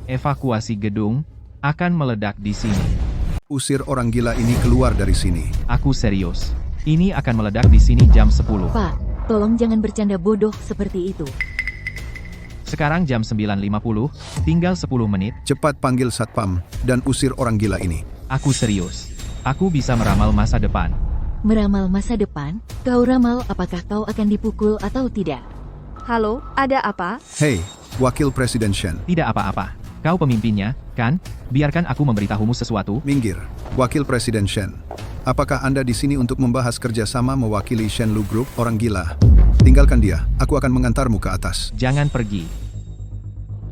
Evakuasi gedung akan meledak di sini. Usir orang gila ini keluar dari sini. Aku serius. Ini akan meledak di sini jam 10. Pak, tolong jangan bercanda bodoh seperti itu. Sekarang jam 9.50, tinggal 10 menit. Cepat panggil satpam dan usir orang gila ini. Aku serius. Aku bisa meramal masa depan. Meramal masa depan? Kau ramal apakah kau akan dipukul atau tidak? Halo, ada apa? Hei, Wakil Presiden Shen. Tidak apa-apa. Kau pemimpinnya, kan? Biarkan aku memberitahumu sesuatu. Minggir, Wakil Presiden Shen. Apakah Anda di sini untuk membahas kerjasama mewakili Shenlu Group orang gila? Tinggalkan dia, aku akan mengantarmu ke atas. Jangan pergi.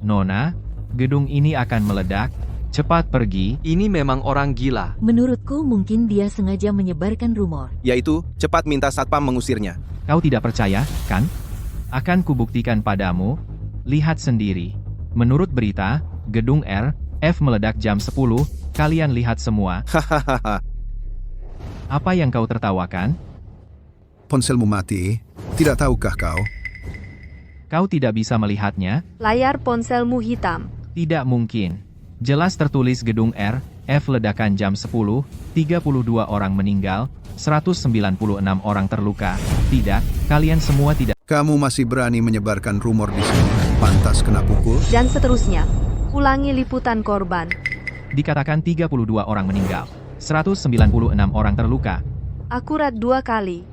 Nona, gedung ini akan meledak. Cepat pergi. Ini memang orang gila. Menurutku mungkin dia sengaja menyebarkan rumor. Yaitu, cepat minta satpam mengusirnya. Kau tidak percaya, kan? Akan kubuktikan padamu. Lihat sendiri. Menurut berita, gedung R.F meledak jam 10. Kalian lihat semua. Hahaha. Apa yang kau tertawakan? Ponselmu mati, tidak tahukah kau? Kau tidak bisa melihatnya? Layar ponselmu hitam. Tidak mungkin. Jelas tertulis gedung R.F ledakan jam 10, 32 orang meninggal, 196 orang terluka. Tidak, kalian semua tidak. Kamu masih berani menyebarkan rumor di sini. Pantas kena pukul. Dan seterusnya. Ulangi liputan korban. Dikatakan 32 orang meninggal, 196 orang terluka. Akurat 2 kali.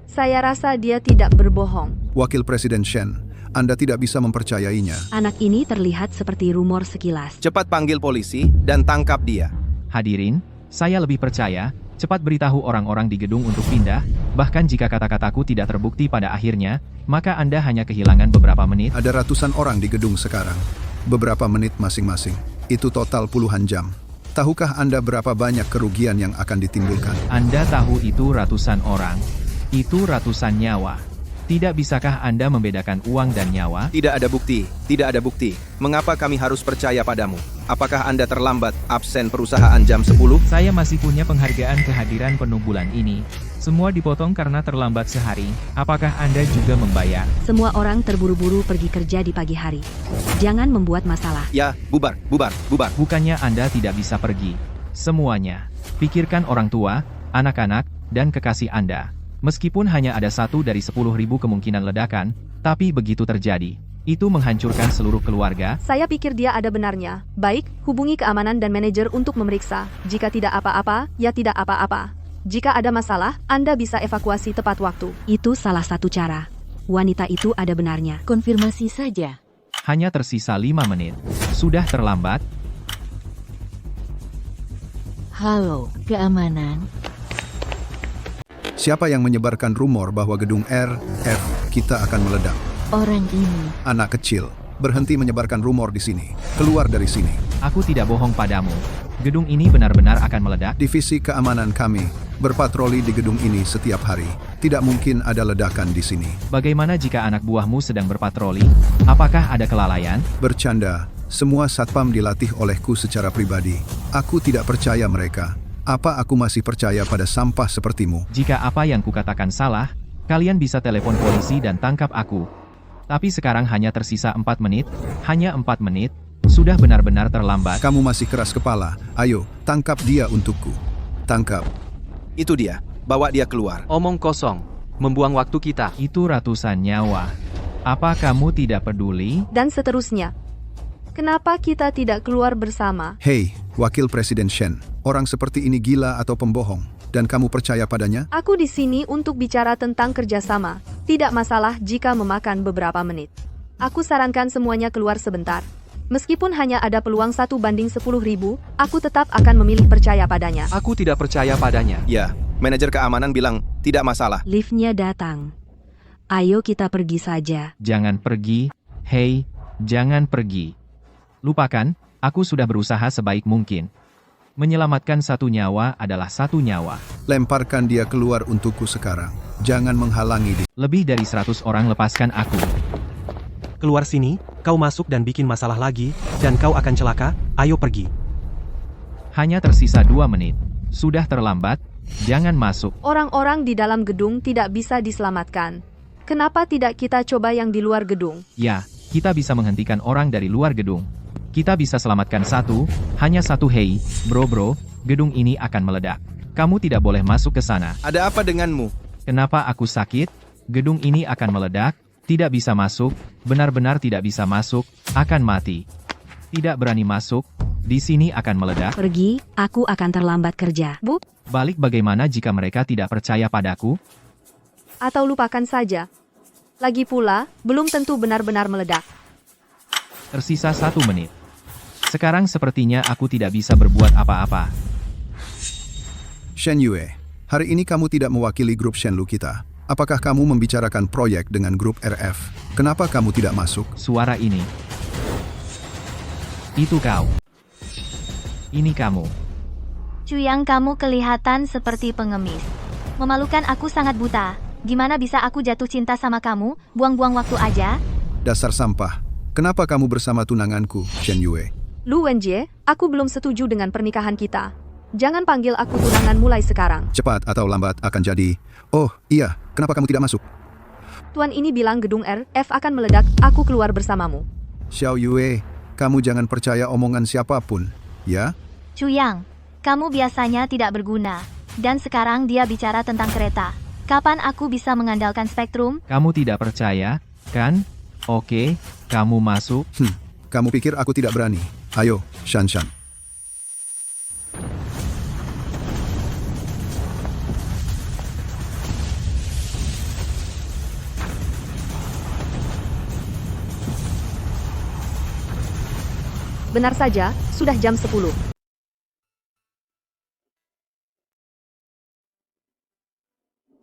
Saya rasa dia tidak berbohong. Wakil Presiden Shen, Anda tidak bisa mempercayainya. Anak ini terlihat seperti rumor sekilas. Cepat panggil polisi dan tangkap dia. Hadirin, saya lebih percaya, cepat beritahu orang-orang di gedung untuk pindah, bahkan jika kata-kataku tidak terbukti pada akhirnya, maka Anda hanya kehilangan beberapa menit. Ada ratusan orang di gedung sekarang. Beberapa menit masing-masing. Itu total puluhan jam. Tahukah Anda berapa banyak kerugian yang akan ditimbulkan? Anda tahu itu ratusan orang. Itu ratusan nyawa. Tidak bisakah Anda membedakan uang dan nyawa? Tidak ada bukti, tidak ada bukti. Mengapa kami harus percaya padamu? Apakah Anda terlambat absen perusahaan jam 10? Saya masih punya penghargaan kehadiran penuh bulan ini. Semua dipotong karena terlambat sehari. Apakah Anda juga membayar? Semua orang terburu-buru pergi kerja di pagi hari. Jangan membuat masalah. Ya, bubar, bubar, bubar. Bukannya Anda tidak bisa pergi. Semuanya. Pikirkan orang tua, anak-anak, dan kekasih Anda. Meskipun hanya ada 1 dari 10.000 kemungkinan ledakan, tapi begitu terjadi, itu menghancurkan seluruh keluarga. Saya pikir dia ada benarnya. Baik, hubungi keamanan dan manajer untuk memeriksa. Jika tidak apa-apa, ya tidak apa-apa. Jika ada masalah, Anda bisa evakuasi tepat waktu. Itu salah satu cara. Wanita itu ada benarnya. Konfirmasi saja. Hanya tersisa 5 menit. Sudah terlambat. Halo, keamanan. Siapa yang menyebarkan rumor bahwa gedung R.F kita akan meledak? Orang ini. Anak kecil, berhenti menyebarkan rumor di sini. Keluar dari sini. Aku tidak bohong padamu. Gedung ini benar-benar akan meledak. Divisi keamanan kami berpatroli di gedung ini setiap hari. Tidak mungkin ada ledakan di sini. Bagaimana jika anak buahmu sedang berpatroli? Apakah ada kelalaian? Bercanda, semua satpam dilatih olehku secara pribadi. Aku tidak percaya mereka. Apa aku masih percaya pada sampah sepertimu? Jika apa yang kukatakan salah, kalian bisa telepon polisi dan tangkap aku. Tapi sekarang hanya tersisa 4 menit, hanya 4 menit, sudah benar-benar terlambat. Kamu masih keras kepala. Ayo, tangkap dia untukku. Tangkap. Itu dia, bawa dia keluar. Omong kosong. Membuang waktu kita. Itu ratusan nyawa. Apa kamu tidak peduli? Dan seterusnya. Kenapa kita tidak keluar bersama? Hei, Wakil Presiden Shen. Orang seperti ini gila atau pembohong? Dan kamu percaya padanya? Aku di sini untuk bicara tentang kerjasama. Tidak masalah jika memakan beberapa menit. Aku sarankan semuanya keluar sebentar. Meskipun hanya ada peluang 1/10.000, aku tetap akan memilih percaya padanya. Aku tidak percaya padanya. Ya, manajer keamanan bilang tidak masalah. Liftnya datang. Ayo kita pergi saja. Jangan pergi, hei, jangan pergi. Lupakan, aku sudah berusaha sebaik mungkin. Menyelamatkan 1 nyawa adalah 1 nyawa. Lemparkan dia keluar untukku sekarang. Jangan menghalangi dia. Lebih dari 100 orang lepaskan aku. Keluar sini, kau masuk dan bikin masalah lagi, dan kau akan celaka, ayo pergi. Hanya tersisa 2 menit. Sudah terlambat, jangan masuk. Orang-orang di dalam gedung tidak bisa diselamatkan. Kenapa tidak kita coba yang di luar gedung? Ya, kita bisa menghentikan orang dari luar gedung. Kita bisa selamatkan satu, hanya satu. Hei, bro, gedung ini akan meledak. Kamu tidak boleh masuk ke sana. Ada apa denganmu? Kenapa aku sakit? Gedung ini akan meledak, tidak bisa masuk, benar-benar tidak bisa masuk, akan mati. Tidak berani masuk, di sini akan meledak. Pergi, aku akan terlambat kerja. Bu, Balik bagaimana jika mereka tidak percaya padaku? atau lupakan saja. Lagi pula, belum tentu benar-benar meledak. Tersisa 1 menit. Sekarang sepertinya aku tidak bisa berbuat apa-apa. Shen Yue, hari ini kamu tidak mewakili grup Shenlu kita. Apakah kamu membicarakan proyek dengan grup RF? Kenapa kamu tidak masuk? Suara ini. Itu kau. Ini kamu. Cuyang, kamu kelihatan seperti pengemis. Memalukan, aku sangat buta. Gimana bisa aku jatuh cinta sama kamu? Buang-buang waktu aja. Dasar sampah. Kenapa kamu bersama tunanganku, Shen Yue? Lu Wenjie, aku belum setuju dengan pernikahan kita. Jangan panggil aku tunangan mulai sekarang. Cepat atau lambat akan jadi. Oh, iya. Kenapa kamu tidak masuk? Tuan ini bilang gedung RF akan meledak, aku keluar bersamamu. Xiao Yue, kamu jangan percaya omongan siapapun, ya? Cuyang, kamu biasanya tidak berguna. Dan sekarang dia bicara tentang kereta. Kapan aku bisa mengandalkan Spektrum? Kamu tidak percaya, kan? Oke, kamu masuk. Kamu pikir aku tidak berani? Ayo, Shan. Benar saja, sudah jam 10.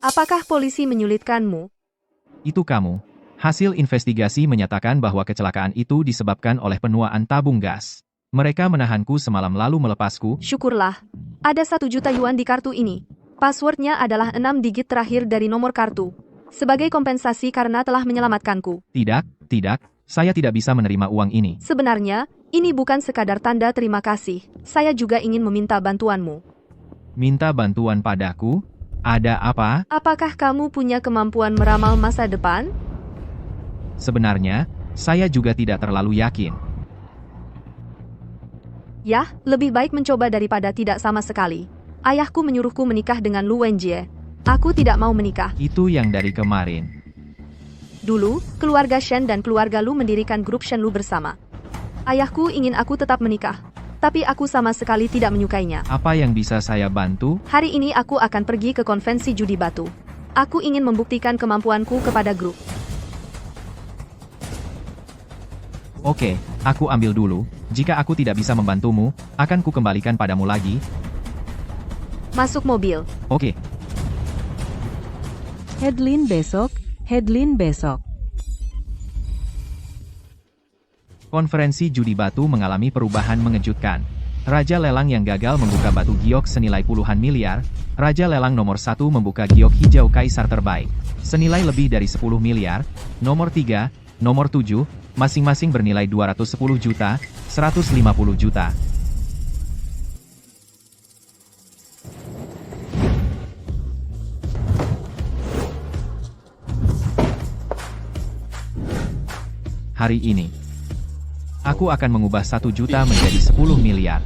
Apakah polisi menyulitkanmu? Itu kamu. Hasil investigasi menyatakan bahwa kecelakaan itu disebabkan oleh penuaan tabung gas. Mereka menahanku semalam lalu melepasku. Syukurlah. Ada 1 juta yuan di kartu ini. Passwordnya adalah 6 digit terakhir dari nomor kartu. Sebagai kompensasi karena telah menyelamatkanku. Tidak, saya tidak bisa menerima uang ini. Sebenarnya, ini bukan sekadar tanda terima kasih. Saya juga ingin meminta bantuanmu. Minta bantuan padaku? Ada apa? Apakah kamu punya kemampuan meramal masa depan? Sebenarnya, saya juga tidak terlalu yakin. Yah, lebih baik mencoba daripada tidak sama sekali. Ayahku menyuruhku menikah dengan Lu Wenjie. Aku tidak mau menikah. Itu yang dari kemarin. Dulu, keluarga Shen dan keluarga Lu mendirikan grup Shenlu bersama. Ayahku ingin aku tetap menikah. Tapi aku sama sekali tidak menyukainya. Apa yang bisa saya bantu? Hari ini aku akan pergi ke konvensi judi batu. Aku ingin membuktikan kemampuanku kepada grup. Oke, aku ambil dulu. Jika aku tidak bisa membantumu, akan ku kembalikan padamu lagi. Masuk mobil. Oke. Headline besok. Konferensi judi batu mengalami perubahan mengejutkan. Raja lelang yang gagal membuka batu giok senilai puluhan miliar. Raja lelang nomor 1 membuka giok hijau kaisar terbaik. Senilai lebih dari 10 miliar. Nomor 3, nomor 7, masing-masing bernilai 210 juta, 150 juta. Hari ini, aku akan mengubah 1 juta menjadi 10 miliar.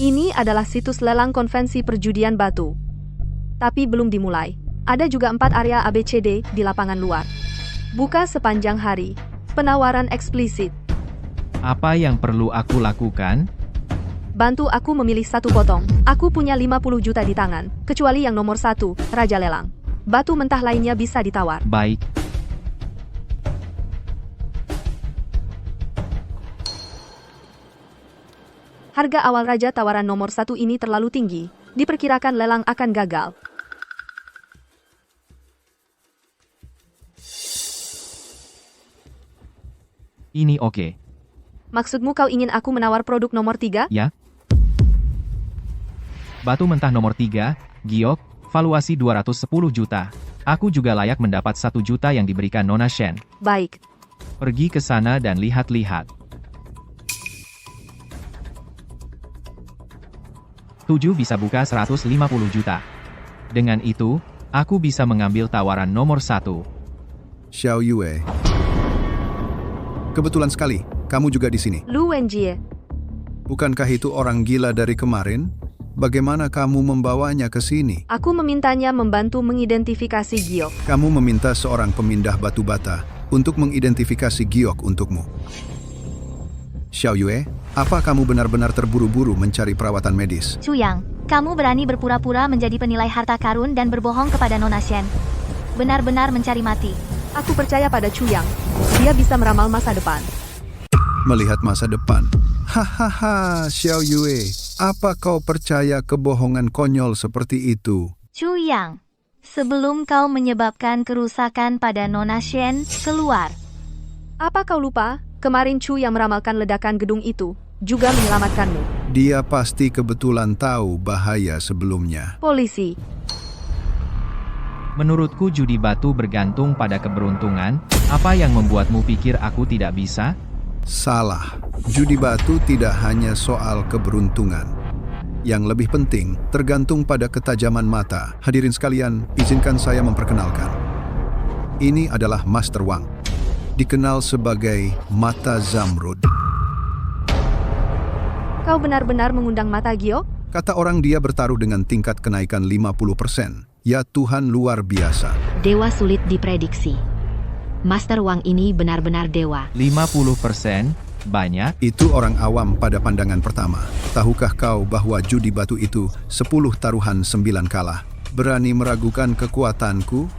Ini adalah situs lelang konvensi perjudian batu. Tapi belum dimulai. Ada juga 4 area ABCD di lapangan luar. Buka sepanjang hari. Penawaran eksplisit. Apa yang perlu aku lakukan? Bantu aku memilih 1 potong. Aku punya 50 juta di tangan, kecuali yang nomor 1, Raja Lelang. Batu mentah lainnya bisa ditawar. Baik. Harga awal Raja tawaran nomor 1 ini terlalu tinggi. Diperkirakan lelang akan gagal. Ini oke. Maksudmu kau ingin aku menawar produk nomor 3? Ya. Batu mentah nomor 3, giok, valuasi 210 juta. Aku juga layak mendapat 1 juta yang diberikan Nona Shen. Baik. Pergi ke sana dan lihat-lihat. 7 bisa buka 150 juta. Dengan itu, Aku bisa mengambil tawaran nomor 1. Xiao Yue. Kebetulan sekali, kamu juga di sini. Lu Wenjie, Bukankah itu orang gila dari kemarin? Bagaimana kamu membawanya ke sini? aku memintanya membantu mengidentifikasi Giok. Kamu meminta seorang pemindah batu bata untuk mengidentifikasi giok untukmu. Xiao Yue, apa kamu benar-benar terburu-buru mencari perawatan medis? Chuyang, kamu berani berpura-pura menjadi penilai harta karun dan berbohong kepada Nona Shen. Benar-benar mencari mati. Aku percaya pada Chuyang. Dia bisa meramal masa depan. Melihat masa depan. Hahaha, Xiao Yue, apa kau percaya kebohongan konyol seperti itu? Chuyang, sebelum kau menyebabkan kerusakan pada Nona Shen, keluar. Apa kau lupa? Kemarin Chu yang meramalkan ledakan gedung itu juga menyelamatkanmu. Dia pasti kebetulan tahu bahaya sebelumnya. Polisi, Menurutku judi batu bergantung pada keberuntungan. Apa yang membuatmu pikir aku tidak bisa? Salah. Judi batu tidak hanya soal keberuntungan. Yang lebih penting, tergantung pada ketajaman mata. Hadirin sekalian, izinkan saya memperkenalkan. Ini adalah Master Wang. Dikenal sebagai Mata Zamrud. kau benar-benar mengundang mata Giok? Kata orang dia bertaruh dengan tingkat kenaikan 50%. Ya Tuhan, luar biasa. Dewa sulit diprediksi. Master Wang ini benar-benar dewa. 50%? Banyak? Itu orang awam pada pandangan pertama. Tahukah kau bahwa judi batu itu 10 taruhan 9 kalah? Berani meragukan kekuatanku?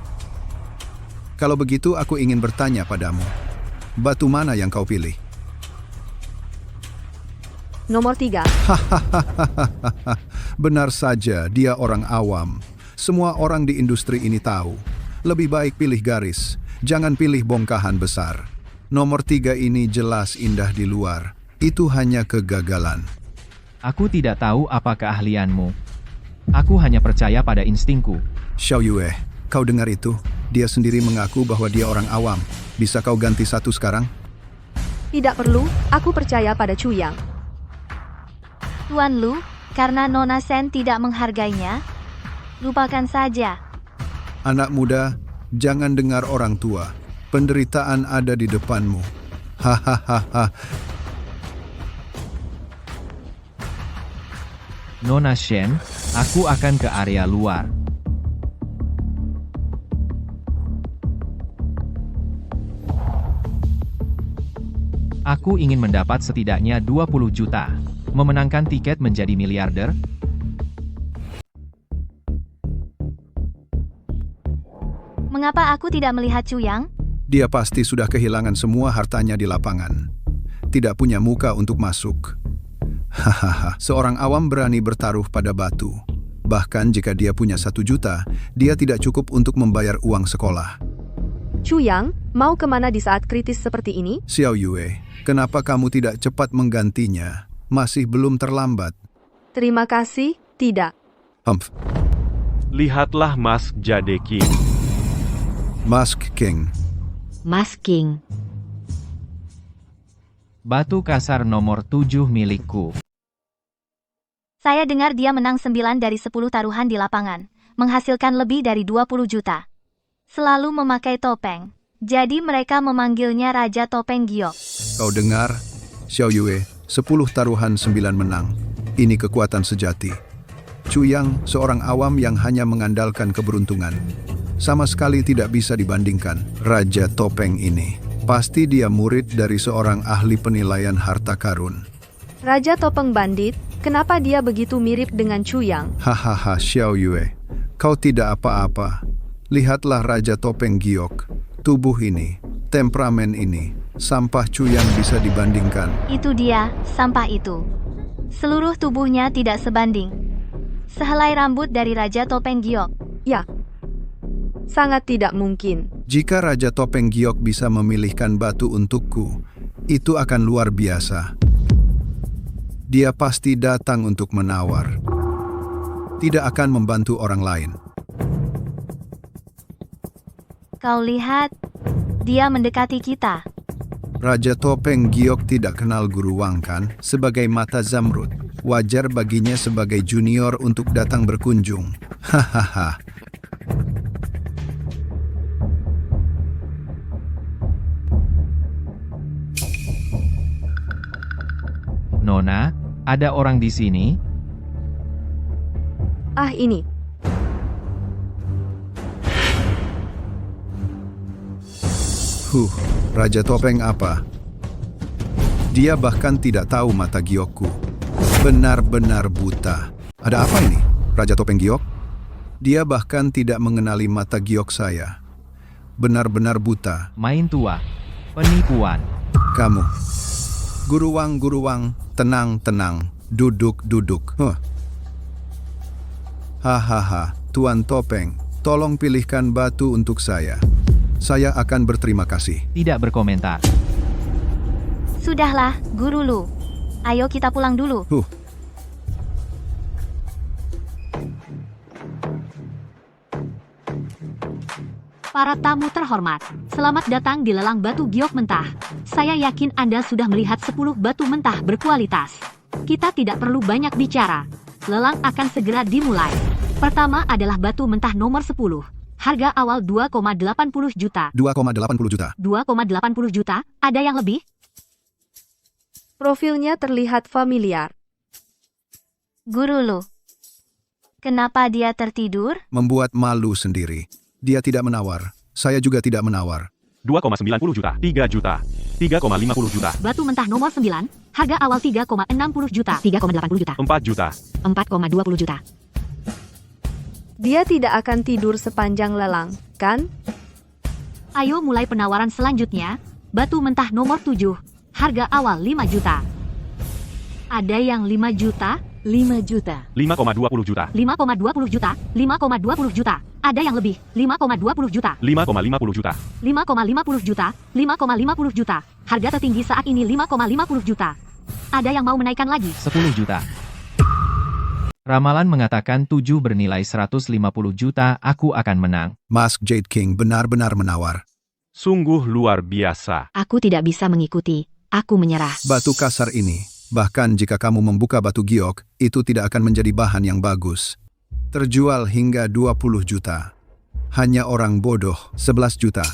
Kalau begitu aku ingin bertanya padamu. Batu mana yang kau pilih? Nomor 3. Benar saja, dia orang awam. Semua orang di industri ini tahu. Lebih baik pilih garis, jangan pilih bongkahan besar. Nomor 3 ini jelas indah di luar. Itu hanya kegagalan. Aku tidak tahu apa keahlianmu. Aku hanya percaya pada instingku. Xiao Yue, kau dengar itu? Dia sendiri mengaku bahwa dia orang awam. Bisa kau ganti satu sekarang? Tidak perlu, aku percaya pada Chuyang. Tuan Lu, karena Nona Shen tidak menghargainya, lupakan saja. Anak muda, jangan dengar orang tua. Penderitaan ada di depanmu. Hahaha. Nona Shen, aku akan ke area luar. Aku ingin mendapat setidaknya 20 juta. Memenangkan tiket menjadi miliarder? Mengapa aku tidak melihat Chuyang? Dia pasti sudah kehilangan semua hartanya di lapangan. Tidak punya muka untuk masuk. Hahaha, seorang awam berani bertaruh pada batu. Bahkan jika dia punya 1 juta, dia tidak cukup untuk membayar uang sekolah. Chuyang, mau kemana di saat kritis seperti ini? Xiao Yue, kenapa kamu tidak cepat menggantinya? Masih belum terlambat. Terima kasih, tidak. Humph. Lihatlah Mas Jade King. Mask King. Mas King. Batu kasar nomor 7 milikku. Saya dengar dia menang 9 dari 10 taruhan di lapangan, menghasilkan lebih dari 20 juta. Selalu memakai topeng. Jadi mereka memanggilnya Raja Topeng Giok. Kau dengar? Xiao Yue, 10 taruhan 9 menang. Ini kekuatan sejati. Chuyang, seorang awam yang hanya mengandalkan keberuntungan. Sama sekali tidak bisa dibandingkan. Raja Topeng ini. Pasti dia murid dari seorang ahli penilaian harta karun. Raja Topeng Bandit, kenapa dia begitu mirip dengan Chuyang? Hahaha, Xiao Yue. Kau tidak apa-apa. Lihatlah Raja Topeng Giok. Tubuh ini, temperamen ini, sampah Chuyang bisa dibandingkan. Itu dia, sampah itu. Seluruh tubuhnya tidak sebanding. Sehelai rambut dari Raja Topeng Giok. Ya, sangat tidak mungkin. Jika Raja Topeng Giok bisa memilihkan batu untukku, itu akan luar biasa. Dia pasti datang untuk menawar. Tidak akan membantu orang lain. Kau lihat, dia mendekati kita. Raja Topeng Giok tidak kenal Guru Wang kan? Sebagai Mata Zamrud, wajar baginya sebagai junior untuk datang berkunjung. Hahaha. Nona, ada orang di sini? Ah, ini. Raja Topeng apa? Dia bahkan tidak tahu mata giokku. Benar-benar buta. Ada apa ini, Raja Topeng Giok? Dia bahkan tidak mengenali mata giok saya. Benar-benar buta. Main tua. Penipuan. Kamu. Guruwang, tenang. Duduk. Hahaha, Tuan Topeng, tolong pilihkan batu untuk saya. Saya akan berterima kasih. Tidak berkomentar. Sudahlah, Guru Lu. Ayo kita pulang dulu. Para tamu terhormat, selamat datang di lelang batu giok mentah. Saya yakin Anda sudah melihat 10 batu mentah berkualitas. Kita tidak perlu banyak bicara. Lelang akan segera dimulai. Pertama adalah batu mentah nomor 10. Harga awal 2,80 juta. 2,80 juta. 2,80 juta, ada yang lebih? Profilnya terlihat familiar. Guru Lu. Kenapa dia tertidur? Membuat malu sendiri. Dia tidak menawar. Saya juga tidak menawar. 2,90 juta, 3 juta, 3,50 juta, Batu mentah nomor 9, harga awal 3,60 juta. 3,80 juta. 4 juta, 4,20 juta. Dia tidak akan tidur sepanjang lelang, kan? Ayo mulai penawaran selanjutnya. Batu mentah nomor 7, harga awal 5 juta. Ada yang 5 juta? 5 juta. 5,20 juta, 5,20 juta. 5,20 juta. Ada yang lebih? 5,20 juta. 5,50 juta, 5,50 juta. 5,50 juta. Harga tertinggi saat ini 5,50 juta. Ada yang mau menaikkan lagi? 10 juta. Ramalan mengatakan 7 bernilai 150 juta, aku akan menang. Mask Jade King benar-benar menawar. sungguh luar biasa. Aku tidak bisa mengikuti. Aku menyerah. Batu kasar ini, bahkan jika kamu membuka batu giok, itu tidak akan menjadi bahan yang bagus. Terjual hingga 20 juta. Hanya orang bodoh, 11 juta.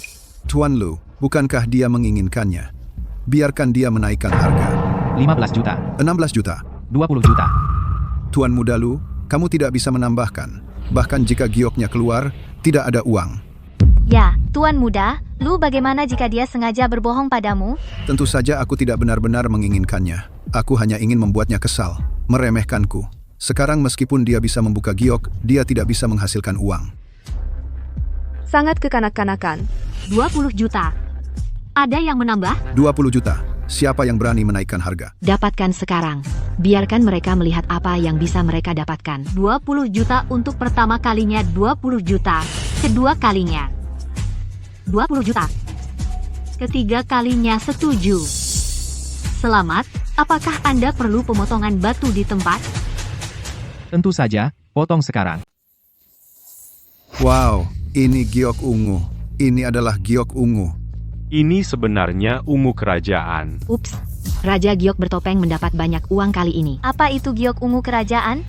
Tuan Lu, bukankah dia menginginkannya? Biarkan dia menaikkan harga. 15 juta. 16 juta. 20 juta. Tuan Muda Lu, kamu tidak bisa menambahkan. Bahkan jika gioknya keluar, tidak ada uang. Ya, Tuan Muda, Lu bagaimana jika dia sengaja berbohong padamu? Tentu saja aku tidak benar-benar menginginkannya. Aku hanya ingin membuatnya kesal, meremehkanku. Sekarang meskipun dia bisa membuka giok, dia tidak bisa menghasilkan uang. Sangat kekanak-kanakan. 20 juta. Ada yang menambah? 20 juta. Siapa yang berani menaikkan harga? Dapatkan sekarang. Biarkan mereka melihat apa yang bisa mereka dapatkan. 20 juta untuk pertama kalinya, 20 juta. Kedua kalinya. 20 juta. Ketiga kalinya setuju. Selamat, apakah Anda perlu pemotongan batu di tempat? Tentu saja, potong sekarang. Wow, ini giok ungu. Ini adalah giok ungu. Ini sebenarnya ungu kerajaan. Ups, Raja Giok bertopeng mendapat banyak uang kali ini. Apa itu giok ungu kerajaan?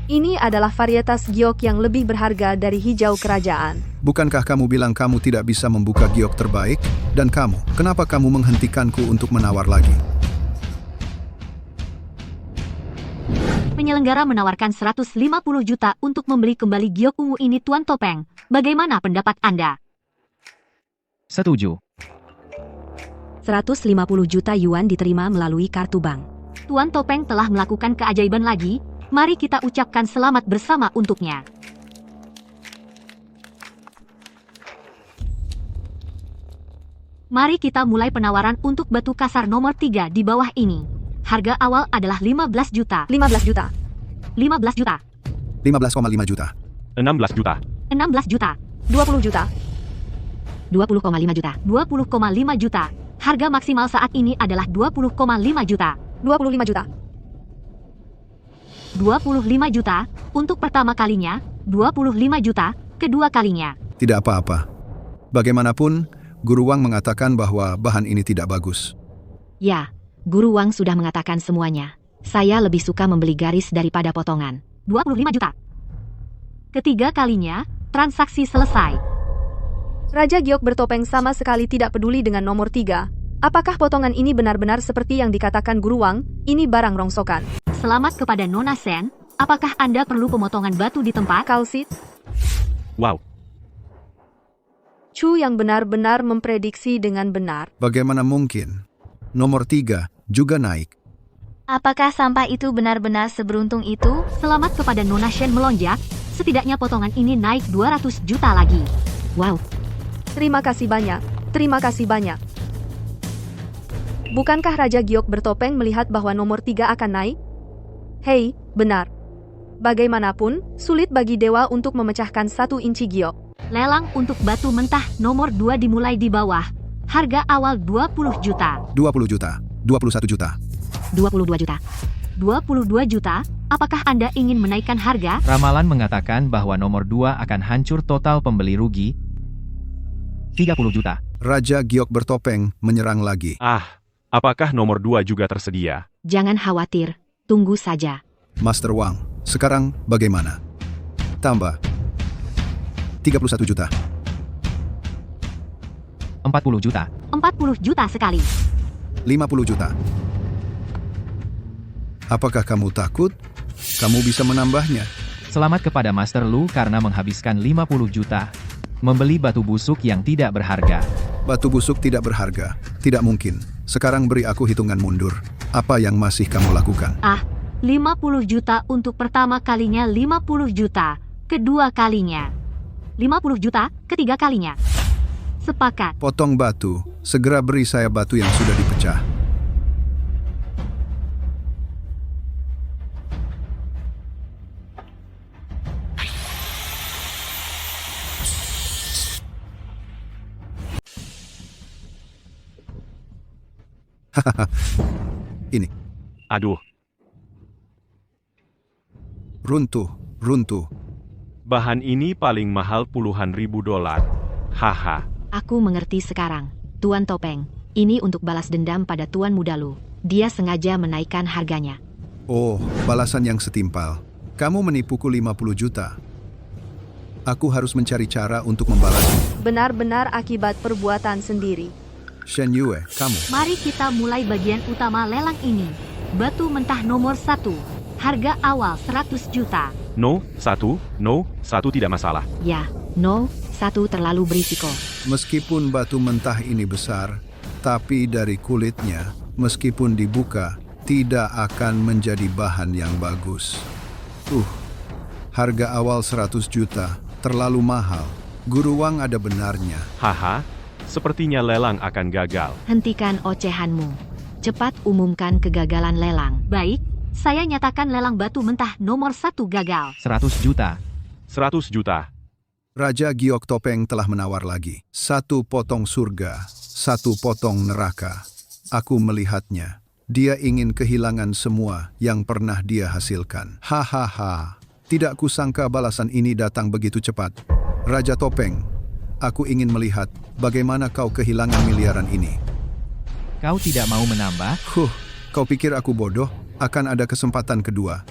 Ini adalah varietas giok yang lebih berharga dari hijau kerajaan. Bukankah kamu bilang kamu tidak bisa membuka giok terbaik? Dan kamu, kenapa kamu menghentikanku untuk menawar lagi? Penyelenggara menawarkan 150 juta untuk membeli kembali giok ungu ini, Tuan Topeng. Bagaimana pendapat Anda? Setuju. 150 juta yuan diterima melalui kartu bank. Tuan Topeng telah melakukan keajaiban lagi. Mari kita ucapkan selamat bersama untuknya. Mari kita mulai penawaran untuk batu kasar nomor 3 di bawah ini. Harga awal adalah 15 juta. 15 juta. 15 juta. 15,5 juta. 16 juta, 16 juta. 20 juta. 20,5 juta. 20,5 juta. Harga maksimal saat ini adalah 20,5 juta. 25 juta. 25 juta. Untuk pertama kalinya. 25 juta. Kedua kalinya. Tidak apa-apa. Bagaimanapun, Guru Wang mengatakan bahwa bahan ini tidak bagus. Ya, Guru Wang sudah mengatakan semuanya. Saya lebih suka membeli garis daripada potongan. 25 juta. Ketiga kalinya, transaksi selesai. Raja Giok bertopeng sama sekali tidak peduli dengan nomor 3. Apakah potongan ini benar-benar seperti yang dikatakan Guru Wang? Ini barang rongsokan. Selamat kepada Nona Sen. Apakah Anda perlu pemotongan batu di tempat? Kalsit, Wow, Chu yang benar-benar memprediksi dengan benar. Bagaimana mungkin? Nomor 3 juga naik. Apakah sampah itu benar-benar seberuntung itu? Selamat kepada Nona Shen melonjak. Setidaknya potongan ini naik 200 juta lagi. Wow, Terima kasih banyak. Terima kasih banyak. Bukankah Raja Giok bertopeng melihat bahwa nomor 3 akan naik? Hei, benar. Bagaimanapun, sulit bagi dewa untuk memecahkan 1 inci giok. lelang untuk batu mentah nomor 2 dimulai di bawah. Harga awal 20 juta. 20 juta, 21 juta. 22 juta. 22 juta. Apakah Anda ingin menaikkan harga? Ramalan mengatakan bahwa nomor 2 akan hancur total pembeli rugi 30 juta. Raja Giok bertopeng menyerang lagi. apakah nomor 2 juga tersedia? Jangan khawatir. Tunggu saja. Master Wang, sekarang bagaimana? Tambah 31 juta. 40 juta. 40 juta sekali. 50 juta. Apakah kamu takut? Kamu bisa menambahnya. Selamat kepada Master Lu karena menghabiskan 50 juta. Membeli batu busuk yang tidak berharga. Batu busuk tidak berharga. Tidak mungkin. Sekarang beri aku hitungan mundur. Apa yang masih kamu lakukan? 50 juta untuk pertama kalinya, 50 juta kedua kalinya, 50 juta ketiga kalinya. Sepakat. Potong batu. Segera beri saya batu yang sudah dipecah. Hahaha. Ini. Aduh, Runtuh, runtuh. bahan ini paling mahal puluhan ribu dolar. Haha. Aku mengerti sekarang. Tuan Topeng, ini untuk balas dendam pada Tuan Muda Lu. Dia sengaja menaikkan harganya. Oh, balasan yang setimpal. Kamu menipuku 50 juta. Aku harus mencari cara untuk membalasnya. Benar-benar akibat perbuatan sendiri. Shen Yue, kamu. Mari kita mulai bagian utama lelang ini. Batu mentah nomor 1. Harga awal 100 juta. No, 1 tidak masalah. Ya, no, 1 terlalu berisiko. Meskipun batu mentah ini besar, tapi dari kulitnya, meskipun dibuka, tidak akan menjadi bahan yang bagus. Harga awal 100 juta, terlalu mahal. Guru Wang ada benarnya. Haha, sepertinya lelang akan gagal. Hentikan ocehanmu. Cepat umumkan kegagalan lelang. Baik, saya nyatakan lelang batu mentah nomor 1 gagal. 100 juta. 100 juta. Raja Giok Topeng telah menawar lagi. 1 potong surga, 1 potong neraka. Aku melihatnya. Dia ingin kehilangan semua yang pernah dia hasilkan. Hahaha. Tidak kusangka balasan ini datang begitu cepat. Raja Topeng, aku ingin melihat bagaimana kau kehilangan miliaran ini. Kau tidak mau menambah? Kau pikir aku bodoh? Akan ada kesempatan kedua.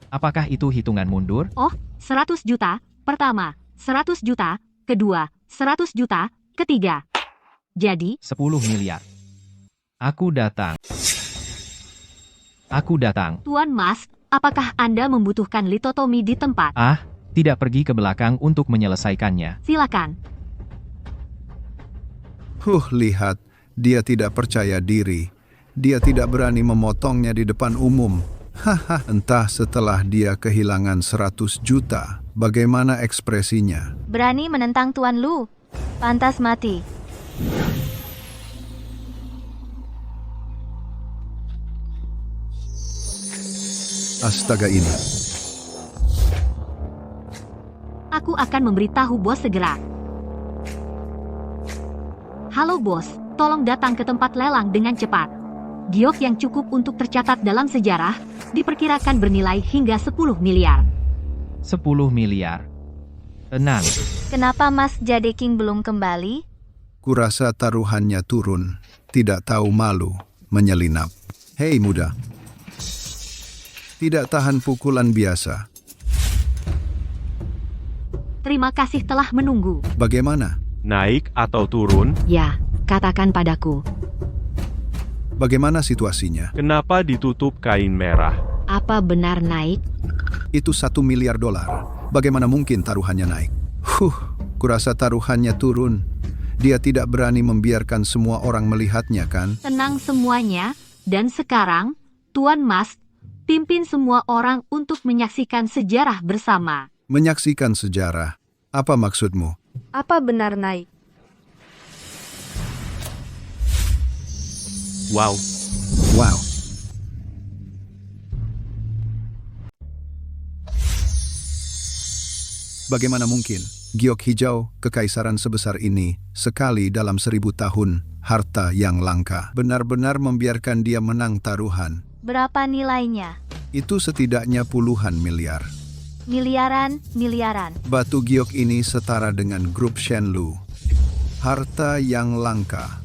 Apakah itu hitungan mundur? 100 juta, pertama, 100 juta, kedua, 100 juta, ketiga. Jadi, 10 miliar. Aku datang. Aku datang. Tuan Mas, apakah Anda membutuhkan litotomi di tempat? Tidak pergi ke belakang untuk menyelesaikannya. Silakan. Lihat, dia tidak percaya diri. Dia tidak berani memotongnya di depan umum. Entah setelah dia kehilangan 100 juta, bagaimana ekspresinya. Berani menentang Tuan Lu. Pantas mati. Astaga ini. Aku akan memberitahu bos segera. Halo bos, tolong datang ke tempat lelang dengan cepat. Giok yang cukup untuk tercatat dalam sejarah, diperkirakan bernilai hingga 10 miliar. 10 miliar. Tenang. Kenapa Mas Jadeking belum kembali? Kurasa taruhannya turun. Tidak tahu malu, menyelinap. Hei muda. Tidak tahan pukulan biasa. Terima kasih telah menunggu. Bagaimana? Naik atau turun? Ya, katakan padaku. Bagaimana situasinya? Kenapa ditutup kain merah? Apa benar naik? Itu $1 miliar. Bagaimana mungkin taruhannya naik? Kurasa taruhannya turun. Dia tidak berani membiarkan semua orang melihatnya, kan? Tenang semuanya, dan sekarang, Tuan Mas, pimpin semua orang untuk menyaksikan sejarah bersama. Menyaksikan sejarah. Apa maksudmu? Apa benar naik? Wow, Wow. Bagaimana mungkin? Giok hijau, kekaisaran sebesar ini, sekali dalam 1000 tahun, harta yang langka. Benar-benar membiarkan dia menang taruhan. Berapa nilainya? Itu setidaknya puluhan miliar. Miliaran. Batu giok ini setara dengan grup Shenlu. Harta yang langka.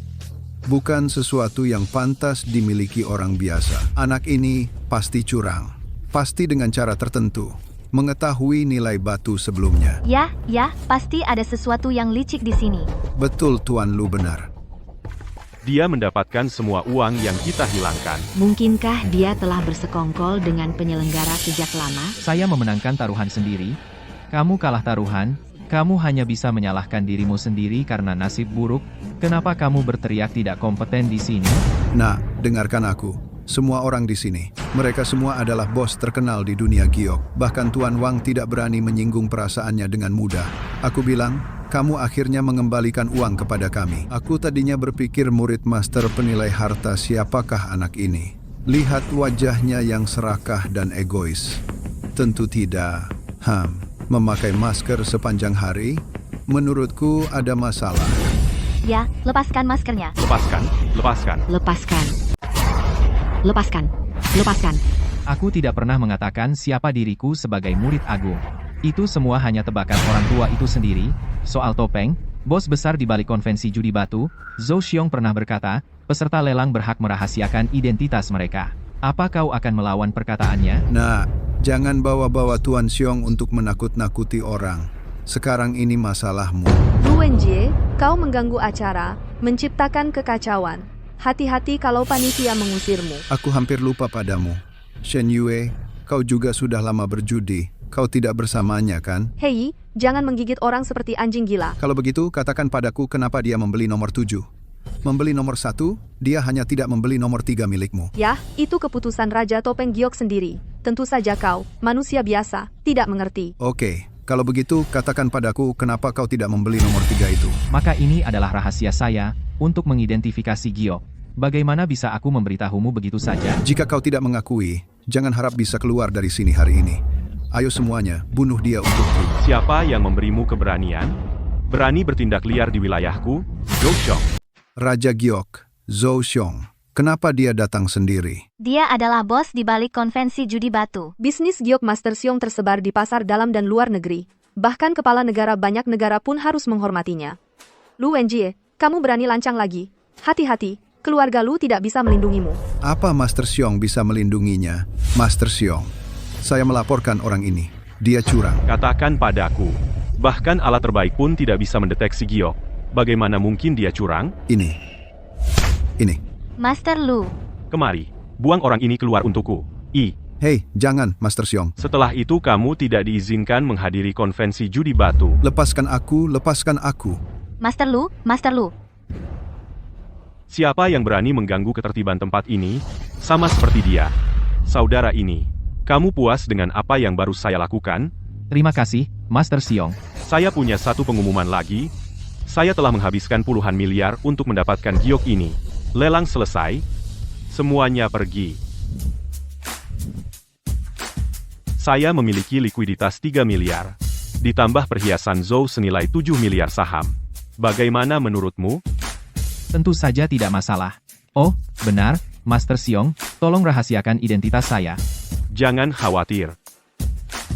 Bukan sesuatu yang pantas dimiliki orang biasa. Anak ini pasti curang. Pasti dengan cara tertentu. Mengetahui nilai batu sebelumnya. Ya, pasti ada sesuatu yang licik di sini. Betul Tuan Lu benar. dia mendapatkan semua uang yang kita hilangkan. Mungkinkah dia telah bersekongkol dengan penyelenggara sejak lama? Saya memenangkan taruhan sendiri. Kamu kalah taruhan. Kamu hanya bisa menyalahkan dirimu sendiri karena nasib buruk. Kenapa kamu berteriak tidak kompeten di sini? Nah, dengarkan aku. Semua orang di sini, mereka semua adalah bos terkenal di dunia giok. Bahkan Tuan Wang tidak berani menyinggung perasaannya dengan mudah. Aku bilang, kamu akhirnya mengembalikan uang kepada kami. Aku tadinya berpikir murid master penilai harta siapakah anak ini. Lihat wajahnya yang serakah dan egois. Tentu tidak. Memakai masker sepanjang hari, menurutku ada masalah. Ya, lepaskan maskernya. Lepaskan. Aku tidak pernah mengatakan siapa diriku sebagai murid agung. Itu semua hanya tebakan orang tua itu sendiri. Soal topeng, bos besar di balik konvensi judi batu, Zhou Xiong pernah berkata, peserta lelang berhak merahasiakan identitas mereka. Apa kau akan melawan perkataannya? Nah, jangan bawa-bawa Tuan Xiong untuk menakut-nakuti orang. Sekarang ini masalahmu. Lu Wenjie, kau mengganggu acara, menciptakan kekacauan. Hati-hati kalau panitia mengusirmu. Aku hampir lupa padamu. Shen Yue, kau juga sudah lama berjudi. Kau tidak bersamanya, kan? Hei, jangan menggigit orang seperti anjing gila. Kalau begitu, katakan padaku kenapa dia membeli nomor 7. Membeli nomor 1, dia hanya tidak membeli nomor 3 milikmu. Ya, itu keputusan Raja Topeng Giok sendiri. Tentu saja kau, manusia biasa, tidak mengerti. Oke, kalau begitu, katakan padaku kenapa kau tidak membeli nomor 3 itu. Maka ini adalah rahasia saya, untuk mengidentifikasi giok. Bagaimana bisa aku memberitahumu begitu saja? Jika kau tidak mengakui, jangan harap bisa keluar dari sini hari ini. Ayo semuanya, bunuh dia untukku. Siapa yang memberimu keberanian? Berani bertindak liar di wilayahku? Zhou Xiong. Raja Giok, Zhou Xiong. Kenapa dia datang sendiri? Dia adalah bos di balik konvensi judi batu. Bisnis Giok Master Xiong tersebar di pasar dalam dan luar negeri. Bahkan kepala negara banyak negara pun harus menghormatinya. Lu Wenjie, kamu berani lancang lagi. Hati-hati, keluarga Lu tidak bisa melindungimu. Apa Master Xiong bisa melindunginya? Master Xiong, saya melaporkan orang ini. Dia curang. Katakan padaku. Bahkan alat terbaik pun tidak bisa mendeteksi giok. Bagaimana mungkin dia curang? Ini. Master Lu. Kemari, buang orang ini keluar untukku. Hei, jangan, Master Xiong. Setelah itu kamu tidak diizinkan menghadiri konvensi judi batu. Lepaskan aku. Master Lu. Siapa yang berani mengganggu ketertiban tempat ini? Sama seperti dia. Saudara ini, kamu puas dengan apa yang baru saya lakukan? Terima kasih, Master Xiong. Saya punya satu pengumuman lagi. Saya telah menghabiskan puluhan miliar untuk mendapatkan giok ini. Lelang selesai. Semuanya pergi. Saya memiliki likuiditas 3 miliar. Ditambah perhiasan Zhou senilai 7 miliar saham. Bagaimana menurutmu? Tentu saja tidak masalah. Oh, benar, Master Xiong, tolong rahasiakan identitas saya. Jangan khawatir.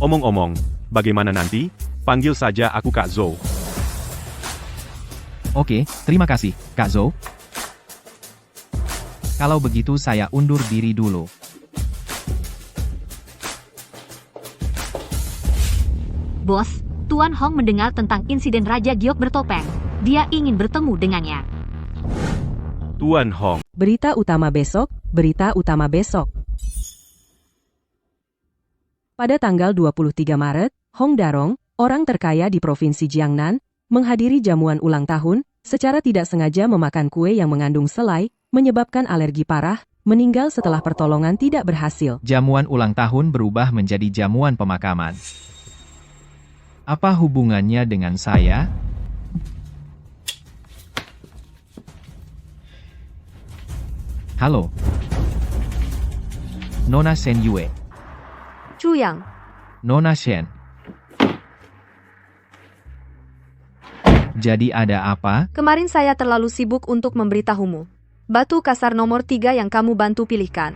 Omong-omong, bagaimana nanti? Panggil saja aku Kak Zhou. Oke, terima kasih, Kak Zhou. Kalau begitu saya undur diri dulu. Bos, Tuan Hong mendengar tentang insiden Raja Giok bertopeng. Dia ingin bertemu dengannya. Tuan Hong. Berita utama besok, berita utama besok. Pada tanggal 23 Maret, Hong Darong, orang terkaya di Provinsi Jiangnan, menghadiri jamuan ulang tahun, secara tidak sengaja memakan kue yang mengandung selai, menyebabkan alergi parah, meninggal setelah pertolongan tidak berhasil. Jamuan ulang tahun berubah menjadi jamuan pemakaman. Apa hubungannya dengan saya? Halo. Nona Shen Yue. Chu Yang, Nona Shen. Jadi ada apa? kemarin saya terlalu sibuk untuk memberitahumu. Batu kasar nomor 3 yang kamu bantu pilihkan.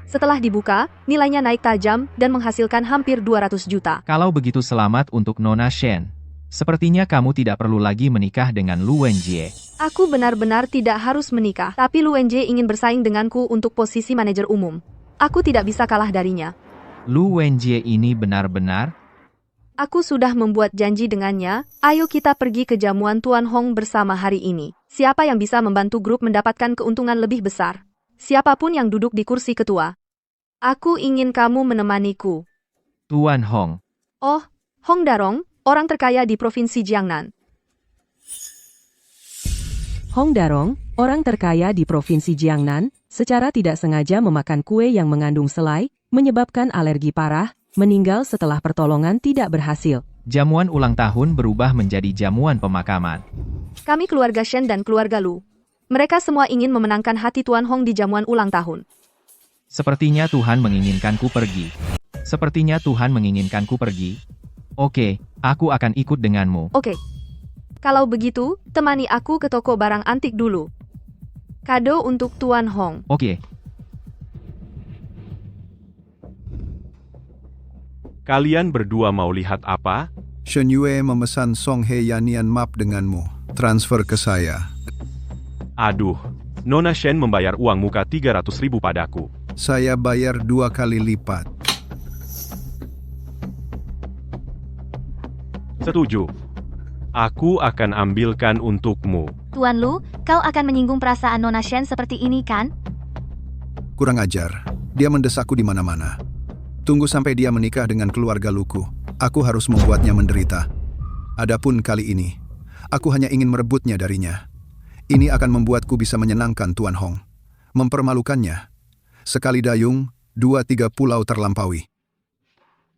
Setelah dibuka, nilainya naik tajam dan menghasilkan hampir 200 juta. Kalau begitu selamat untuk Nona Shen. Sepertinya kamu tidak perlu lagi menikah dengan Lu Wenjie. Aku benar-benar tidak harus menikah, tapi Lu Wenjie ingin bersaing denganku untuk posisi manajer umum. Aku tidak bisa kalah darinya. Lu Wenjie ini benar-benar... Aku sudah membuat janji dengannya, ayo kita pergi ke jamuan Tuan Hong bersama hari ini. Siapa yang bisa membantu grup mendapatkan keuntungan lebih besar? Siapapun yang duduk di kursi ketua. Aku ingin kamu menemaniku. Tuan Hong. Oh, Hong Darong, orang terkaya di Provinsi Jiangnan. Hong Darong, orang terkaya di Provinsi Jiangnan, secara tidak sengaja memakan kue yang mengandung selai, menyebabkan alergi parah, meninggal setelah pertolongan tidak berhasil. Jamuan ulang tahun berubah menjadi jamuan pemakaman. Kami keluarga Shen dan keluarga Lu. Mereka semua ingin memenangkan hati Tuan Hong di jamuan ulang tahun. Sepertinya Tuhan menginginkanku pergi. Sepertinya Tuhan menginginkanku pergi. Oke, aku akan ikut denganmu. Oke. Kalau begitu, temani aku ke toko barang antik dulu. Kado untuk Tuan Hong. Oke. Kalian berdua mau lihat apa? Shen Yue memesan Song He Yanian map denganmu. Transfer ke saya. Aduh, Nona Shen membayar uang muka 300.000 padaku. Saya bayar 2 kali lipat. Setuju. Aku akan ambilkan untukmu. Tuan Lu, kau akan menyinggung perasaan Nona Shen seperti ini kan? Kurang ajar. Dia mendesakku di mana-mana. Tunggu sampai dia menikah dengan keluarga Luku. Aku harus membuatnya menderita. Adapun kali ini, aku hanya ingin merebutnya darinya. Ini akan membuatku bisa menyenangkan Tuan Hong. Mempermalukannya. Sekali dayung, 2-3 pulau terlampaui.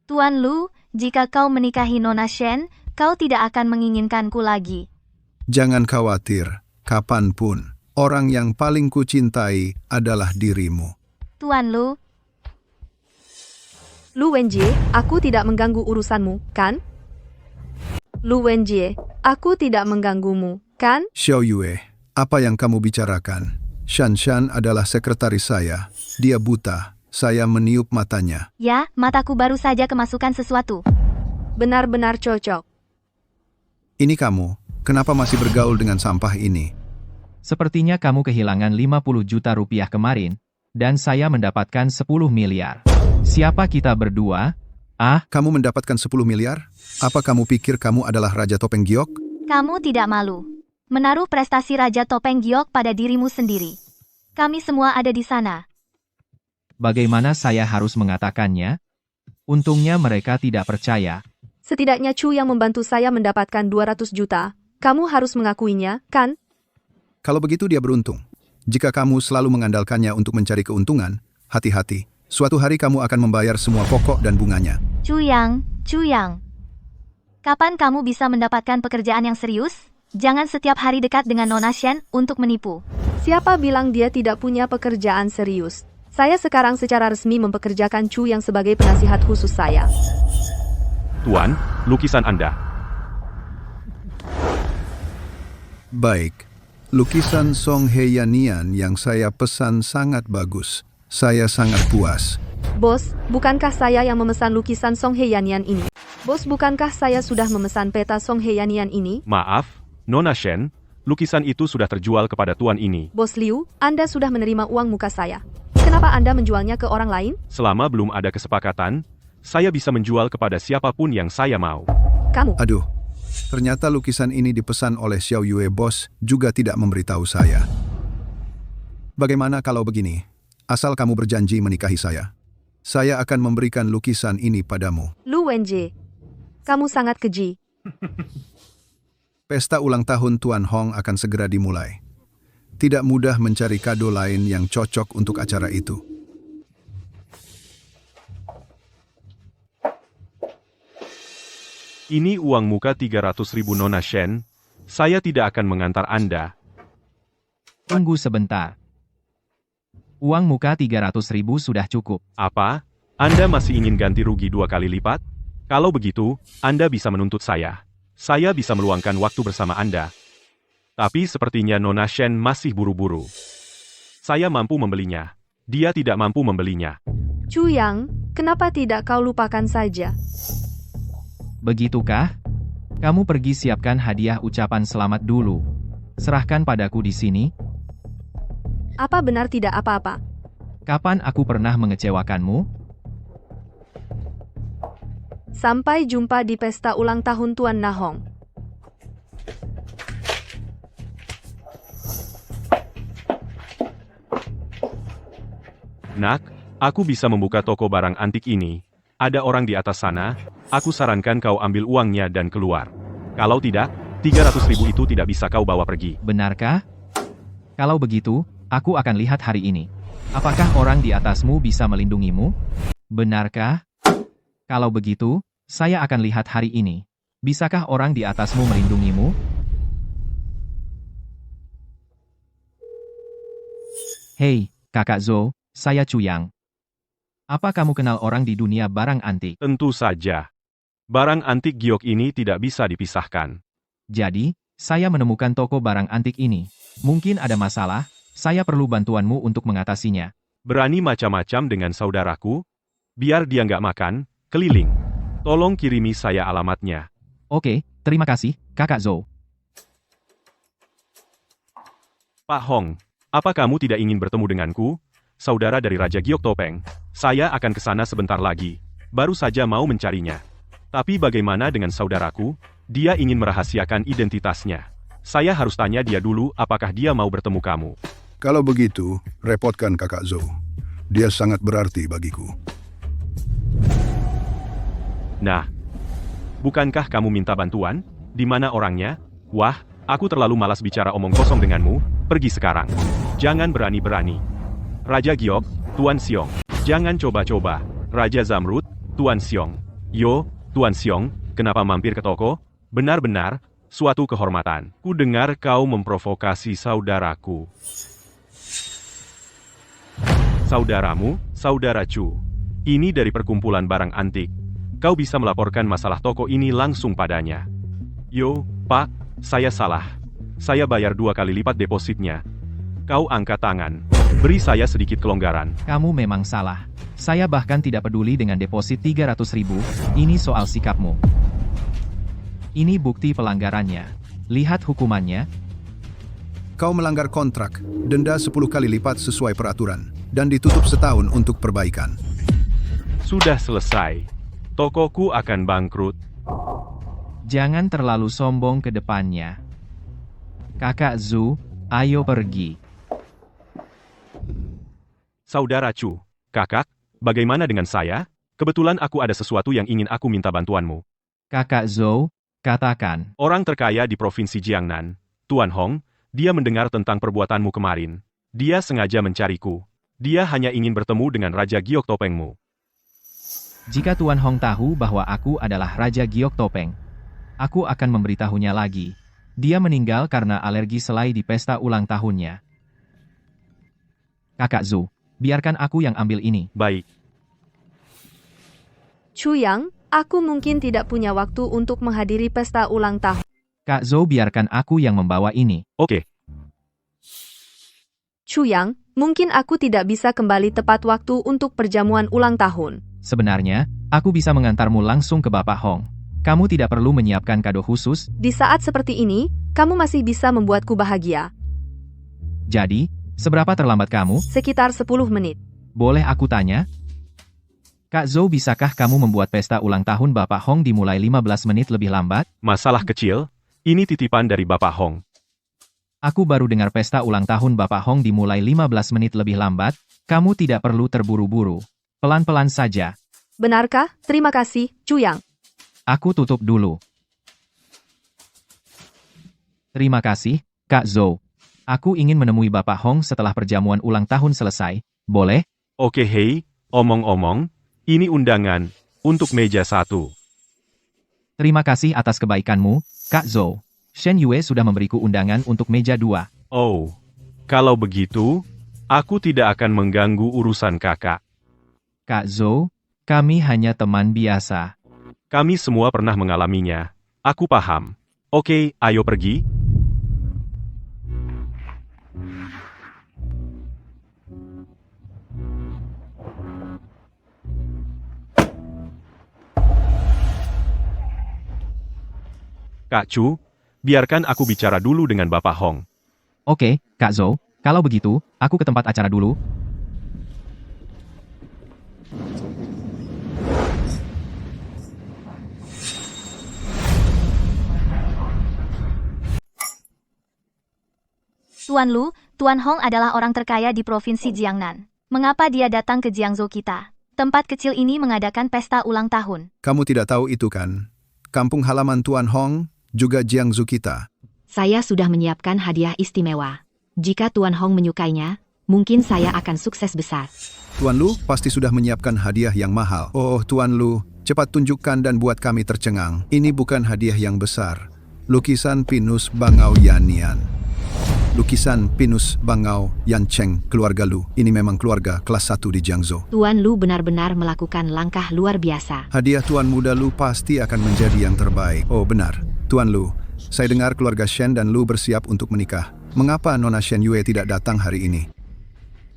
Tuan Lu, jika kau menikahi Nona Shen, kau tidak akan menginginkanku lagi. Jangan khawatir, kapanpun. Orang yang paling kucintai adalah dirimu. Tuan Lu, Lu Wenjie, aku tidak mengganggu urusanmu, kan? Lu Wenjie, aku tidak mengganggumu, kan? Xiao Yue, apa yang kamu bicarakan? Shan Shan adalah sekretaris saya. Dia buta. Saya meniup matanya. ya, mataku baru saja kemasukan sesuatu. Benar-benar cocok. Ini kamu, kenapa masih bergaul dengan sampah ini? Sepertinya kamu kehilangan 50 juta rupiah kemarin, dan saya mendapatkan 10 miliar. Siapa kita berdua? Ah, Kamu mendapatkan 10 miliar? Apa kamu pikir kamu adalah Raja Topeng Giok? Kamu tidak malu menaruh prestasi Raja Topeng Giok pada dirimu sendiri. Kami semua ada di sana. bagaimana saya harus mengatakannya? Untungnya mereka tidak percaya. Setidaknya Chu yang membantu saya mendapatkan 200 juta. Kamu harus mengakuinya, kan? Kalau begitu dia beruntung. Jika kamu selalu mengandalkannya untuk mencari keuntungan, hati-hati. Suatu hari kamu akan membayar semua pokok dan bunganya. Chu Yang, kapan kamu bisa mendapatkan pekerjaan yang serius? Jangan setiap hari dekat dengan Nona Shen untuk menipu. Siapa bilang dia tidak punya pekerjaan serius? Saya sekarang secara resmi mempekerjakan Chu yang sebagai penasihat khusus saya. Tuan, lukisan Anda. Baik, lukisan Song He Yanian yang saya pesan sangat bagus. Saya sangat puas. Bos, bukankah saya yang memesan lukisan Song He Yanian ini? Bos, bukankah saya sudah memesan peta Song He Yanian ini? Maaf, Nona Shen, lukisan itu sudah terjual kepada tuan ini. Bos Liu, Anda sudah menerima uang muka saya. Kenapa Anda menjualnya ke orang lain? Selama belum ada kesepakatan, saya bisa menjual kepada siapapun yang saya mau. Kamu. Aduh, Ternyata lukisan ini dipesan oleh Xiao Yue bos juga tidak memberitahu saya. Bagaimana kalau begini? Asal kamu berjanji menikahi saya akan memberikan lukisan ini padamu. Lu Wenjie, kamu sangat keji. Pesta ulang tahun Tuan Hong akan segera dimulai. Tidak mudah mencari kado lain yang cocok untuk acara itu. Ini uang muka 300.000 Nona Shen. Saya tidak akan mengantar Anda. Tunggu sebentar. Uang muka 300.000 sudah cukup. Apa? Anda masih ingin ganti rugi 2 kali lipat? Kalau begitu, Anda bisa menuntut saya. Saya bisa meluangkan waktu bersama Anda. Tapi sepertinya Nona Shen masih buru-buru. Saya mampu membelinya. Dia tidak mampu membelinya. Chu Yang, kenapa tidak kau lupakan saja? Begitukah? Kamu pergi siapkan hadiah ucapan selamat dulu. Serahkan padaku di sini. Apa benar tidak apa-apa? Kapan aku pernah mengecewakanmu? Sampai jumpa di pesta ulang tahun Tuan Nahong. Nak, aku bisa membuka toko barang antik ini. Ada orang di atas sana. Aku sarankan kau ambil uangnya dan keluar. Kalau tidak, 300.000 itu tidak bisa kau bawa pergi. Benarkah? Kalau begitu, aku akan lihat hari ini. Apakah orang di atasmu bisa melindungimu? Benarkah? Kalau begitu, saya akan lihat hari ini. Bisakah orang di atasmu melindungimu? Hei, Kakak Zhou, saya Chu Yang. Apa kamu kenal orang di dunia barang antik? Tentu saja. Barang antik giok ini tidak bisa dipisahkan. Jadi, saya menemukan toko barang antik ini. Mungkin ada masalah, saya perlu bantuanmu untuk mengatasinya. Berani macam-macam dengan saudaraku? Biar dia nggak makan, keliling. Tolong kirimi saya alamatnya. Oke, terima kasih, Kakak Zhou. Pak Hong, apa kamu tidak ingin bertemu denganku? Saudara dari Raja Giok Topeng. Saya akan ke sana sebentar lagi. Baru saja mau mencarinya. Tapi bagaimana dengan saudaraku? Dia ingin merahasiakan identitasnya. Saya harus tanya dia dulu apakah dia mau bertemu kamu. Kalau begitu, repotkan Kakak Zhou. Dia sangat berarti bagiku. Nah, bukankah kamu minta bantuan? Di mana orangnya? Wah, aku terlalu malas bicara omong kosong denganmu. Pergi sekarang. Jangan berani-berani. Raja Giok, Tuan Xiong. Jangan coba-coba. Raja Zamrud, Tuan Xiong. Yo, Tuan Xiong, kenapa mampir ke toko? Benar-benar, suatu kehormatan. Ku dengar kau memprovokasi saudaraku. Saudaramu, Saudara Chu. Ini dari perkumpulan barang antik. Kau bisa melaporkan masalah toko ini langsung padanya. Yo, Pak, saya salah. Saya bayar 2 kali lipat depositnya. Kau angkat tangan. Beri saya sedikit kelonggaran. Kamu memang salah. Saya bahkan tidak peduli dengan deposit 300.000. Ini soal sikapmu. Ini bukti pelanggarannya. Lihat hukumannya. Kau melanggar kontrak, denda 10 kali lipat sesuai peraturan, dan ditutup setahun untuk perbaikan. Sudah selesai. Tokoku akan bangkrut. Jangan terlalu sombong ke depannya. Kakak Zhu, ayo pergi. Saudara Chu, kakak, bagaimana dengan saya? Kebetulan aku ada sesuatu yang ingin aku minta bantuanmu. Kakak Zhou, katakan. Orang terkaya di Provinsi Jiangnan, Tuan Hong, dia mendengar tentang perbuatanmu kemarin. Dia sengaja mencariku. Dia hanya ingin bertemu dengan Raja Giok Topengmu. Jika Tuan Hong tahu bahwa aku adalah Raja Giok Topeng, aku akan memberitahunya lagi. Dia meninggal karena alergi selai di pesta ulang tahunnya. Kakak Zhu, biarkan aku yang ambil ini. Baik. Chu Yang, aku mungkin tidak punya waktu untuk menghadiri pesta ulang tahun. Kak Zhou, biarkan aku yang membawa ini. Oke. Chu Yang, mungkin aku tidak bisa kembali tepat waktu untuk perjamuan ulang tahun. Sebenarnya, aku bisa mengantarmu langsung ke Bapak Hong. Kamu tidak perlu menyiapkan kado khusus. Di saat seperti ini, kamu masih bisa membuatku bahagia. Jadi, seberapa terlambat kamu? Sekitar 10 menit. Boleh aku tanya? Kak Zhou, bisakah kamu membuat pesta ulang tahun Bapak Hong dimulai 15 menit lebih lambat? Masalah kecil, ini titipan dari Bapak Hong. Aku baru dengar pesta ulang tahun Bapak Hong dimulai 15 menit lebih lambat, kamu tidak perlu terburu-buru. Pelan-pelan saja. Benarkah? Terima kasih, Cuyang. Aku tutup dulu. Terima kasih, Kak Zhou. Aku ingin menemui Bapak Hong setelah perjamuan ulang tahun selesai, boleh? Oke hei, omong-omong, ini undangan untuk meja 1. Terima kasih atas kebaikanmu, Kak Zhou. Shen Yue sudah memberiku undangan untuk meja 2. Oh, kalau begitu, aku tidak akan mengganggu urusan kakak. Kak Zhou, kami hanya teman biasa. Kami semua pernah mengalaminya. Aku paham. Oke, ayo pergi. Kak Chu, biarkan aku bicara dulu dengan Bapak Hong. Oke, Kak Zhou, kalau begitu, aku ke tempat acara dulu. Tuan Lu, Tuan Hong adalah orang terkaya di Provinsi Jiangnan. Mengapa dia datang ke Jiangzhou kita? Tempat kecil ini mengadakan pesta ulang tahun. Kamu tidak tahu itu kan? Kampung halaman Tuan Hong, juga Jiangzhou kita. Saya sudah menyiapkan hadiah istimewa. Jika Tuan Hong menyukainya, mungkin saya akan sukses besar. Tuan Lu pasti sudah menyiapkan hadiah yang mahal. Oh, Tuan Lu, cepat tunjukkan dan buat kami tercengang. Ini bukan hadiah yang besar. Lukisan Pinus Bangau Yanian. Lukisan Pinus Bangau Yancheng, keluarga Lu. Ini memang keluarga kelas 1 di Jiangzhou. Tuan Lu benar-benar melakukan langkah luar biasa. Hadiah Tuan Muda Lu pasti akan menjadi yang terbaik. Oh benar, Tuan Lu. Saya dengar keluarga Shen dan Lu bersiap untuk menikah. Mengapa Nona Shen Yue tidak datang hari ini?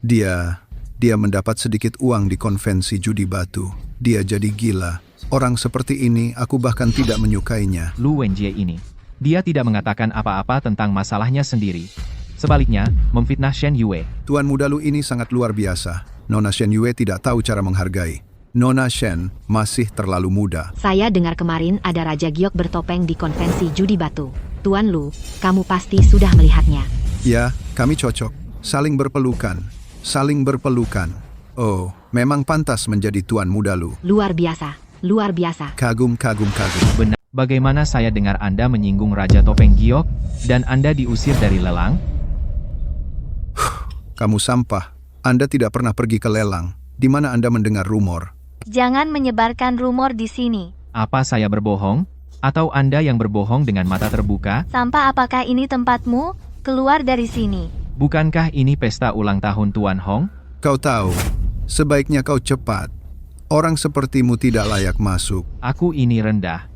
Dia mendapat sedikit uang di konvensi judi batu. Dia jadi gila. Orang seperti ini aku bahkan tidak menyukainya. Lu Wenjie ini. Dia tidak mengatakan apa-apa tentang masalahnya sendiri. Sebaliknya, memfitnah Shen Yue. Tuan Muda Lu ini sangat luar biasa. Nona Shen Yue tidak tahu cara menghargai. Nona Shen masih terlalu muda. Saya dengar kemarin ada Raja Giok bertopeng di konvensi judi batu. Tuan Lu, kamu pasti sudah melihatnya. Ya, kami cocok. Saling berpelukan. Saling berpelukan. Oh, memang pantas menjadi Tuan Muda Lu. Luar biasa. Luar biasa. Kagum. Benar. Bagaimana saya dengar Anda menyinggung Raja Topeng Giok, dan Anda diusir dari lelang? Kamu sampah. Anda tidak pernah pergi ke lelang. Di mana Anda mendengar rumor? Jangan menyebarkan rumor di sini. Apa saya berbohong? Atau Anda yang berbohong dengan mata terbuka? Sampah, apakah ini tempatmu? Keluar dari sini. Bukankah ini pesta ulang tahun Tuan Hong? Kau tahu, sebaiknya kau cepat. Orang sepertimu tidak layak masuk. Aku ini rendah.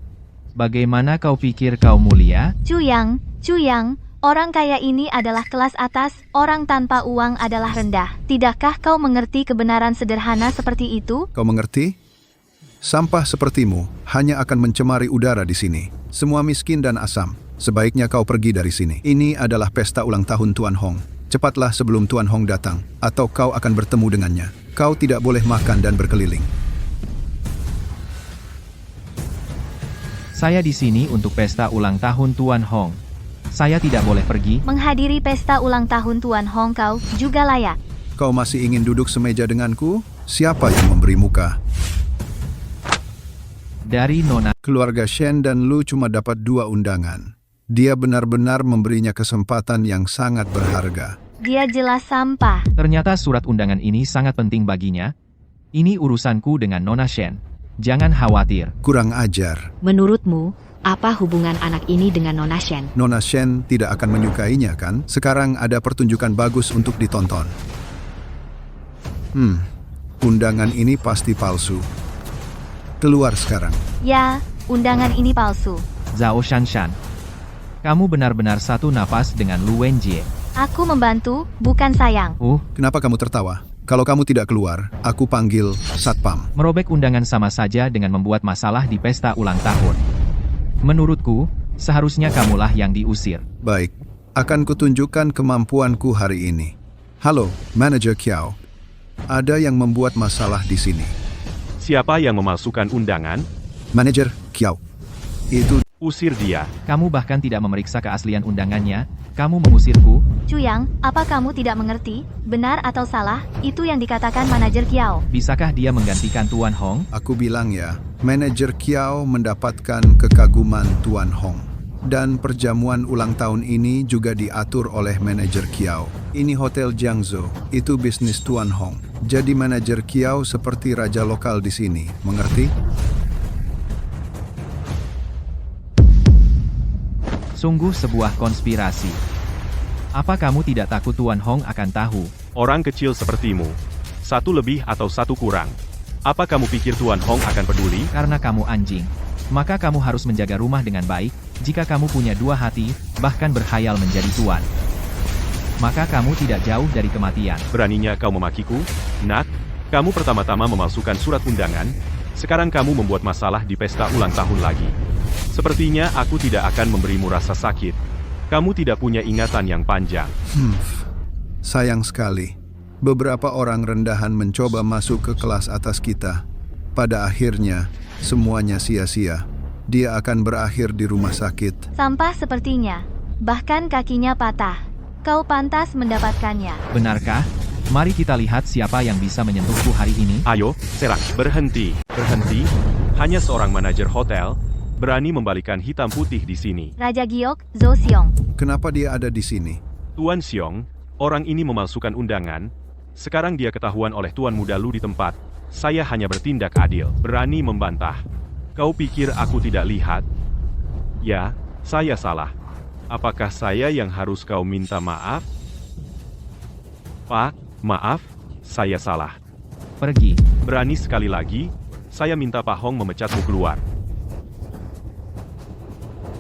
Bagaimana kau pikir kau mulia? Cuyang, orang kaya ini adalah kelas atas, orang tanpa uang adalah rendah. Tidakkah kau mengerti kebenaran sederhana seperti itu? Kau mengerti? Sampah sepertimu hanya akan mencemari udara di sini. Semua miskin dan asam. Sebaiknya kau pergi dari sini. Ini adalah pesta ulang tahun Tuan Hong. Cepatlah sebelum Tuan Hong datang, atau kau akan bertemu dengannya. Kau tidak boleh makan dan berkeliling. Saya di sini untuk pesta ulang tahun Tuan Hong. Saya tidak boleh pergi. Menghadiri pesta ulang tahun Tuan Hong kau juga layak. Kau masih ingin duduk semeja denganku? Siapa yang memberi muka? Dari Nona. Keluarga Shen dan Lu cuma dapat 2 undangan. Dia benar-benar memberinya kesempatan yang sangat berharga. Dia jelas sampah. Ternyata surat undangan ini sangat penting baginya. Ini urusanku dengan Nona Shen. Jangan khawatir. Kurang ajar. Menurutmu, apa hubungan anak ini dengan Nona Shen? Nona Shen tidak akan menyukainya kan? Sekarang ada pertunjukan bagus untuk ditonton. Undangan ini pasti palsu. Keluar sekarang. Ya, undangan ini palsu. Zhao Shanshan. Kamu benar-benar satu nafas dengan Lu Wenjie. Aku membantu, bukan sayang. Kenapa kamu tertawa? Kalau kamu tidak keluar, aku panggil Satpam. Merobek undangan sama saja dengan membuat masalah di pesta ulang tahun. Menurutku, seharusnya kamulah yang diusir. Baik, akan kutunjukkan kemampuanku hari ini. Halo, Manager Kiao. Ada yang membuat masalah di sini. Siapa yang memalsukan undangan? Manajer Kiao. Itu Usir dia. Kamu bahkan tidak memeriksa keaslian undangannya, kamu mengusirku. Cuyang, apa kamu tidak mengerti? Benar atau salah, itu yang dikatakan manajer Kiao. Bisakah dia menggantikan Tuan Hong? aku bilang ya, manajer Kiao mendapatkan kekaguman Tuan Hong. Dan perjamuan ulang tahun ini juga diatur oleh manajer Kiao. Ini Hotel Jiangzhou, itu bisnis Tuan Hong. Jadi manajer Kiao seperti raja lokal di sini, mengerti? Sungguh sebuah konspirasi. Apa kamu tidak takut Tuan Hong akan tahu? Orang kecil sepertimu. Satu lebih atau satu kurang. Apa kamu pikir Tuan Hong akan peduli? Karena kamu anjing. Maka kamu harus menjaga rumah dengan baik. Jika kamu punya dua hati, bahkan berkhayal menjadi tuan, maka kamu tidak jauh dari kematian. Beraninya kau memakiku? Nak, kamu pertama-tama memalsukan surat undangan, sekarang kamu membuat masalah di pesta ulang tahun lagi. Sepertinya aku tidak akan memberimu rasa sakit. Kamu tidak punya ingatan yang panjang. Sayang sekali. Beberapa orang rendahan mencoba masuk ke kelas atas kita. Pada akhirnya, semuanya sia-sia. Dia akan berakhir di rumah sakit. Sampah sepertinya. Bahkan kakinya patah. Kau pantas mendapatkannya. Benarkah? Mari kita lihat siapa yang bisa menyentuhku hari ini. Ayo, Serak, berhenti. Berhenti? Hanya seorang manajer hotel berani membalikan hitam putih di sini. Raja Giok, Zhou Xiong. Kenapa dia ada di sini? Tuan Xiong, orang ini memalsukan undangan. Sekarang dia ketahuan oleh Tuan Muda Lu di tempat. Saya hanya bertindak adil. Berani membantah. Kau pikir aku tidak lihat? Ya, saya salah. Apakah saya yang harus kau minta maaf? Pak, maaf, saya salah. Pergi. Berani sekali lagi, saya minta Pak Hong memecatmu keluar.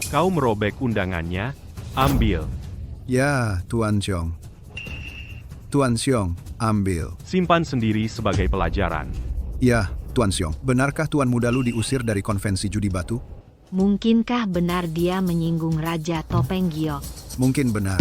Kau merobek undangannya, ambil. Ya, Tuan Xiong. Tuan Xiong, ambil. Simpan sendiri sebagai pelajaran. Ya, Tuan Xiong. Benarkah Tuan Muda Lu diusir dari konvensi judi batu? Mungkinkah benar dia menyinggung Raja Topeng Giok? Mungkin benar.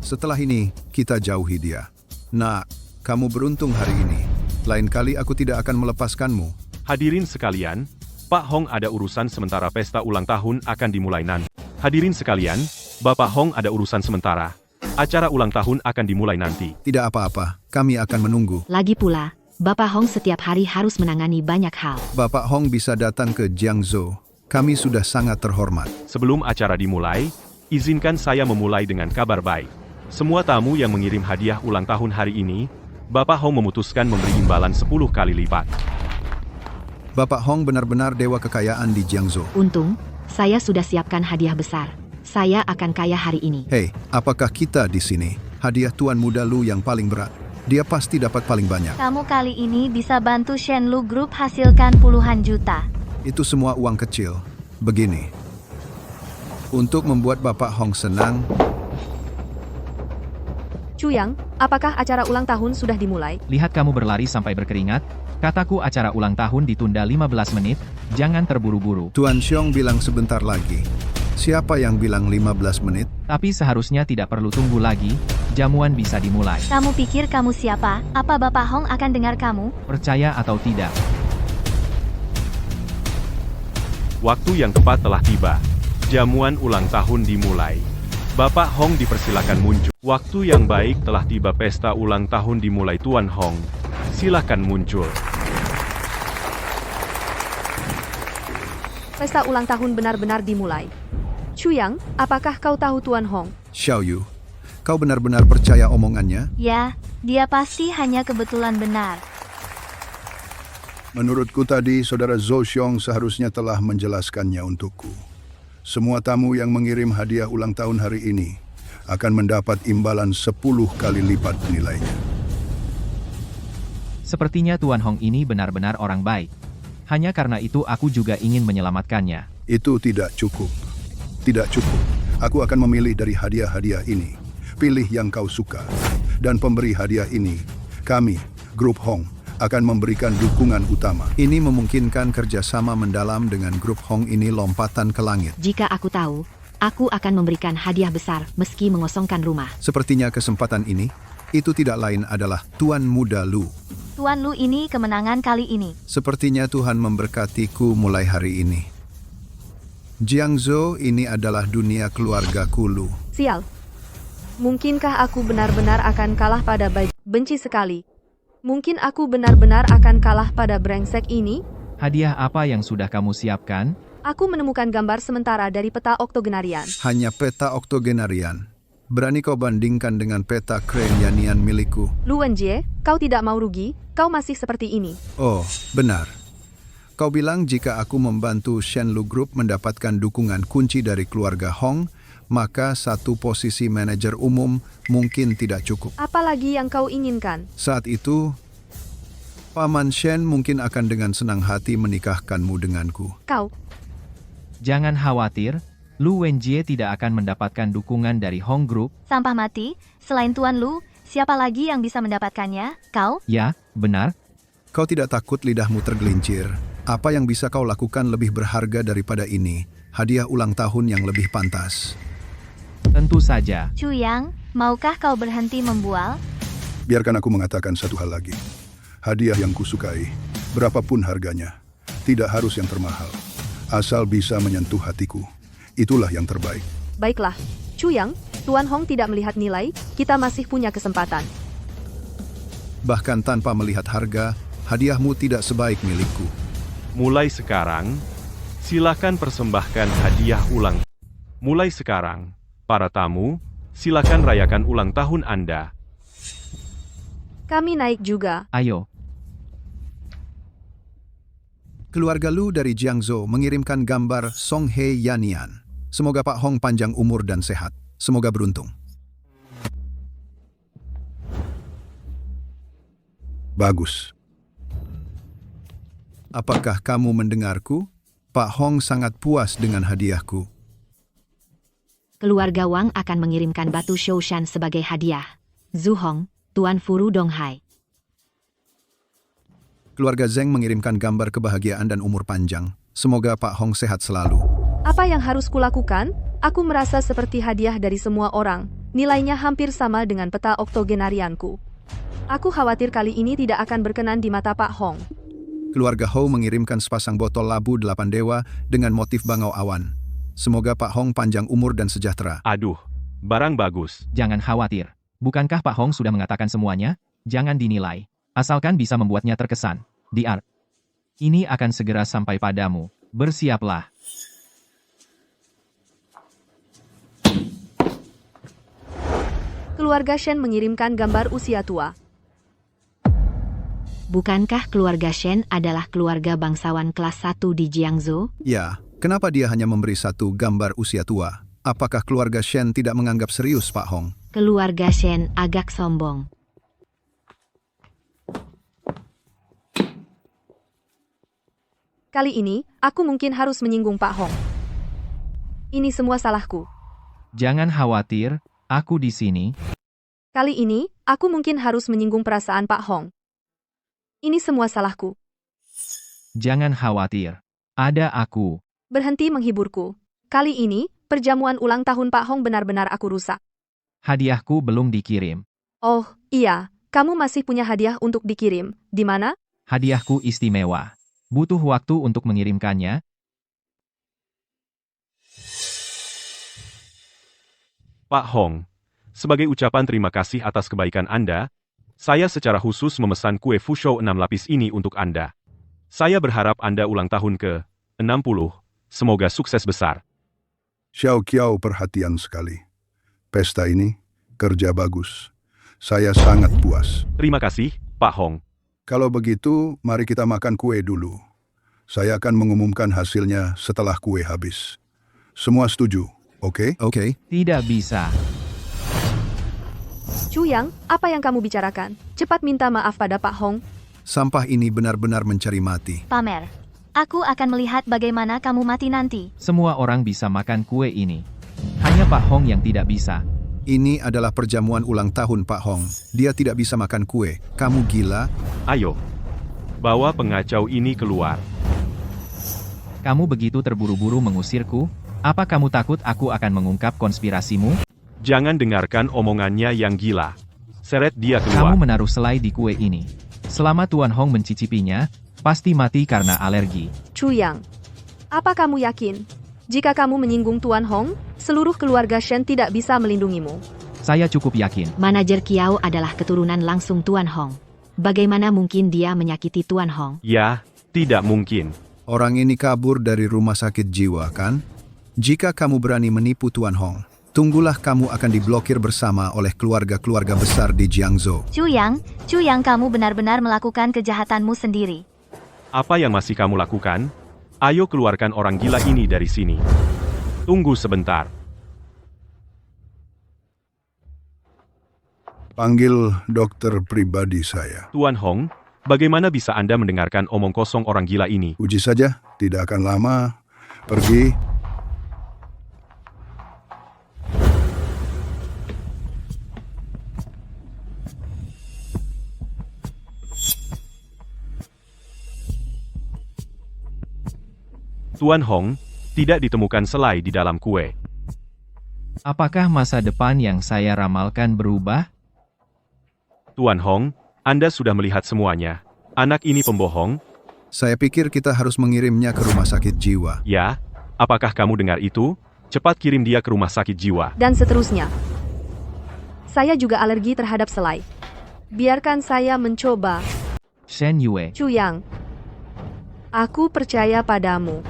Setelah ini, kita jauhi dia. Nak, kamu beruntung hari ini. Lain kali aku tidak akan melepaskanmu. Hadirin sekalian, Pak Hong ada urusan sementara pesta ulang tahun akan dimulai nanti. Hadirin sekalian, Bapak Hong ada urusan sementara. Acara ulang tahun akan dimulai nanti. Tidak apa-apa, kami akan menunggu. Lagi pula, Bapak Hong setiap hari harus menangani banyak hal. Bapak Hong bisa datang ke Jiangzhou. Kami sudah sangat terhormat. Sebelum acara dimulai, izinkan saya memulai dengan kabar baik. Semua tamu yang mengirim hadiah ulang tahun hari ini, Bapak Hong memutuskan memberi imbalan 10 kali lipat. Bapak Hong benar-benar dewa kekayaan di Jiangzhou. Untung, saya sudah siapkan hadiah besar. Saya akan kaya hari ini. Hei, apakah kita di sini? Hadiah Tuan Muda Lu yang paling berat. Dia pasti dapat paling banyak. Kamu kali ini bisa bantu Shenlu Group hasilkan puluhan juta. Itu semua uang kecil. Begini. Untuk membuat Bapak Hong senang, Cuyang, apakah acara ulang tahun sudah dimulai? Lihat kamu berlari sampai berkeringat. Kataku acara ulang tahun ditunda 15 menit, jangan terburu-buru. Tuan Xiong bilang sebentar lagi. Siapa yang bilang 15 menit? Tapi seharusnya tidak perlu tunggu lagi, jamuan bisa dimulai. Kamu pikir kamu siapa? Apa Bapak Hong akan dengar kamu? Percaya atau tidak? Waktu yang tepat telah tiba. Jamuan ulang tahun dimulai. Bapak Hong dipersilakan muncul. Waktu yang baik telah tiba, pesta ulang tahun dimulai. Tuan Hong, silakan muncul. Pesta ulang tahun benar-benar dimulai. Cuyang, apakah kau tahu Tuan Hong? Xiao Yu, kau benar-benar percaya omongannya? Ya, dia pasti hanya kebetulan benar. Menurutku tadi, Saudara Zhou Xiong seharusnya telah menjelaskannya untukku. Semua tamu yang mengirim hadiah ulang tahun hari ini akan mendapat imbalan 10 kali lipat nilainya. Sepertinya Tuan Hong ini benar-benar orang baik. Hanya karena itu aku juga ingin menyelamatkannya. Itu tidak cukup. Tidak cukup. Aku akan memilih dari hadiah-hadiah ini. Pilih yang kau suka. Dan pemberi hadiah ini, kami, Grup Hong, akan memberikan dukungan utama. Ini memungkinkan kerjasama mendalam dengan Grup Hong ini lompatan ke langit. Jika aku tahu, aku akan memberikan hadiah besar meski mengosongkan rumah. Sepertinya kesempatan ini, Itu tidak lain adalah Tuan Muda Lu. Tuan Lu ini kemenangan kali ini. Sepertinya Tuhan memberkatiku mulai hari ini. Jiangzhou, ini adalah dunia keluargaku, Lu. Sial. Mungkinkah aku benar-benar akan kalah pada benci sekali. Mungkin aku benar-benar akan kalah pada brengsek ini? Hadiah apa yang sudah kamu siapkan? Aku menemukan gambar sementara dari peta oktogenarian. Hanya peta oktogenarian. Berani kau bandingkan dengan peta Krenianian milikku? Lu Wenjie, kau tidak mau rugi, kau masih seperti ini. Oh, benar. Kau bilang jika aku membantu Shenlu Group mendapatkan dukungan kunci dari keluarga Hong, maka satu posisi manajer umum mungkin tidak cukup. Apalagi yang kau inginkan? Saat itu, Paman Shen mungkin akan dengan senang hati menikahkanmu denganku. Kau. Jangan khawatir, Lu Wenjie tidak akan mendapatkan dukungan dari Hong Group. Sampah mati, selain Tuan Lu, siapa lagi yang bisa mendapatkannya? Kau? Ya, benar. Kau tidak takut lidahmu tergelincir? Apa yang bisa kau lakukan lebih berharga daripada ini? Hadiah ulang tahun yang lebih pantas. Tentu saja. Chu Yang, maukah kau berhenti membual? Biarkan aku mengatakan satu hal lagi. Hadiah yang kusukai, berapapun harganya, tidak harus yang termahal. Asal bisa menyentuh hatiku, itulah yang terbaik. Baiklah, Chu Yang, Tuan Hong tidak melihat nilai, kita masih punya kesempatan. Bahkan tanpa melihat harga, hadiahmu tidak sebaik milikku. Mulai sekarang, silakan persembahkan hadiah ulang. Mulai sekarang, para tamu, silakan rayakan ulang tahun Anda. Kami naik juga. Ayo. Keluarga Lu dari Jiangzhou mengirimkan gambar Song He Yanian. Semoga Pak Hong panjang umur dan sehat. Semoga beruntung. Bagus. Apakah kamu mendengarku? Pak Hong sangat puas dengan hadiahku. Keluarga Wang akan mengirimkan batu Shoushan sebagai hadiah. Zhu Hong, Tuan Furu Donghai. Keluarga Zeng mengirimkan gambar kebahagiaan dan umur panjang. Semoga Pak Hong sehat selalu. Apa yang harus kulakukan? Aku merasa seperti hadiah dari semua orang. Nilainya hampir sama dengan peta oktogenarianku. Aku khawatir kali ini tidak akan berkenan di mata Pak Hong. Keluarga Hou mengirimkan sepasang botol labu 8 dewa dengan motif bangau awan. Semoga Pak Hong panjang umur dan sejahtera. Aduh, barang bagus. Jangan khawatir. Bukankah Pak Hong sudah mengatakan semuanya? Jangan dinilai. Asalkan bisa membuatnya terkesan. DR. Ini akan segera sampai padamu. Bersiaplah. Keluarga Shen mengirimkan gambar usia tua. Bukankah keluarga Shen adalah keluarga bangsawan kelas 1 di Jiangzhou? Ya, kenapa dia hanya memberi satu gambar usia tua? Apakah keluarga Shen tidak menganggap serius Pak Hong? Keluarga Shen agak sombong. Kali ini, aku mungkin harus menyinggung Pak Hong. Ini semua salahku. Jangan khawatir, aku di sini. Kali ini, aku mungkin harus menyinggung perasaan Pak Hong. Ini semua salahku. Jangan khawatir. Ada aku. Berhenti menghiburku. Kali ini, perjamuan ulang tahun Pak Hong benar-benar aku rusak. Hadiahku belum dikirim. Oh, iya. Kamu masih punya hadiah untuk dikirim. Di mana? Hadiahku istimewa. Butuh waktu untuk mengirimkannya. Pak Hong, sebagai ucapan terima kasih atas kebaikan Anda, saya secara khusus memesan kue Fushou 6 lapis ini untuk Anda. Saya berharap Anda ulang tahun ke-60. Semoga sukses besar. Xiao Qiao perhatian sekali. Pesta ini, kerja bagus. Saya sangat puas. Terima kasih, Pak Hong. Kalau begitu, mari kita makan kue dulu. Saya akan mengumumkan hasilnya setelah kue habis. Semua setuju, oke? Oke. Tidak bisa. Chu Yang, apa yang kamu bicarakan? Cepat minta maaf pada Pak Hong. Sampah ini benar-benar mencari mati. Pamer. Aku akan melihat bagaimana kamu mati nanti. Semua orang bisa makan kue ini. Hanya Pak Hong yang tidak bisa. Ini adalah perjamuan ulang tahun Pak Hong. Dia tidak bisa makan kue. Kamu gila? Ayo, bawa pengacau ini keluar. Kamu begitu terburu-buru mengusirku? Apa kamu takut aku akan mengungkap konspirasimu? Jangan dengarkan omongannya yang gila. Seret dia Kamu keluar. menaruh selai di kue ini. Selama Tuan Hong mencicipinya, pasti mati karena alergi. Chu Yang, apa kamu yakin? Jika kamu menyinggung Tuan Hong, seluruh keluarga Shen tidak bisa melindungimu. Saya cukup yakin. Manajer Kiao adalah keturunan langsung Tuan Hong. Bagaimana mungkin dia menyakiti Tuan Hong? Ya, tidak mungkin. Orang ini kabur dari rumah sakit jiwa, kan? Jika kamu berani menipu Tuan Hong, tunggulah kamu akan diblokir bersama oleh keluarga-keluarga besar di Jiangzhou. Chu Yang kamu benar-benar melakukan kejahatanmu sendiri. Apa yang masih kamu lakukan? Ayo keluarkan orang gila ini dari sini. Tunggu sebentar. Panggil dokter pribadi saya. Tuan Hong, bagaimana bisa Anda mendengarkan omong kosong orang gila ini? Uji saja, tidak akan lama. Pergi. Tuan Hong, tidak ditemukan selai di dalam kue. Apakah masa depan yang saya ramalkan berubah? Tuan Hong, Anda sudah melihat semuanya. Anak ini pembohong? Saya pikir kita harus mengirimnya ke rumah sakit jiwa. Ya, apakah kamu dengar itu? Cepat kirim dia ke rumah sakit jiwa. Dan seterusnya. Saya juga alergi terhadap selai. Biarkan saya mencoba. Shen Yue, Chu Yang, aku percaya padamu.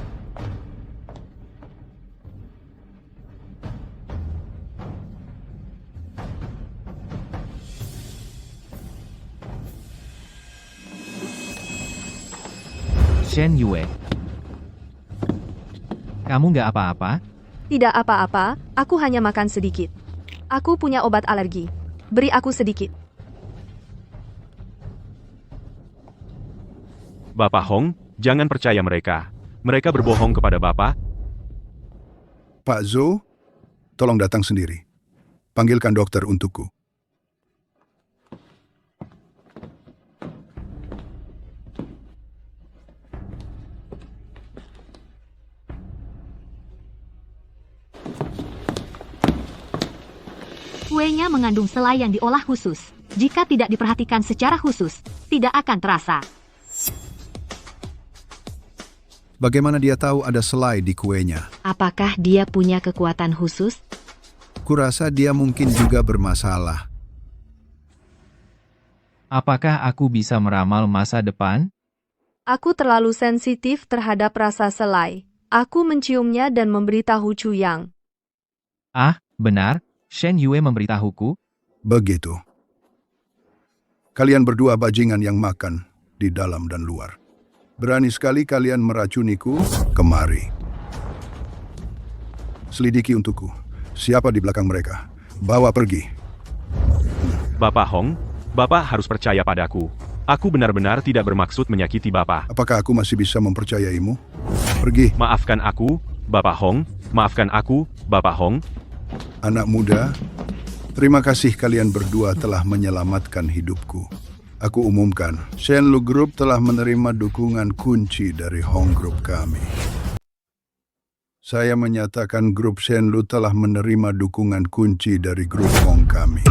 Shen Yue. Kamu nggak apa-apa? Tidak apa-apa, aku hanya makan sedikit. Aku punya obat alergi. Beri aku sedikit. Bapak Hong, jangan percaya mereka. Mereka berbohong kepada Bapak. Pak Zhou, tolong datang sendiri. Panggilkan dokter untukku. Kuenya mengandung selai yang diolah khusus. Jika tidak diperhatikan secara khusus, tidak akan terasa. Bagaimana dia tahu ada selai di kuenya? Apakah dia punya kekuatan khusus? Kurasa dia mungkin juga bermasalah. Apakah aku bisa meramal masa depan? Aku terlalu sensitif terhadap rasa selai. Aku menciumnya dan memberitahu Chu Yang. Ah, benar? Shen Yue memberitahuku? Begitu. Kalian berdua bajingan yang makan di dalam dan luar. Berani sekali kalian meracuniku, kemari. Selidiki untukku. Siapa di belakang mereka? Bawa pergi. Bapak Hong, Bapak harus percaya padaku. Aku benar-benar tidak bermaksud menyakiti Bapak. Apakah aku masih bisa mempercayaimu? Pergi. Maafkan aku, Bapak Hong. Maafkan aku, Bapak Hong. Anak muda, terima kasih kalian berdua telah menyelamatkan hidupku. Aku umumkan, Shenlu Group telah menerima dukungan kunci dari Hong Group kami. Saya menyatakan grup Shenlu telah menerima dukungan kunci dari grup Hong kami.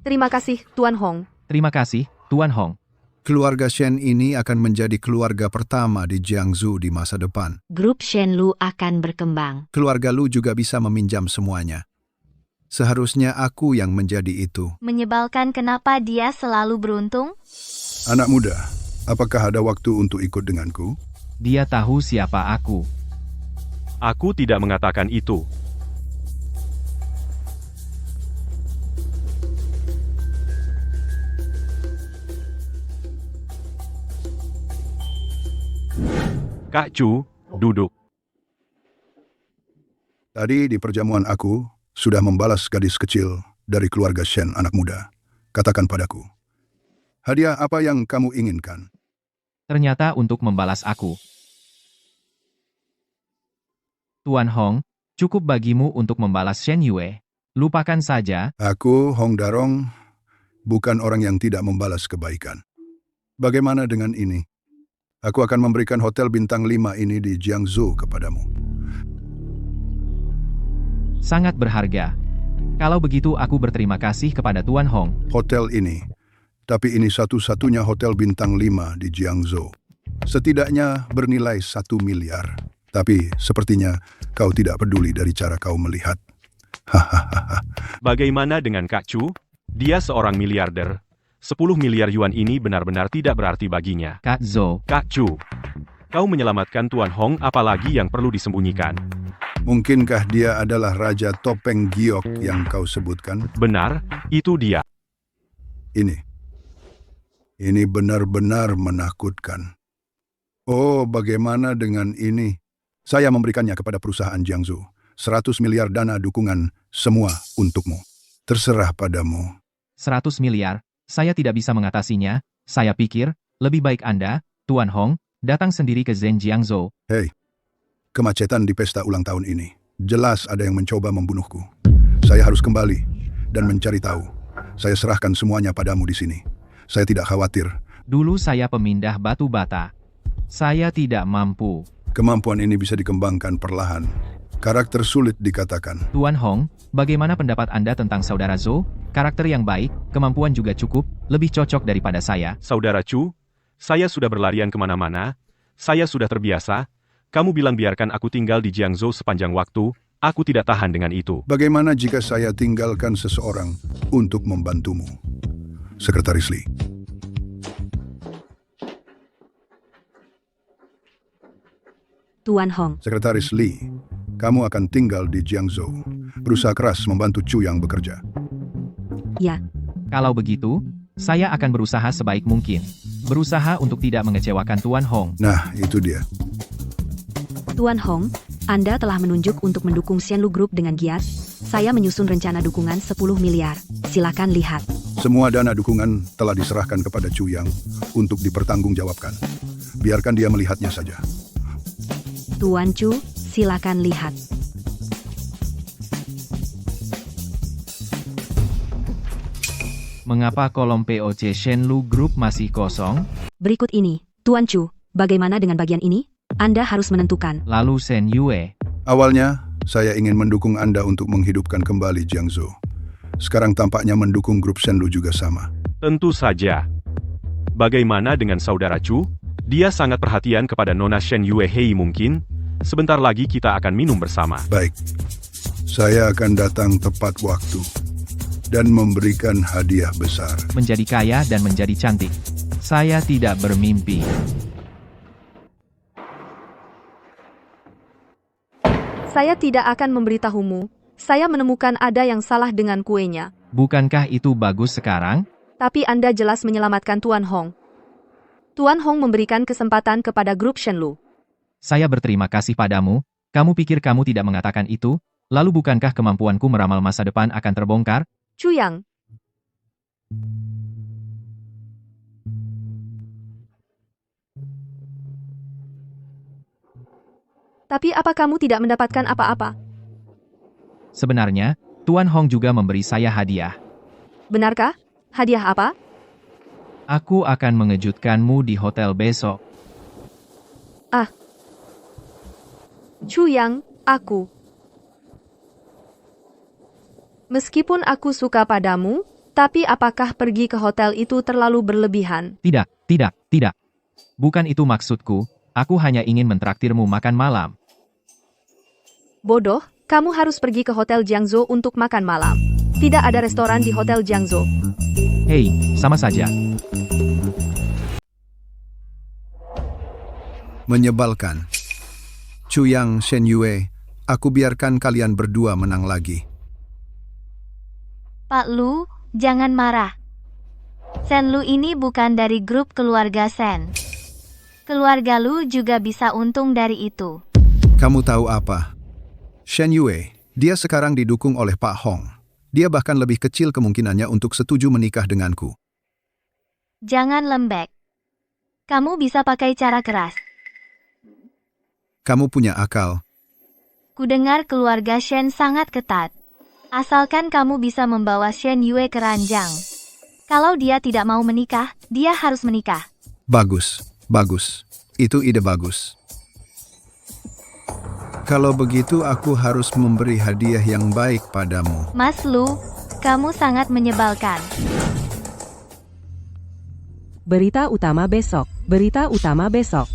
Terima kasih, Tuan Hong. Terima kasih, Tuan Hong. Keluarga Shen ini akan menjadi keluarga pertama di Jiangzhou di masa depan. Grup Shenlu akan berkembang. Keluarga Lu juga bisa meminjam semuanya. Seharusnya aku yang menjadi itu. Menyebalkan kenapa dia selalu beruntung? Anak muda, apakah ada waktu untuk ikut denganku? Dia tahu siapa aku. Aku tidak mengatakan itu. Kak Chu, duduk. Tadi di perjamuan aku sudah membalas gadis kecil dari keluarga Shen anak muda. Katakan padaku, hadiah apa yang kamu inginkan? Ternyata untuk membalas aku. Tuan Hong, cukup bagimu untuk membalas Shen Yue. Lupakan saja. Aku, Hong Darong, bukan orang yang tidak membalas kebaikan. Bagaimana dengan ini? Aku akan memberikan hotel bintang 5 ini di Jiangzhou kepadamu. Sangat berharga. Kalau begitu aku berterima kasih kepada Tuan Hong. Hotel ini. Tapi ini satu-satunya hotel bintang 5 di Jiangzhou. Setidaknya bernilai 1 miliar. Tapi sepertinya kau tidak peduli dari cara kau melihat. Hahaha. Bagaimana dengan Kak Chu? Dia seorang miliarder. 10 miliar yuan ini benar-benar tidak berarti baginya. Kak Zhou, Kak Chu, kau menyelamatkan Tuan Hong, apalagi yang perlu disembunyikan? Mungkinkah dia adalah Raja Topeng Giok yang kau sebutkan? Benar, itu dia. Ini benar-benar menakutkan. Oh, bagaimana dengan ini? Saya memberikannya kepada perusahaan Jiangzhou. 100 miliar dana dukungan, semua untukmu. Terserah padamu. 100 miliar, saya tidak bisa mengatasinya. Saya pikir, lebih baik Anda, Tuan Hong, datang sendiri ke Zen Jiangzhou. Hei, kemacetan di pesta ulang tahun ini. Jelas ada yang mencoba membunuhku. Saya harus kembali dan mencari tahu. Saya serahkan semuanya padamu di sini. Saya tidak khawatir. Dulu saya pemindah batu bata. Saya tidak mampu. Kemampuan ini bisa dikembangkan perlahan. Karakter sulit dikatakan. Tuan Hong, bagaimana pendapat Anda tentang Saudara Zhou? Karakter yang baik, kemampuan juga cukup, lebih cocok daripada saya. Saudara Chu, saya sudah berlarian kemana-mana. Saya sudah terbiasa. Kamu bilang biarkan aku tinggal di Jiangzhou sepanjang waktu. Aku tidak tahan dengan itu. Bagaimana jika saya tinggalkan seseorang untuk membantumu? Sekretaris Li. Tuan Hong. Sekretaris Li, kamu akan tinggal di Jiangzhou. Berusaha keras membantu Chu yang bekerja. Ya. Kalau begitu, saya akan berusaha sebaik mungkin. Berusaha untuk tidak mengecewakan Tuan Hong. Nah, itu dia. Tuan Hong, Anda telah menunjuk untuk mendukung Shenlu Group dengan giat. Saya menyusun rencana dukungan 10 miliar. Silakan lihat. Semua dana dukungan telah diserahkan kepada Chu Yang untuk dipertanggungjawabkan. Biarkan dia melihatnya saja. Tuan Chu, silakan lihat. Mengapa kolom POC Shenlu Group masih kosong? Berikut ini, Tuan Chu, bagaimana dengan bagian ini? Anda harus menentukan. Lalu Shen Yue. Awalnya, saya ingin mendukung Anda untuk menghidupkan kembali Jiangzhou. Sekarang tampaknya mendukung grup Shenlu juga sama. Tentu saja. Bagaimana dengan Saudara Chu? Dia sangat perhatian kepada Nona Shen Yue Hei mungkin. Sebentar lagi kita akan minum bersama. Baik. Saya akan datang tepat waktu. Dan memberikan hadiah besar. Menjadi kaya dan menjadi cantik. Saya tidak bermimpi. Saya tidak akan memberitahumu. Saya menemukan ada yang salah dengan kuenya. Bukankah itu bagus sekarang? Tapi Anda jelas menyelamatkan Tuan Hong. Tuan Hong memberikan kesempatan kepada grup Shenlu. Saya berterima kasih padamu. Kamu pikir kamu tidak mengatakan itu? Lalu bukankah kemampuanku meramal masa depan akan terbongkar? Chu Yang. Tapi apa kamu tidak mendapatkan apa-apa? Sebenarnya, Tuan Hong juga memberi saya hadiah. Benarkah? Hadiah apa? Aku akan mengejutkanmu di hotel besok. Chu Yang, aku. Meskipun aku suka padamu, tapi apakah pergi ke hotel itu terlalu berlebihan? Tidak. Bukan itu maksudku, aku hanya ingin mentraktirmu makan malam. Bodoh, kamu harus pergi ke Hotel Jiangzhou untuk makan malam. Tidak ada restoran di Hotel Jiangzhou. Hei, sama saja. Menyebalkan. Chu Yang, Shen Yue, aku biarkan kalian berdua menang lagi. Pak Lu, jangan marah. Shen Lu ini bukan dari grup keluarga Shen. Keluarga Lu juga bisa untung dari itu. Kamu tahu apa? Shen Yue, dia sekarang didukung oleh Pak Hong. Dia bahkan lebih kecil kemungkinannya untuk setuju menikah denganku. Jangan lembek. Kamu bisa pakai cara keras. Kamu punya akal. Kudengar keluarga Shen sangat ketat. Asalkan kamu bisa membawa Shen Yue ke ranjang. Kalau dia tidak mau menikah, dia harus menikah. Bagus. Itu ide bagus. Kalau begitu aku harus memberi hadiah yang baik padamu. Mas Lu, kamu sangat menyebalkan. Berita utama besok. Berita utama besok.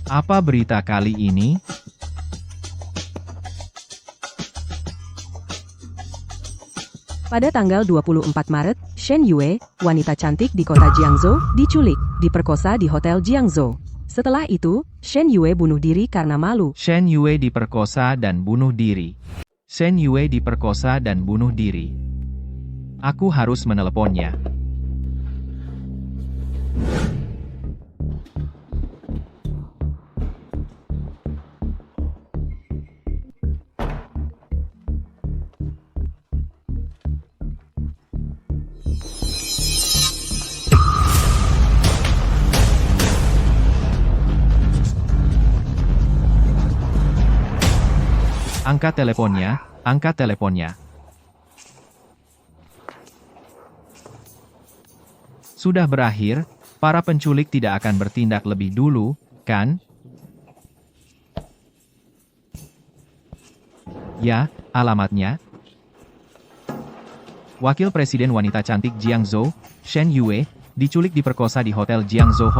Apa berita kali ini? Pada tanggal 24 Maret, Shen Yue, wanita cantik di kota Jiangzhou, diculik, diperkosa di Hotel Jiangzhou. Setelah itu, Shen Yue bunuh diri karena malu. Shen Yue diperkosa dan bunuh diri. Shen Yue diperkosa dan bunuh diri. Aku harus meneleponnya. Angkat teleponnya, angkat teleponnya. Sudah berakhir, para penculik tidak akan bertindak lebih dulu, kan? Ya, alamatnya. Wakil Presiden wanita cantik Jiangzhou, Shen Yue, diculik diperkosa di Hotel Jiangzhou.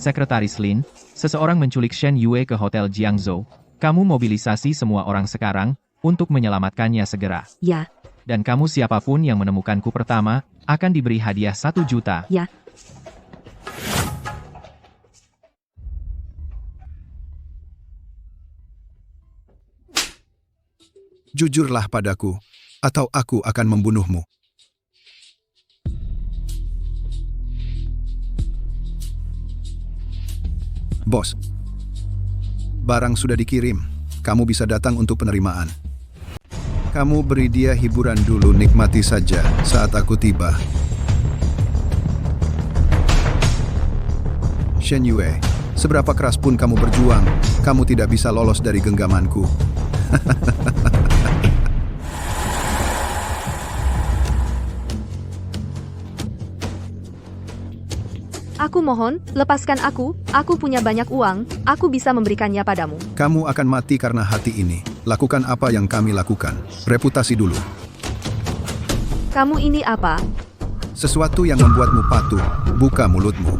Sekretaris Lin, seseorang menculik Shen Yue ke Hotel Jiangzhou. Kamu mobilisasi semua orang sekarang, untuk menyelamatkannya segera. Ya. Dan kamu siapapun yang menemukanku pertama, akan diberi hadiah 1 juta. Ya. Jujurlah padaku, atau aku akan membunuhmu. Bos, barang sudah dikirim. Kamu bisa datang untuk penerimaan. Kamu beri dia hiburan dulu, nikmati saja saat aku tiba. Shen Yue, seberapa keras pun kamu berjuang, kamu tidak bisa lolos dari genggamanku. Aku mohon, lepaskan aku punya banyak uang, aku bisa memberikannya padamu. Kamu akan mati karena hati ini. Lakukan apa yang kami lakukan. Reputasi dulu. Kamu ini apa? Sesuatu yang membuatmu patuh. Buka mulutmu.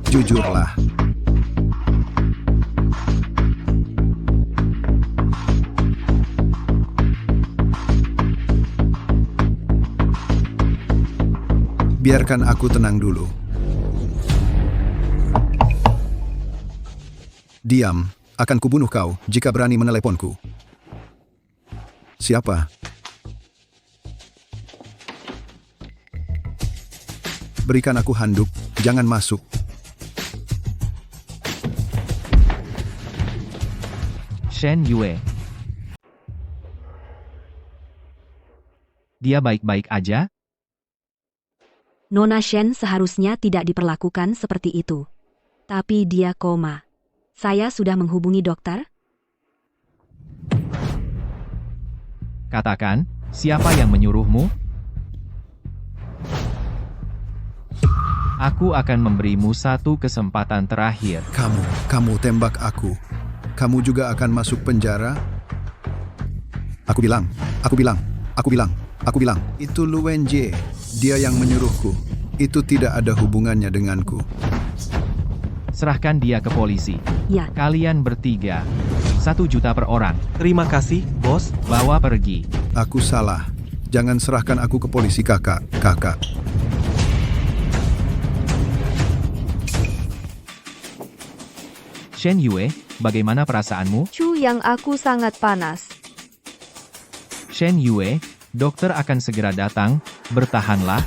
Jujurlah. Biarkan aku tenang dulu. Diam, akan kubunuh kau jika berani meneleponku. Siapa? Berikan aku handuk, jangan masuk. Shen Yue. Dia baik-baik aja? Nona Shen seharusnya tidak diperlakukan seperti itu. Tapi dia koma. Saya sudah menghubungi dokter. Katakan, siapa yang menyuruhmu? Aku akan memberimu 1 kesempatan terakhir. Kamu tembak aku. Kamu juga akan masuk penjara? Aku bilang. Itu Lu Wenjie. Dia yang menyuruhku. Itu tidak ada hubungannya denganku. Serahkan dia ke polisi. Ya. Kalian bertiga. 1 juta per orang. Terima kasih, bos. Bawa pergi. Aku salah. Jangan serahkan aku ke polisi, kakak. Shen Yue, bagaimana perasaanmu? Chu yang aku sangat panas. Shen Yue, dokter akan segera datang, bertahanlah.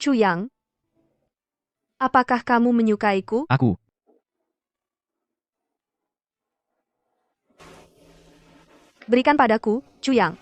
Chu Yang, apakah kamu menyukaiku? Aku. Berikan padaku, Chu Yang.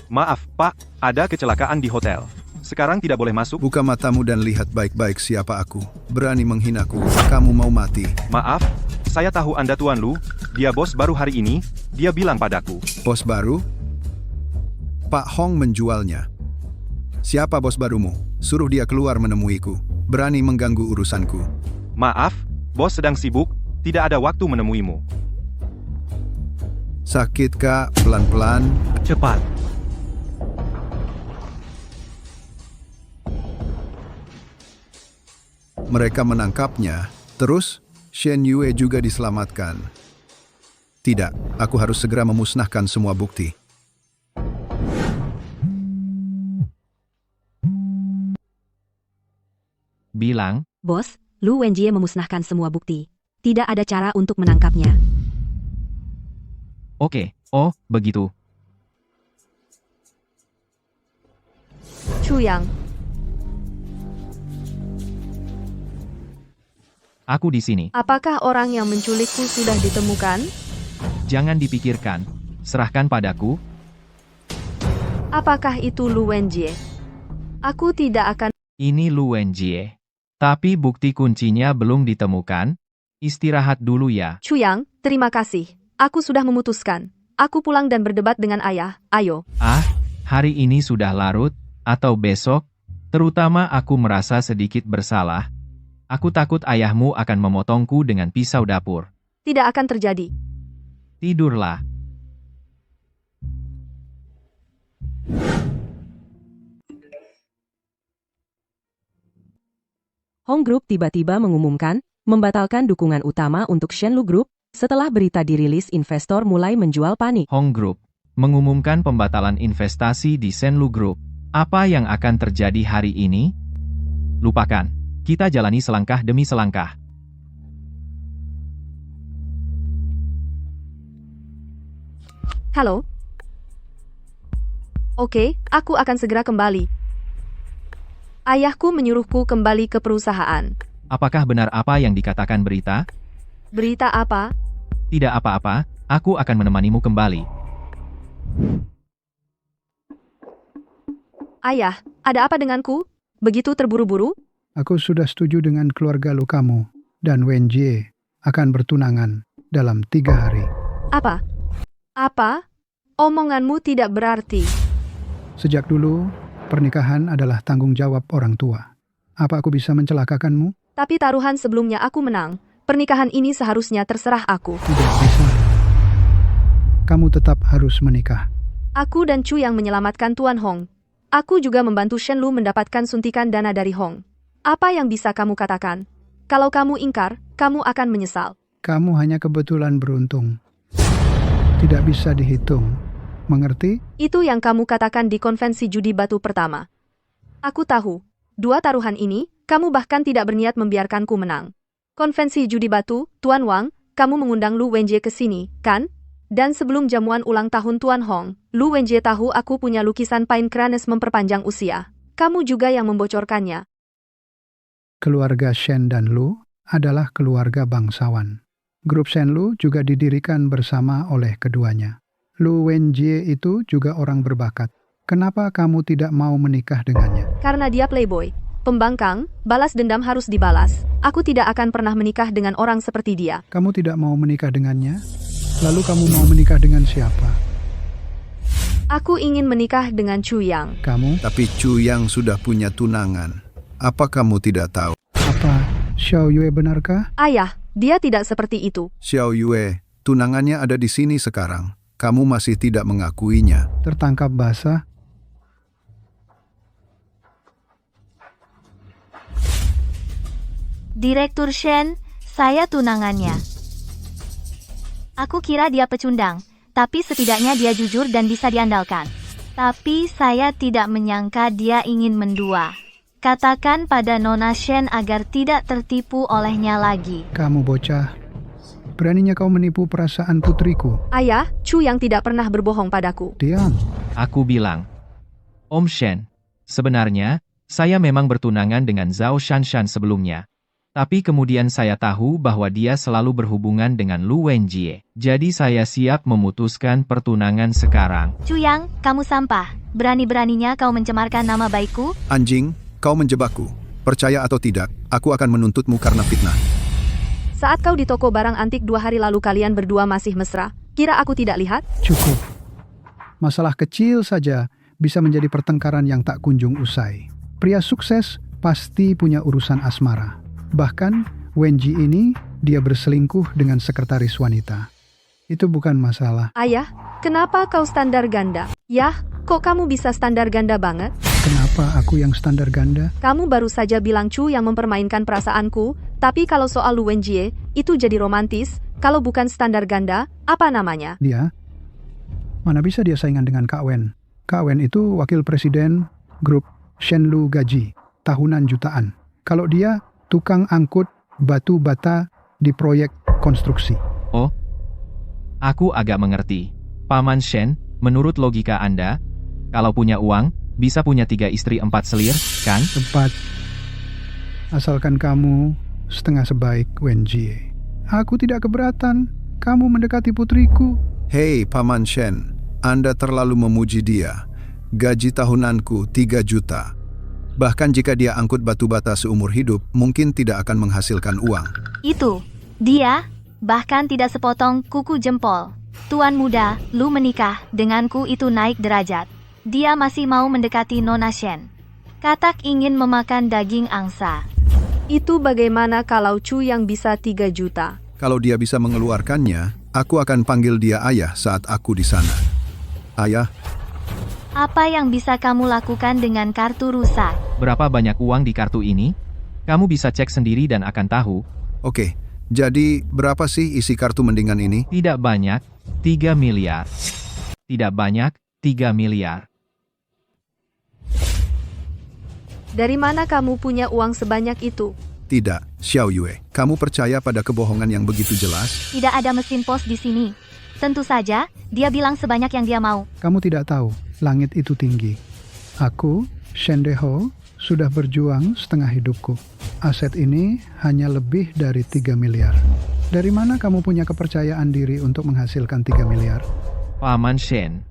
Maaf, Pak. Ada kecelakaan di hotel. Sekarang tidak boleh masuk. Buka matamu dan lihat baik-baik siapa aku. Berani menghinaku, kamu mau mati. Maaf, saya tahu Anda Tuan Lu. Dia bos baru hari ini. Dia bilang padaku. Bos baru? Pak Hong menjualnya. Siapa bos barumu? Suruh dia keluar menemuiku. Berani mengganggu urusanku. Maaf, bos sedang sibuk. Tidak ada waktu menemuimu. Sakit kak, pelan-pelan. Cepat. Mereka menangkapnya. Terus, Shen Yue juga diselamatkan. Tidak, aku harus segera memusnahkan semua bukti. Bilang, Bos, Lu Wenjie memusnahkan semua bukti. Tidak ada cara untuk menangkapnya. oke, oh, begitu. Chu Yang, Aku di sini. apakah orang yang menculikku sudah ditemukan? Jangan dipikirkan. Serahkan padaku. Apakah itu Lu Wenjie? Aku tidak akan... Ini Lu Wenjie. Tapi bukti kuncinya belum ditemukan. Istirahat dulu ya. Chu Yang, terima kasih. Aku sudah memutuskan. Aku pulang dan berdebat dengan ayah. Ayo. Ah, hari ini sudah larut, atau besok? Terutama aku merasa sedikit bersalah. Aku takut ayahmu akan memotongku dengan pisau dapur. Tidak akan terjadi. Tidurlah. Hong Group tiba-tiba mengumumkan, membatalkan dukungan utama untuk Shenlu Group, setelah berita dirilis investor mulai menjual panik. Hong Group mengumumkan pembatalan investasi di Shenlu Group. Apa yang akan terjadi hari ini? Lupakan. Kita jalani selangkah demi selangkah. Halo? Oke, aku akan segera kembali. Ayahku menyuruhku kembali ke perusahaan. Apakah benar apa yang dikatakan berita? Berita apa? Tidak apa-apa, aku akan menemanimu kembali. Ayah, ada apa denganku? Begitu terburu-buru? Aku sudah setuju dengan keluarga lu kamu dan Wenjie akan bertunangan dalam 3 hari. Apa? Apa? Omonganmu tidak berarti. Sejak dulu, pernikahan adalah tanggung jawab orang tua. Apa aku bisa mencelakakanmu? Tapi taruhan sebelumnya aku menang. Pernikahan ini seharusnya terserah aku. Tidak bisa. Kamu tetap harus menikah. Aku dan Chu yang menyelamatkan Tuan Hong. Aku juga membantu Shen Lu mendapatkan suntikan dana dari Hong. Apa yang bisa kamu katakan? Kalau kamu ingkar, kamu akan menyesal. Kamu hanya kebetulan beruntung. Tidak bisa dihitung. Mengerti? Itu yang kamu katakan di konvensi judi batu pertama. Aku tahu. 2 taruhan ini, kamu bahkan tidak berniat membiarkanku menang. Konvensi judi batu, Tuan Wang, kamu mengundang Lu Wenjie ke sini, kan? Dan sebelum jamuan ulang tahun Tuan Hong, Lu Wenjie tahu aku punya lukisan Pine Cranes memperpanjang usia. Kamu juga yang membocorkannya. Keluarga Shen dan Lu adalah keluarga bangsawan. Grup Shenlu juga didirikan bersama oleh keduanya. Lu Wenjie itu juga orang berbakat. Kenapa kamu tidak mau menikah dengannya? Karena dia playboy, pembangkang, balas dendam harus dibalas. Aku tidak akan pernah menikah dengan orang seperti dia. Kamu tidak mau menikah dengannya? Lalu kamu mau menikah dengan siapa? Aku ingin menikah dengan Chu Yang. Kamu? Tapi Chu Yang sudah punya tunangan. Apa kamu tidak tahu? Apa Xiao Yue benarkah? Ayah, dia tidak seperti itu. Xiao Yue, tunangannya ada di sini sekarang. Kamu masih tidak mengakuinya. Tertangkap basah? Direktur Shen, saya tunangannya. Aku kira dia pecundang, tapi setidaknya dia jujur dan bisa diandalkan. Tapi saya tidak menyangka dia ingin mendua. Katakan pada Nona Shen agar tidak tertipu olehnya lagi. Kamu bocah. Beraninya kau menipu perasaan putriku. Ayah, Chu yang tidak pernah berbohong padaku. Diam. Aku bilang, Om Shen, sebenarnya, saya memang bertunangan dengan Zhao Shanshan sebelumnya. Tapi kemudian saya tahu bahwa dia selalu berhubungan dengan Lu Wenjie. Jadi saya siap memutuskan pertunangan sekarang. Chuyang, kamu sampah. Berani-beraninya kau mencemarkan nama baikku? Anjing, kau menjebakku. Percaya atau tidak, aku akan menuntutmu karena fitnah. Saat kau di toko barang antik 2 hari lalu kalian berdua masih mesra, kira aku tidak lihat? Cukup. Masalah kecil saja bisa menjadi pertengkaran yang tak kunjung usai. Pria sukses pasti punya urusan asmara. Bahkan Wenji ini dia berselingkuh dengan sekretaris wanita. Itu bukan masalah. Ayah, kenapa kau standar ganda? Yah, kok kamu bisa standar ganda banget? Kenapa aku yang standar ganda? Kamu baru saja bilang Chu yang mempermainkan perasaanku, tapi kalau soal Lu Wenjie, itu jadi romantis. Kalau bukan standar ganda, apa namanya? Dia? Mana bisa dia saingan dengan Kak Wen? Kak Wen itu wakil presiden grup Shenlu Gaji, tahunan jutaan. Kalau dia tukang angkut batu bata di proyek konstruksi. Oh, aku agak mengerti. Paman Shen, menurut logika Anda, kalau punya uang, bisa punya 3 istri 4 selir, kan? Tepat. Asalkan kamu setengah sebaik Wenjie. Aku tidak keberatan. Kamu mendekati putriku. Hei, Paman Shen, Anda terlalu memuji dia. Gaji tahunanku 3 juta. Bahkan jika dia angkut batu bata seumur hidup, mungkin tidak akan menghasilkan uang. Itu. Dia, bahkan tidak sepotong kuku jempol. Tuan muda, Lu menikah, denganku itu naik derajat. Dia masih mau mendekati Nona Shen. Katak ingin memakan daging angsa. Itu bagaimana kalau Chu yang bisa 3 juta? Kalau dia bisa mengeluarkannya, aku akan panggil dia ayah saat aku di sana. Ayah, Apa yang bisa kamu lakukan dengan kartu rusak? Berapa banyak uang di kartu ini? Kamu bisa cek sendiri dan akan tahu. oke. Jadi, berapa sih isi kartu mendingan ini? Tidak banyak, 3 miliar. Tidak banyak, 3 miliar. Dari mana kamu punya uang sebanyak itu? Tidak, Xiao Yue. Kamu percaya pada kebohongan yang begitu jelas? Tidak ada mesin pos di sini. Tentu saja, dia bilang sebanyak yang dia mau. Kamu tidak tahu, langit itu tinggi. Aku, Shen Deho, sudah berjuang setengah hidupku. Aset ini hanya lebih dari 3 miliar. Dari mana kamu punya kepercayaan diri untuk menghasilkan 3 miliar? Paman Shen,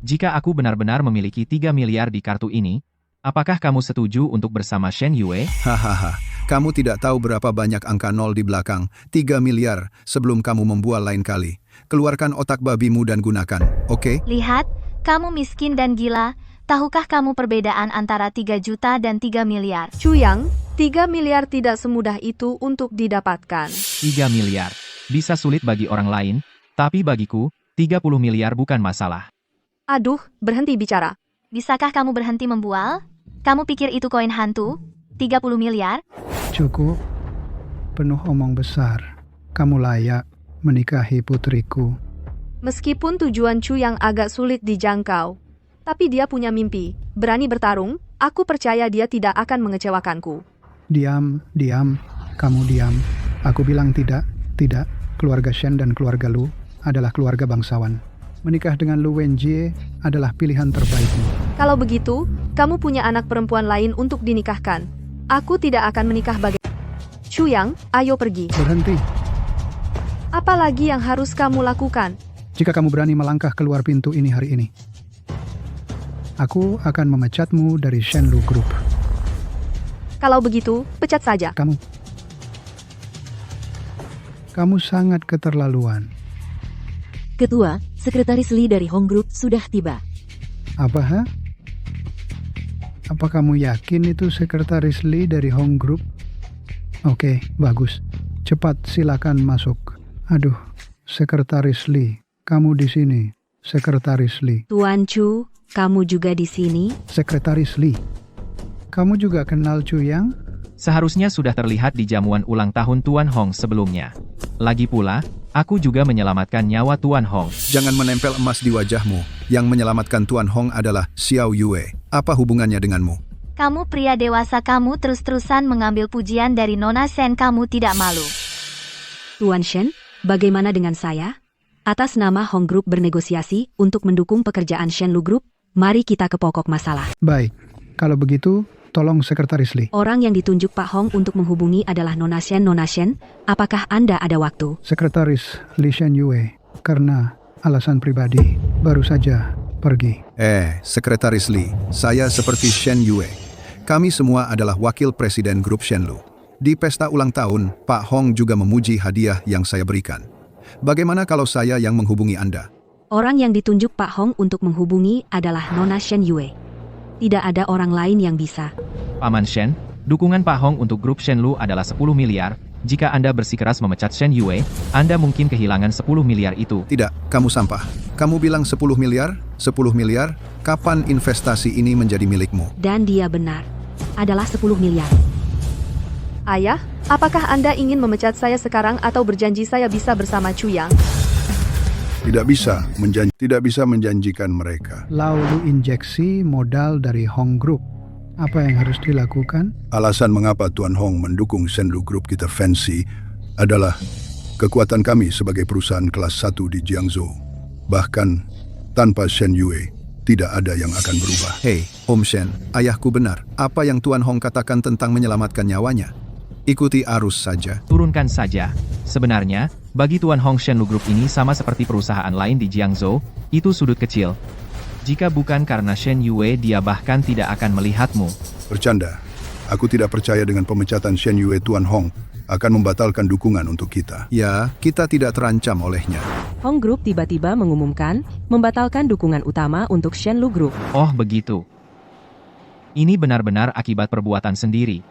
jika aku benar-benar memiliki 3 miliar di kartu ini, apakah kamu setuju untuk bersama Shen Yue? Hahaha, kamu tidak tahu berapa banyak angka nol di belakang. 3 miliar sebelum kamu membual lain kali. Keluarkan otak babimu dan gunakan, oke? Lihat, kamu miskin dan gila. Tahukah kamu perbedaan antara 3 juta dan 3 miliar? Chuyang, 3 miliar tidak semudah itu untuk didapatkan. 3 miliar. Bisa sulit bagi orang lain, tapi bagiku, 30 miliar bukan masalah. Aduh, berhenti bicara. Bisakah kamu berhenti membual? Kamu pikir itu koin hantu? 30 miliar? Cukup. Penuh omong besar. Kamu layak menikahi putriku. Meskipun tujuan Chu yang agak sulit dijangkau, tapi dia punya mimpi. Berani bertarung, aku percaya dia tidak akan mengecewakanku. Diam, kamu diam. Aku bilang tidak. Keluarga Shen dan keluarga Lu adalah keluarga bangsawan. Menikah dengan Lu Wenjie adalah pilihan terbaikmu. Kalau begitu, kamu punya anak perempuan lain untuk dinikahkan. Aku tidak akan menikah Chuyang, ayo pergi. Berhenti. Apa lagi yang harus kamu lakukan? Jika kamu berani melangkah keluar pintu ini hari ini, aku akan memecatmu dari Shenlu Group. Kalau begitu, pecat saja. Kamu sangat keterlaluan. Ketua, Sekretaris Lee dari Hong Group sudah tiba. Apa? Apa kamu yakin itu Sekretaris Lee dari Hong Group? Oke, bagus. Cepat silakan masuk. Aduh, Sekretaris Lee, kamu di sini. Sekretaris Lee. Tuan Chu, kamu juga di sini? Sekretaris Lee. Kamu juga kenal Chuyang? Seharusnya sudah terlihat di jamuan ulang tahun Tuan Hong sebelumnya. Lagi pula, aku juga menyelamatkan nyawa Tuan Hong. Jangan menempel emas di wajahmu. Yang menyelamatkan Tuan Hong adalah Xiao Yue. Apa hubungannya denganmu? Kamu pria dewasa, kamu terus-terusan mengambil pujian dari Nona Shen, kamu tidak malu. Tuan Shen, bagaimana dengan saya? Atas nama Hong Group bernegosiasi untuk mendukung pekerjaan Shenlu Group, mari kita ke pokok masalah. Baik, kalau begitu, tolong Sekretaris Lee. Orang yang ditunjuk Pak Hong untuk menghubungi adalah Nona Shen. Nona Shen, apakah Anda ada waktu? Sekretaris Lee Shen Yue, karena alasan pribadi, baru saja pergi. Sekretaris Lee, saya seperti Shen Yue. Kami semua adalah wakil presiden grup Shenlu. Di pesta ulang tahun, Pak Hong juga memuji hadiah yang saya berikan. Bagaimana kalau saya yang menghubungi Anda? Orang yang ditunjuk Pak Hong untuk menghubungi adalah Nona Shen Yue. Tidak ada orang lain yang bisa. Paman Shen, dukungan Pak Hong untuk grup Shenlu adalah 10 miliar. Jika Anda bersikeras memecat Shen Yue, Anda mungkin kehilangan 10 miliar itu. Tidak, kamu sampah. Kamu bilang 10 miliar? 10 miliar? Kapan investasi ini menjadi milikmu? Dan dia benar. Adalah 10 miliar. Ayah, apakah Anda ingin memecat saya sekarang atau berjanji saya bisa bersama Chu Yang? Tidak bisa menjanjikan mereka. Lalu injeksi modal dari Hong Group. Apa yang harus dilakukan? Alasan mengapa Tuan Hong mendukung Shenlu Group kita fancy adalah kekuatan kami sebagai perusahaan kelas 1 di Jiangzhou. Bahkan tanpa Shen Yue, tidak ada yang akan berubah. Hei, Om Shen, ayahku benar. Apa yang Tuan Hong katakan tentang menyelamatkan nyawanya? Ikuti arus saja. Turunkan saja. Sebenarnya, bagi Tuan Hong Shenlu Group ini sama seperti perusahaan lain di Jiangzhou, itu sudut kecil. Jika bukan karena Shen Yue, dia bahkan tidak akan melihatmu. Bercanda. Aku tidak percaya dengan pemecatan Shen Yue. Tuan Hong akan membatalkan dukungan untuk kita. Ya, kita tidak terancam olehnya. Hong Group tiba-tiba mengumumkan membatalkan dukungan utama untuk Shenlu Group. Oh begitu. Ini benar-benar akibat perbuatan sendiri.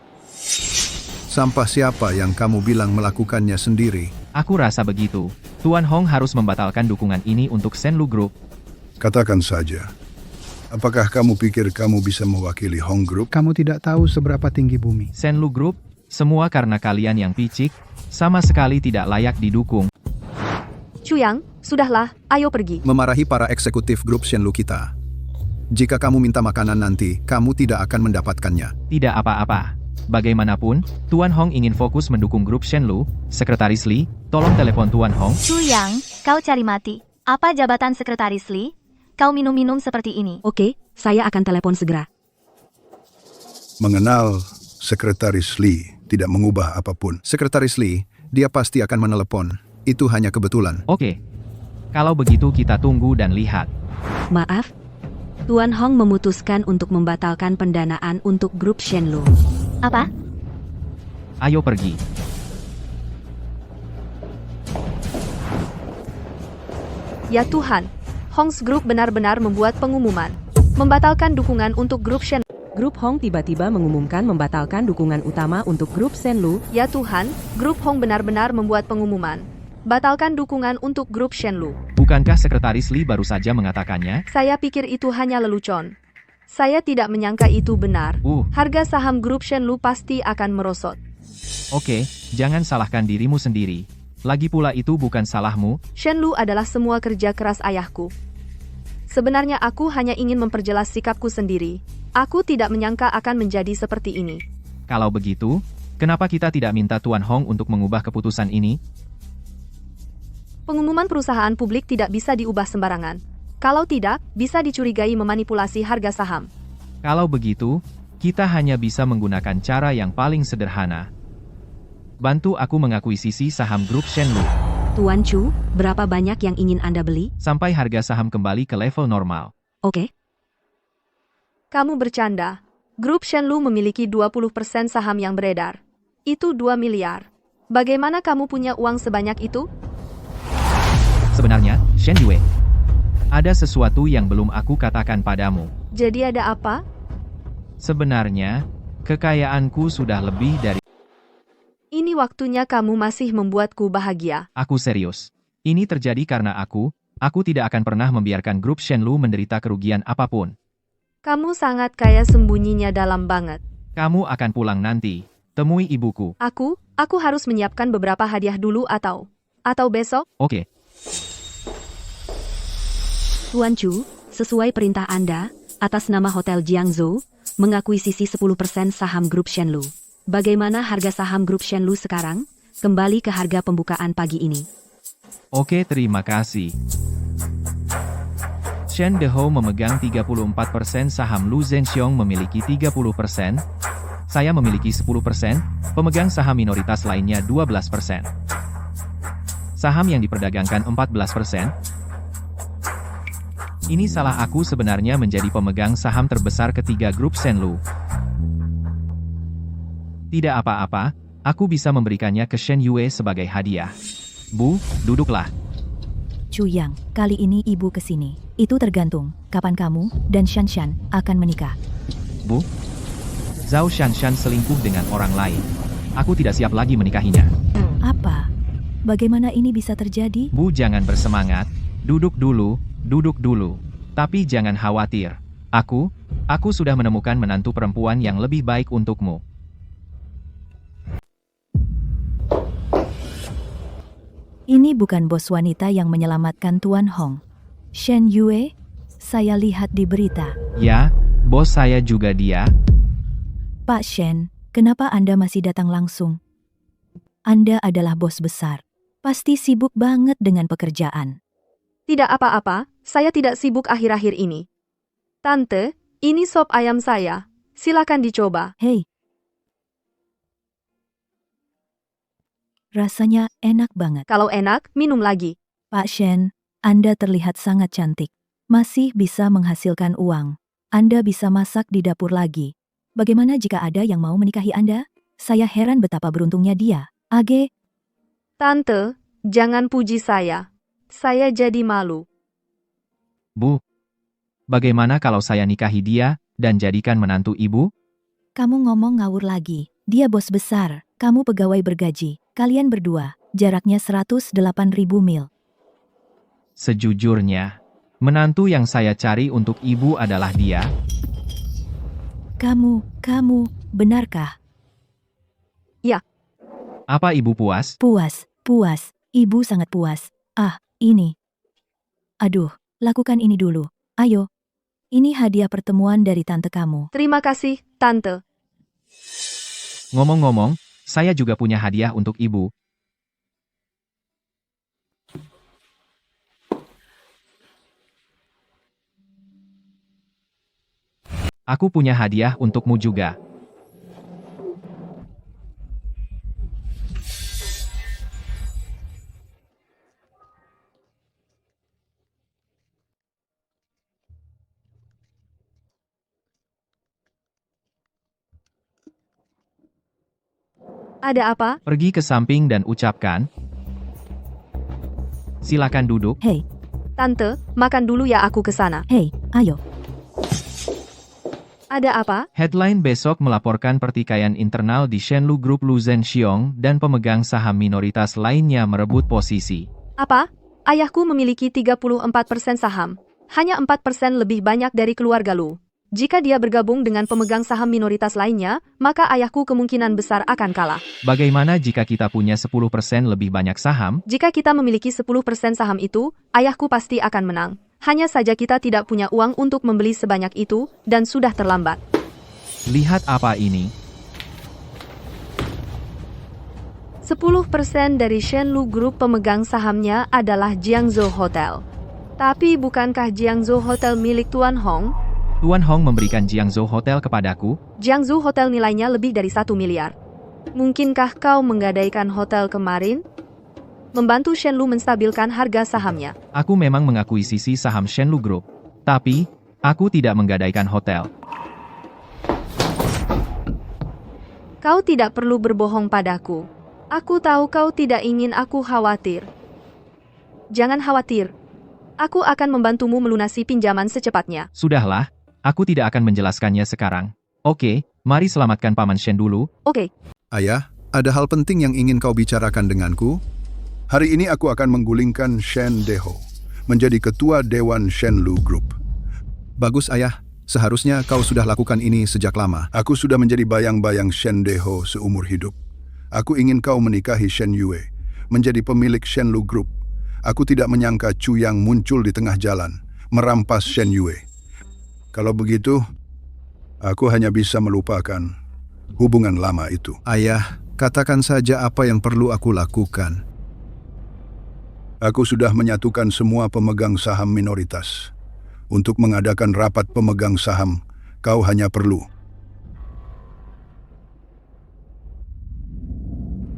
Sampah siapa yang kamu bilang melakukannya sendiri? Aku rasa begitu. Tuan Hong harus membatalkan dukungan ini untuk Shenlu Group. Katakan saja. Apakah kamu pikir kamu bisa mewakili Hong Group? Kamu tidak tahu seberapa tinggi bumi. Shenlu Group, semua karena kalian yang picik, sama sekali tidak layak didukung. Chu Yang, sudahlah, ayo pergi. Memarahi para eksekutif grup Shenlu kita. Jika kamu minta makanan nanti, kamu tidak akan mendapatkannya. Tidak apa-apa. Bagaimanapun, Tuan Hong ingin fokus mendukung grup Shenlu. Sekretaris Lee, tolong telepon Tuan Hong. Chu Yang, kau cari mati. Apa jabatan Sekretaris Lee? Kau minum-minum seperti ini. Oke, saya akan telepon segera. Mengenal Sekretaris Lee tidak mengubah apapun. Sekretaris Lee, dia pasti akan menelepon. Itu hanya kebetulan. Oke. Kalau begitu kita tunggu dan lihat. Maaf, Tuan Hong memutuskan untuk membatalkan pendanaan untuk grup Shenlu. Apa? Ayo pergi. Ya Tuhan, Hong's Group benar-benar membuat pengumuman. Membatalkan dukungan untuk grup Shen. Grup Hong tiba-tiba mengumumkan membatalkan dukungan utama untuk grup Shenlu. Ya Tuhan, grup Hong benar-benar membuat pengumuman. Batalkan dukungan untuk grup Shenlu. Bukankah Sekretaris Lee baru saja mengatakannya? Saya pikir itu hanya lelucon. Saya tidak menyangka itu benar. Harga saham grup Shenlu pasti akan merosot. Oke, jangan salahkan dirimu sendiri. Lagi pula itu bukan salahmu. Shenlu adalah semua kerja keras ayahku. Sebenarnya aku hanya ingin memperjelas sikapku sendiri. Aku tidak menyangka akan menjadi seperti ini. Kalau begitu, kenapa kita tidak minta Tuan Hong untuk mengubah keputusan ini? Pengumuman perusahaan publik tidak bisa diubah sembarangan. Kalau tidak, bisa dicurigai memanipulasi harga saham. Kalau begitu, kita hanya bisa menggunakan cara yang paling sederhana. Bantu aku mengakuisisi saham grup Shenlu. Tuan Chu, berapa banyak yang ingin Anda beli? Sampai harga saham kembali ke level normal. Oke. Kamu bercanda. Grup Shenlu memiliki 20% saham yang beredar. Itu 2 miliar. Bagaimana kamu punya uang sebanyak itu? Sebenarnya, Shen Yue, ada sesuatu yang belum aku katakan padamu. Jadi ada apa? Sebenarnya, kekayaanku sudah lebih dari... Ini waktunya kamu masih membuatku bahagia. Aku serius. Ini terjadi karena aku tidak akan pernah membiarkan grup Shenlu menderita kerugian apapun. Kamu sangat kaya sembunyinya dalam banget. Kamu akan pulang nanti. Temui ibuku. Aku harus menyiapkan beberapa hadiah dulu atau besok? Oke. Tuan Chu, sesuai perintah Anda, atas nama Hotel Jiangzhou, mengakuisisi 10% saham grup Shenlu. Bagaimana harga saham grup Shenlu sekarang? Kembali ke harga pembukaan pagi ini. Oke, terima kasih. Shen Deho memegang 34% saham, Lu Zhenxiong memiliki 30%, saya memiliki 10%, pemegang saham minoritas lainnya 12%. Saham yang diperdagangkan 14%. Ini salah aku sebenarnya menjadi pemegang saham terbesar ketiga grup Shenlu. Tidak apa-apa, aku bisa memberikannya ke Shen Yue sebagai hadiah. Bu, duduklah. Chu Yang, kali ini ibu kesini. Itu tergantung kapan kamu dan Shanshan akan menikah. Bu, Zhao Shanshan selingkuh dengan orang lain. Aku tidak siap lagi menikahinya. Apa? Bagaimana ini bisa terjadi? Bu, jangan bersemangat. Duduk dulu, duduk dulu. Tapi jangan khawatir. Aku sudah menemukan menantu perempuan yang lebih baik untukmu. Ini bukan bos wanita yang menyelamatkan Tuan Hong. Shen Yue, saya lihat di berita. Ya, bos saya juga dia. Pak Shen, kenapa Anda masih datang langsung? Anda adalah bos besar. Pasti sibuk banget dengan pekerjaan. Tidak apa-apa, saya tidak sibuk akhir-akhir ini. Tante, ini sop ayam saya. Silakan dicoba. Hei. Rasanya enak banget. Kalau enak, minum lagi. Pak Shen, Anda terlihat sangat cantik. Masih bisa menghasilkan uang. Anda bisa masak di dapur lagi. Bagaimana jika ada yang mau menikahi Anda? Saya heran betapa beruntungnya dia. Age. Tante, jangan puji saya. Saya jadi malu. Bu, bagaimana kalau saya nikahi dia dan jadikan menantu ibu? Kamu ngomong ngawur lagi. Dia bos besar, kamu pegawai bergaji. Kalian berdua, jaraknya 108.000 mil. Sejujurnya, menantu yang saya cari untuk ibu adalah dia. Kamu, benarkah? Ya. Apa ibu puas? Puas. Ibu sangat puas. Ini. Aduh, lakukan ini dulu. Ayo. Ini hadiah pertemuan dari tante kamu. Terima kasih, tante. Ngomong-ngomong, saya juga punya hadiah untuk ibu. Aku punya hadiah untukmu juga. Ada apa? Pergi ke samping dan ucapkan. Silakan duduk. Hei. Tante, makan dulu ya, aku ke sana. Hei, ayo. Ada apa? Headline besok melaporkan pertikaian internal di Shenlu Group, Lu Zhenxiong dan pemegang saham minoritas lainnya merebut posisi. Apa? Ayahku memiliki 34% saham. Hanya 4% lebih banyak dari keluarga Lu. Jika dia bergabung dengan pemegang saham minoritas lainnya, maka ayahku kemungkinan besar akan kalah. Bagaimana jika kita punya 10% lebih banyak saham? Jika kita memiliki 10% saham itu, ayahku pasti akan menang. Hanya saja kita tidak punya uang untuk membeli sebanyak itu, dan sudah terlambat. Lihat apa ini. 10% dari Shenlu Group pemegang sahamnya adalah Jiangzhou Hotel. Tapi bukankah Jiangzhou Hotel milik Tuan Hong? Tuan Hong memberikan Jiangzhou Hotel kepadaku. Jiangzhou Hotel nilainya lebih dari 1 miliar. Mungkinkah kau menggadaikan hotel kemarin? Membantu Shenlu menstabilkan harga sahamnya. Aku memang mengakuisisi saham Shenlu Group. Tapi, aku tidak menggadaikan hotel. Kau tidak perlu berbohong padaku. Aku tahu kau tidak ingin aku khawatir. Jangan khawatir. Aku akan membantumu melunasi pinjaman secepatnya. Sudahlah. Aku tidak akan menjelaskannya sekarang. Oke, mari selamatkan Paman Shen dulu. Oke. Ayah, ada hal penting yang ingin kau bicarakan denganku. Hari ini aku akan menggulingkan Shen Deho menjadi ketua Dewan Shenlu Group. Bagus ayah, seharusnya kau sudah lakukan ini sejak lama. Aku sudah menjadi bayang-bayang Shen Deho seumur hidup. Aku ingin kau menikahi Shen Yue, menjadi pemilik Shenlu Group. Aku tidak menyangka Chu Yang muncul di tengah jalan, merampas Shen Yue. Kalau begitu, aku hanya bisa melupakan hubungan lama itu. Ayah, katakan saja apa yang perlu aku lakukan. Aku sudah menyatukan semua pemegang saham minoritas Untuk mengadakan rapat pemegang saham, kau hanya perlu.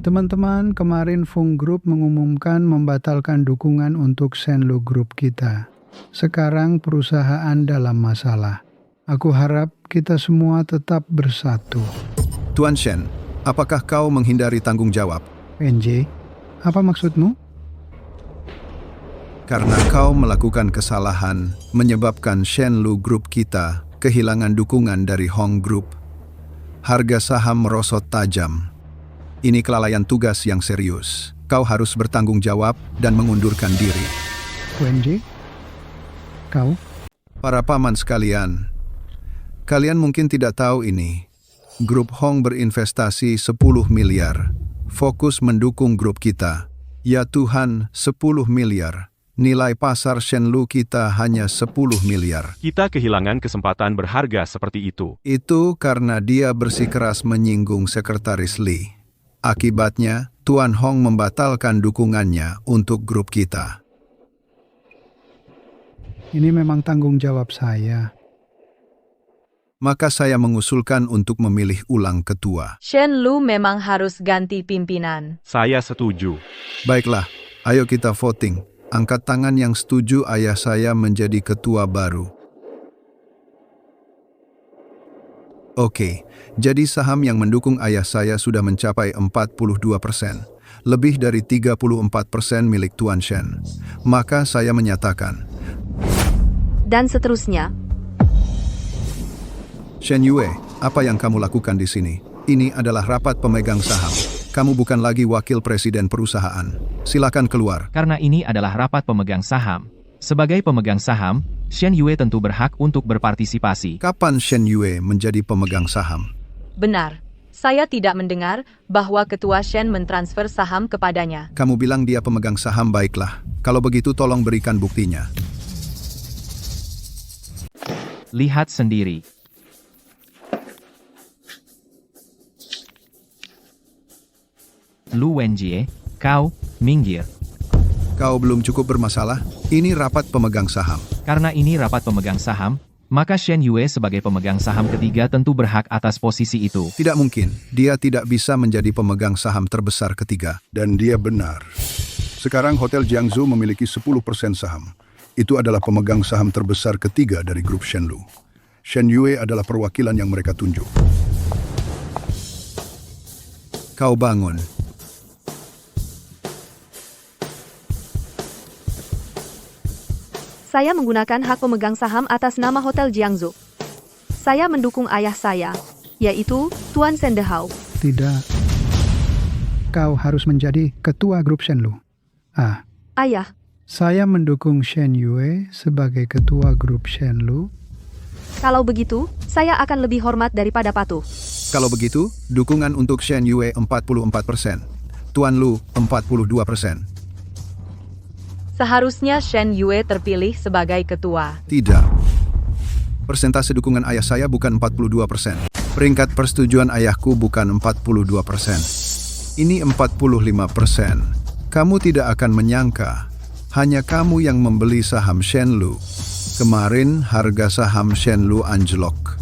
Teman-teman, kemarin Fung Group mengumumkan membatalkan dukungan untuk Shenlu Group kita. Sekarang perusahaan dalam masalah. Aku harap kita semua tetap bersatu. Tuan Shen, apakah kau menghindari tanggung jawab? NJ, apa maksudmu? Karena kau melakukan kesalahan menyebabkan Shenlu Group kita kehilangan dukungan dari Hong Group. Harga saham merosot tajam. Ini kelalaian tugas yang serius. Kau harus bertanggung jawab dan mengundurkan diri. NJ, kau? Para paman sekalian, kalian mungkin tidak tahu ini. Grup Hong berinvestasi 10 miliar. Fokus mendukung grup kita. Ya Tuhan, 10 miliar. Nilai pasar Shenlu kita hanya 10 miliar. Kita kehilangan kesempatan berharga seperti itu. Itu karena dia bersikeras menyinggung Sekretaris Lee. Akibatnya, Tuan Hong membatalkan dukungannya untuk grup kita. Ini memang tanggung jawab saya. Maka saya mengusulkan untuk memilih ulang ketua. Shenlu memang harus ganti pimpinan. Saya setuju. Baiklah, ayo kita voting. Angkat tangan yang setuju ayah saya menjadi ketua baru. Oke, jadi saham yang mendukung ayah saya sudah mencapai 42%. Lebih dari 34% milik Tuan Shen. Maka saya menyatakan. Dan seterusnya. Shen Yue, apa yang kamu lakukan di sini? Ini adalah rapat pemegang saham. Kamu bukan lagi wakil presiden perusahaan. Silakan keluar. Karena ini adalah rapat pemegang saham. Sebagai pemegang saham, Shen Yue tentu berhak untuk berpartisipasi. Kapan Shen Yue menjadi pemegang saham? Benar. Saya tidak mendengar bahwa Ketua Shen mentransfer saham kepadanya. Kamu bilang dia pemegang saham, baiklah. Kalau begitu tolong berikan buktinya. Lihat sendiri. Lu Wenjie, kau, minggir. Kau belum cukup bermasalah? Ini rapat pemegang saham. Karena ini rapat pemegang saham, maka Shen Yue sebagai pemegang saham ketiga tentu berhak atas posisi itu. Tidak mungkin, dia tidak bisa menjadi pemegang saham terbesar ketiga. Dan dia benar. Sekarang Hotel Jiangsu memiliki 10% saham. Itu adalah pemegang saham terbesar ketiga dari grup Shenlu. Shen Yue adalah perwakilan yang mereka tunjuk. Kau bangun. Saya menggunakan hak pemegang saham atas nama Hotel Jiangsu. Saya mendukung ayah saya, yaitu Tuan Shen Dehao. Tidak. Kau harus menjadi ketua grup Shenlu. Ayah. Saya mendukung Shen Yue sebagai ketua grup Shenlu. Kalau begitu, saya akan lebih hormat daripada patuh. Kalau begitu, dukungan untuk Shen Yue 44%. Tuan Lu 42%. Seharusnya Shen Yue terpilih sebagai ketua. Tidak. Persentase dukungan ayah saya bukan 42%. Peringkat persetujuan ayahku bukan 42%. Ini 45%. Kamu tidak akan menyangka, hanya kamu yang membeli saham Shenlu. Kemarin harga saham Shenlu anjlok.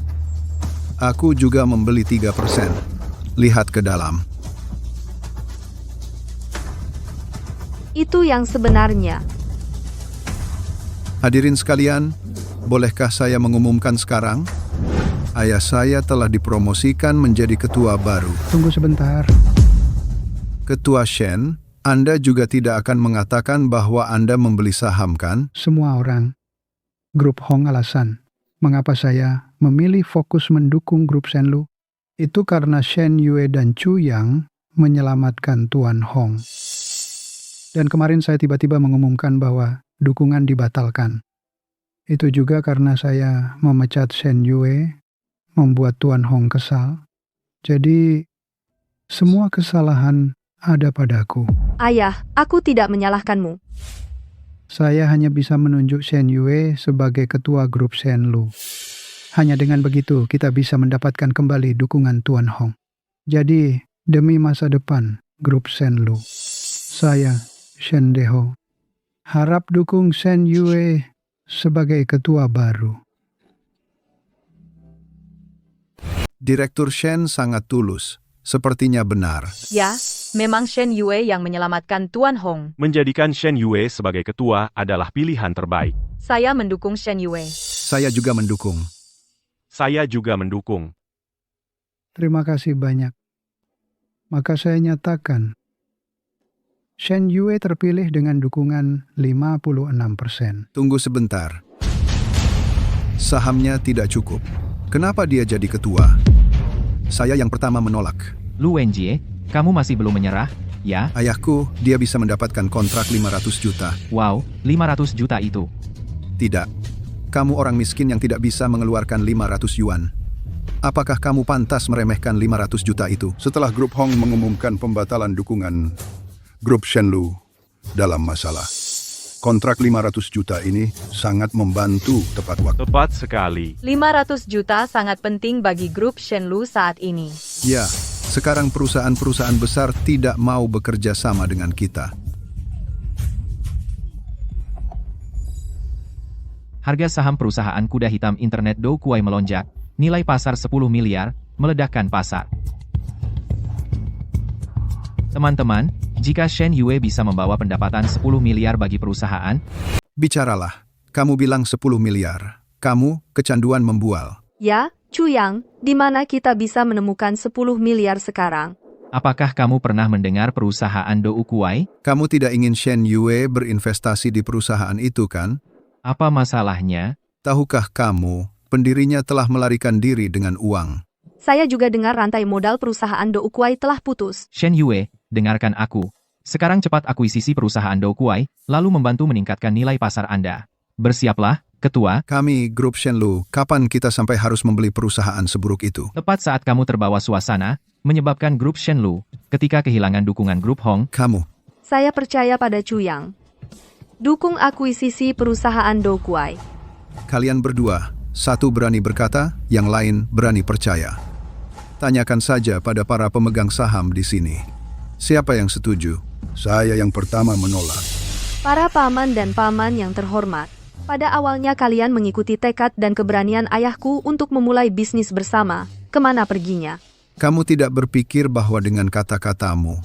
Aku juga membeli 3%. Lihat ke dalam. Itu yang sebenarnya. Hadirin sekalian, bolehkah saya mengumumkan sekarang? Ayah saya telah dipromosikan menjadi ketua baru. Tunggu sebentar. Ketua Shen, Anda juga tidak akan mengatakan bahwa Anda membeli saham, kan? Semua orang. Grup Hong alasan. Mengapa saya memilih fokus mendukung grup Shenlu? Itu karena Shen Yue dan Chu Yang menyelamatkan Tuan Hong. Dan kemarin saya tiba-tiba mengumumkan bahwa dukungan dibatalkan. Itu juga karena saya memecat Shen Yue, membuat Tuan Hong kesal. Jadi, semua kesalahan ada padaku. Ayah, aku tidak menyalahkanmu. Saya hanya bisa menunjuk Shen Yue sebagai ketua grup Shenlu. Hanya dengan begitu kita bisa mendapatkan kembali dukungan Tuan Hong. Jadi, demi masa depan grup Shenlu, saya Shen Dehao harap dukung Shen Yue sebagai ketua baru. Direktur Shen sangat tulus. Sepertinya benar. Ya, memang Shen Yue yang menyelamatkan Tuan Hong. Menjadikan Shen Yue sebagai ketua adalah pilihan terbaik. Saya mendukung Shen Yue. Saya juga mendukung. Saya juga mendukung. Terima kasih banyak. Maka saya nyatakan, Shen Yue terpilih dengan dukungan 56%. Tunggu sebentar. Sahamnya tidak cukup. Kenapa dia jadi ketua? Saya yang pertama menolak. Lu Wenjie, kamu masih belum menyerah, ya? Ayahku, dia bisa mendapatkan kontrak 500 juta. Wow, 500 juta itu. Tidak. Kamu orang miskin yang tidak bisa mengeluarkan 500 yuan. Apakah kamu pantas meremehkan 500 juta itu? Setelah grup Hong mengumumkan pembatalan dukungan, grup Shenlu dalam masalah. Kontrak 500 juta ini sangat membantu tepat waktu. Tepat sekali. 500 juta sangat penting bagi grup Shenlu saat ini. Ya, sekarang perusahaan-perusahaan besar tidak mau bekerja sama dengan kita. Harga saham perusahaan kuda hitam internet Do Kuai melonjak, nilai pasar 10 miliar, meledakkan pasar. Teman-teman, jika Shen Yue bisa membawa pendapatan 10 miliar bagi perusahaan, bicaralah. Kamu bilang 10 miliar. Kamu kecanduan membual. Ya, Chuyang, di mana kita bisa menemukan 10 miliar sekarang? apakah kamu pernah mendengar perusahaan Do Kuai? Kamu tidak ingin Shen Yue berinvestasi di perusahaan itu kan? Apa masalahnya? Tahukah kamu, pendirinya telah melarikan diri dengan uang. Saya juga dengar rantai modal perusahaan Do Kuai telah putus. Shen Yue, dengarkan aku. Sekarang cepat akuisisi perusahaan Do Kuai, lalu membantu meningkatkan nilai pasar Anda. Bersiaplah, Ketua. Kami, Grup Shenlu, kapan kita sampai harus membeli perusahaan seburuk itu? Tepat saat kamu terbawa suasana, menyebabkan Grup Shenlu, ketika kehilangan dukungan Grup Hong. Kamu. Saya percaya pada Chuyang. Dukung akuisisi perusahaan Do Kuai. Kalian berdua, satu berani berkata, yang lain berani percaya. Tanyakan saja pada para pemegang saham di sini. Siapa yang setuju? Saya yang pertama menolak. Para paman dan paman yang terhormat, pada awalnya kalian mengikuti tekad dan keberanian ayahku untuk memulai bisnis bersama. Kemana perginya? Kamu tidak berpikir bahwa dengan kata-katamu,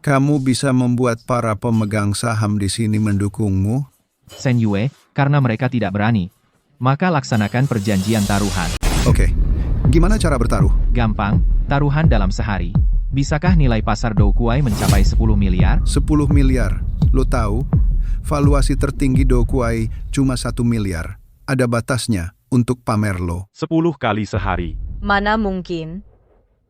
kamu bisa membuat para pemegang saham di sini mendukungmu? Shen Yue, karena mereka tidak berani, maka laksanakan perjanjian taruhan. Oke, gimana cara bertaruh? Gampang, taruhan dalam sehari. Bisakah nilai pasar Do Kuai mencapai 10 miliar? 10 miliar. Lo tahu, valuasi tertinggi Do Kuai cuma 1 miliar. Ada batasnya untuk pamer lo. 10 kali sehari. Mana mungkin?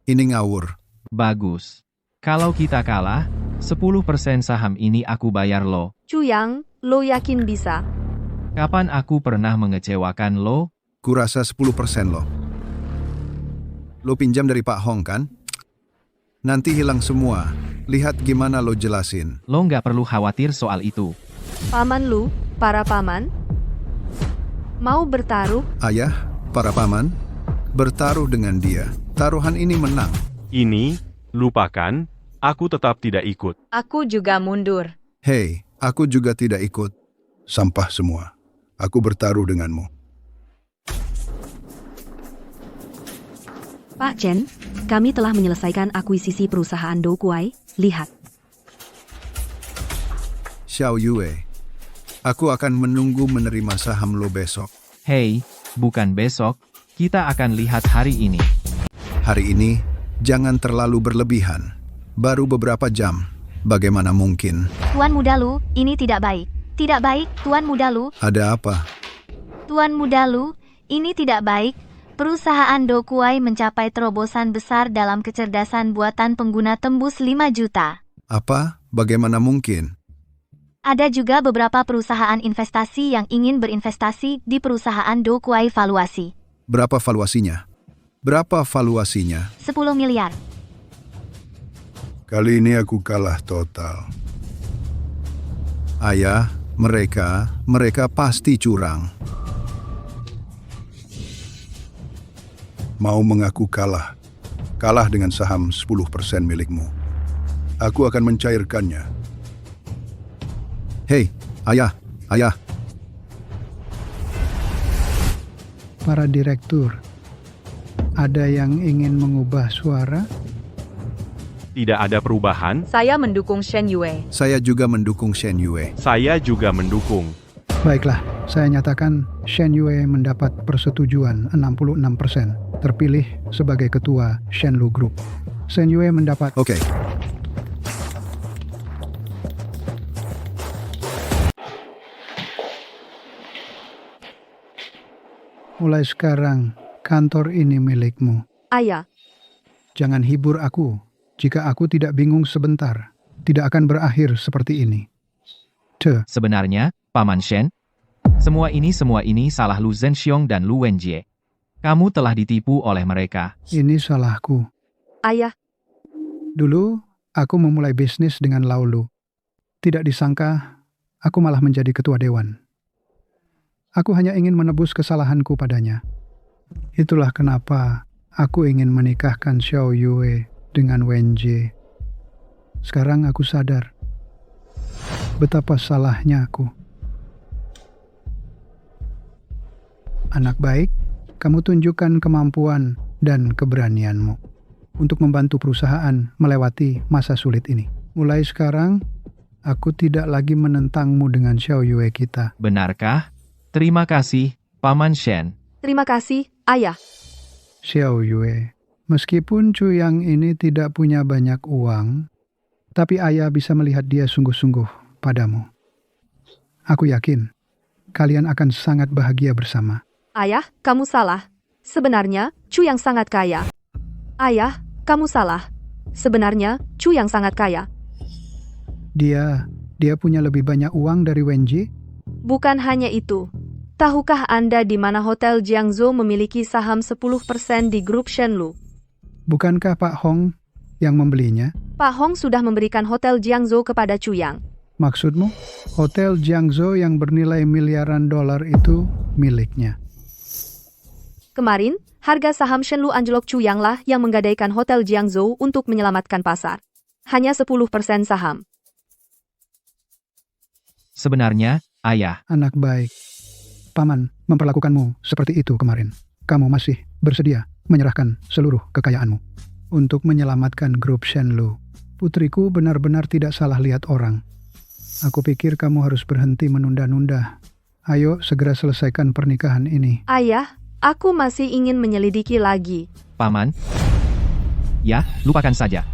Ini ngawur. Bagus. Kalau kita kalah, 10% saham ini aku bayar lo. Chuyang, lo yakin bisa? Kapan aku pernah mengecewakan lo? Kurasa 10% lo. Lo pinjam dari Pak Hong kan? Nanti hilang semua. Lihat gimana lo jelasin. Lo nggak perlu khawatir soal itu. Paman lu, para paman, mau bertaruh? Ayah, para paman, bertaruh dengan dia. Taruhan ini menang. Ini, lupakan, aku tetap tidak ikut. Aku juga mundur. Hei, aku juga tidak ikut. Sampah semua. Aku bertaruh denganmu. Pak Chen, kami telah menyelesaikan akuisisi perusahaan Do Kuai. Lihat. Xiao Yue, aku akan menunggu menerima saham lo besok. Hei, bukan besok, kita akan lihat hari ini. Hari ini, jangan terlalu berlebihan. Baru beberapa jam. Bagaimana mungkin? Tuan Muda Lu, ini tidak baik. Tidak baik, Tuan Muda Lu. Ada apa? Tuan Muda Lu, ini tidak baik. Perusahaan Do Kuai mencapai terobosan besar dalam kecerdasan buatan pengguna tembus 5 juta. Apa? Bagaimana mungkin? Ada juga beberapa perusahaan investasi yang ingin berinvestasi di perusahaan Do Kuai valuasi. Berapa valuasinya? Berapa valuasinya? 10 miliar. Kali ini aku kalah total. Ayah, mereka pasti curang. Mau mengaku kalah. Kalah dengan saham 10% milikmu. Aku akan mencairkannya. Hei, ayah. para direktur. Ada yang ingin mengubah suara? Tidak ada perubahan. Saya mendukung Shen Yue. Saya juga mendukung Shen Yue. Saya juga mendukung. Baiklah, saya nyatakan Shen Yue mendapat persetujuan 66%, terpilih sebagai ketua Shenlu Group. Shen Yue mendapat... Oke. Mulai sekarang, kantor ini milikmu. Ayah, Jangan hibur aku. Jika aku tidak bingung sebentar, tidak akan berakhir seperti ini. Sebenarnya, Paman Shen, semua ini salah Lu Zhenxiong dan Lu Wenjie. Kamu telah ditipu oleh mereka. Ini salahku. ayah, Dulu, aku memulai bisnis dengan Lao Lu. Tidak disangka, aku malah menjadi ketua dewan. Aku hanya ingin menebus kesalahanku padanya. Itulah kenapa aku ingin menikahkan Xiao Yue dengan Wen Jie. Sekarang aku sadar betapa salahnya aku. Anak baik, kamu tunjukkan kemampuan dan keberanianmu untuk membantu perusahaan melewati masa sulit ini. Mulai sekarang, aku tidak lagi menentangmu dengan Xiao Yue kita. Benarkah? Terima kasih, Paman Shen. terima kasih, ayah. Xiao Yue, meskipun Cuyang ini tidak punya banyak uang, tapi ayah bisa melihat dia sungguh-sungguh padamu. Aku yakin kalian akan sangat bahagia bersama. Ayah, kamu salah. Sebenarnya, Cu yang sangat kaya. Ayah, kamu salah. Sebenarnya, Cu yang sangat kaya. Dia punya lebih banyak uang dari Wenji? Bukan hanya itu. Tahukah Anda di mana Hotel Jiangzhou memiliki saham 10% di grup Shenlu? Bukankah Pak Hong yang membelinya? Pak Hong sudah memberikan Hotel Jiangzhou kepada Cu Yang. Maksudmu, Hotel Jiangzhou yang bernilai miliaran dolar itu miliknya? Kemarin, harga saham Shenlu anjlok. Cu Yang lah yang menggadaikan Hotel Jiangzhou untuk menyelamatkan pasar. Hanya 10% saham. Sebenarnya, ayah. Anak baik. Paman memperlakukanmu seperti itu kemarin. Kamu masih bersedia menyerahkan seluruh kekayaanmu untuk menyelamatkan grup Shenlu. Putriku benar-benar tidak salah lihat orang. Aku pikir kamu harus berhenti menunda-nunda. Ayo segera selesaikan pernikahan ini. Ayah, aku masih ingin menyelidiki lagi. Paman? Ya, lupakan saja.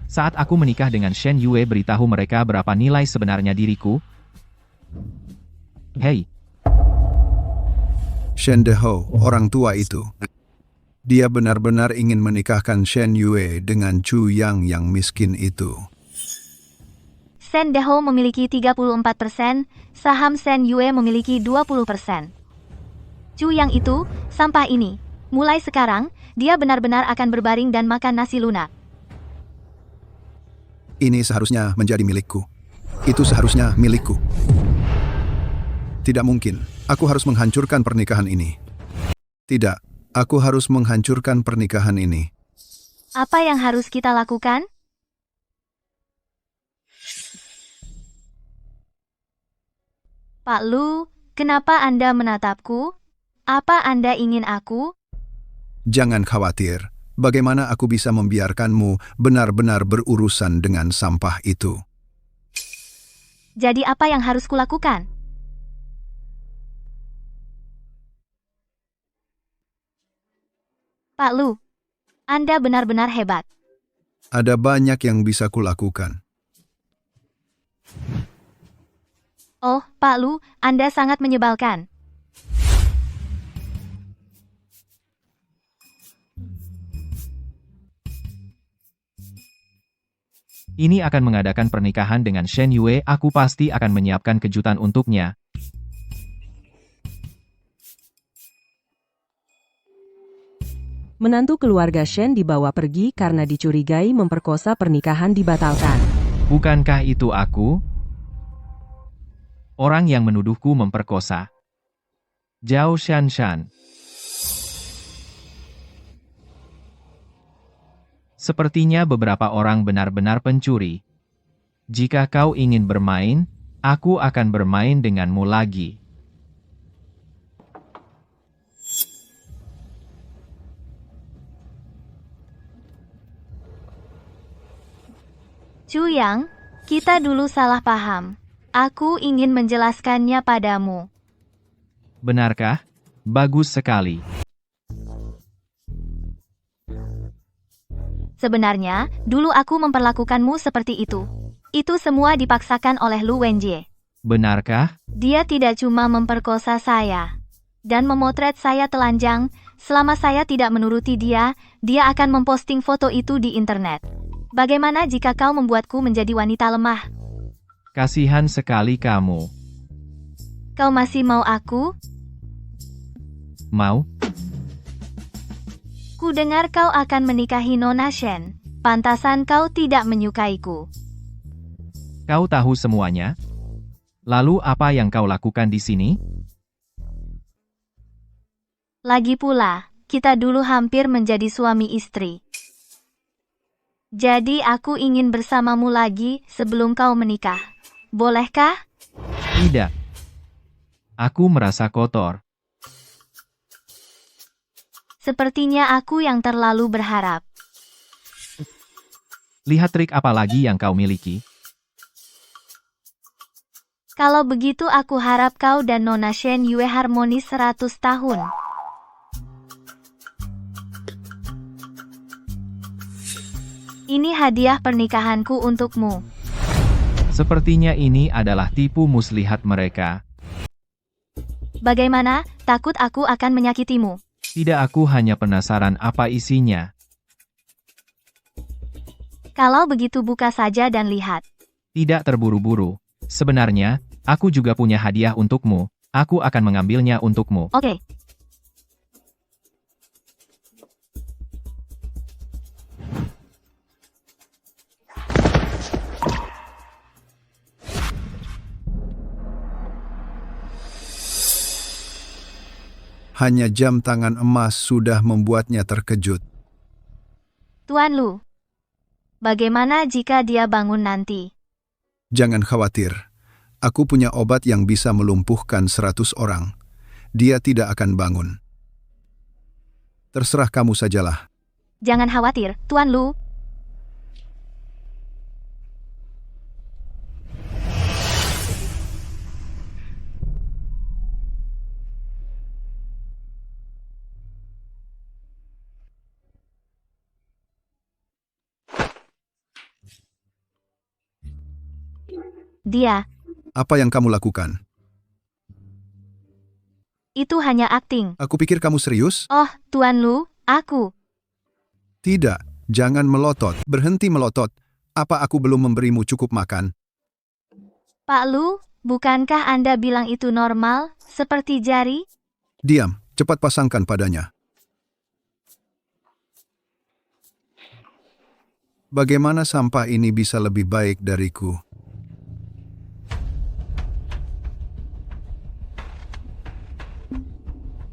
Saat aku menikah dengan Shen Yue, beritahu mereka berapa nilai sebenarnya diriku. Hei. Shen Dehou, orang tua itu. Dia benar-benar ingin menikahkan Shen Yue dengan Cu Yang miskin itu. Shen Dehou memiliki 34%, saham Shen Yue memiliki 20%. Cu Yang itu, sampah ini. Mulai sekarang, dia benar-benar akan berbaring dan makan nasi lunak. Ini seharusnya menjadi milikku. Itu seharusnya milikku. Tidak mungkin. Aku harus menghancurkan pernikahan ini. Tidak, aku harus menghancurkan pernikahan ini. Apa yang harus kita lakukan? Pak Lu, kenapa Anda menatapku? Apa Anda ingin aku? Jangan khawatir. Bagaimana aku bisa membiarkanmu benar-benar berurusan dengan sampah itu? Jadi apa yang harus kulakukan? Pak Lu, Anda benar-benar hebat. Ada banyak yang bisa kulakukan. Oh, Pak Lu, Anda sangat menyebalkan. Ini akan mengadakan pernikahan dengan Shen Yue, aku pasti akan menyiapkan kejutan untuknya. Menantu keluarga Shen dibawa pergi karena dicurigai memperkosa, pernikahan dibatalkan. Bukankah itu aku? Orang yang menuduhku memperkosa. Zhao Shanshan. Sepertinya beberapa orang benar-benar pencuri. Jika kau ingin bermain, aku akan bermain denganmu lagi. Chu Yang, kita dulu salah paham. Aku ingin menjelaskannya padamu. Benarkah? Bagus sekali. Sebenarnya, dulu aku memperlakukanmu seperti itu. Itu semua dipaksakan oleh Lu Wenjie. Benarkah? Dia tidak cuma memperkosa saya dan memotret saya telanjang. Selama saya tidak menuruti dia, dia akan memposting foto itu di internet. Bagaimana jika kau membuatku menjadi wanita lemah? Kasihan sekali kamu. Kau masih mau aku? Mau? Ku dengar kau akan menikahi Nona Shen. Pantasan kau tidak menyukaiku. Kau tahu semuanya? Lalu apa yang kau lakukan di sini? Lagi pula, kita dulu hampir menjadi suami istri. Jadi aku ingin bersamamu lagi sebelum kau menikah. Bolehkah? Tidak. Aku merasa kotor. Sepertinya aku yang terlalu berharap. Lihat trik apa lagi yang kau miliki. Kalau begitu aku harap kau dan Nona Shen Yue harmonis 100 tahun. Ini hadiah pernikahanku untukmu. Sepertinya ini adalah tipu muslihat mereka. Bagaimana? Takut aku akan menyakitimu. Tidak, aku hanya penasaran apa isinya. Kalau begitu buka saja dan lihat. Tidak terburu-buru. Sebenarnya, aku juga punya hadiah untukmu. Aku akan mengambilnya untukmu. Oke. Hanya jam tangan emas sudah membuatnya terkejut. Tuan Lu, bagaimana jika dia bangun nanti? Jangan khawatir. Aku punya obat yang bisa melumpuhkan 100 orang. Dia tidak akan bangun. Terserah kamu sajalah. Jangan khawatir, Tuan Lu. Dia. Apa yang kamu lakukan? Itu hanya akting. Aku pikir kamu serius? Oh, Tuan Lu, aku. Tidak, jangan melotot. Berhenti melotot. Apa aku belum memberimu cukup makan? Pak Lu, bukankah Anda bilang itu normal, seperti jari? Diam, cepat pasangkan padanya. Bagaimana sampah ini bisa lebih baik dariku?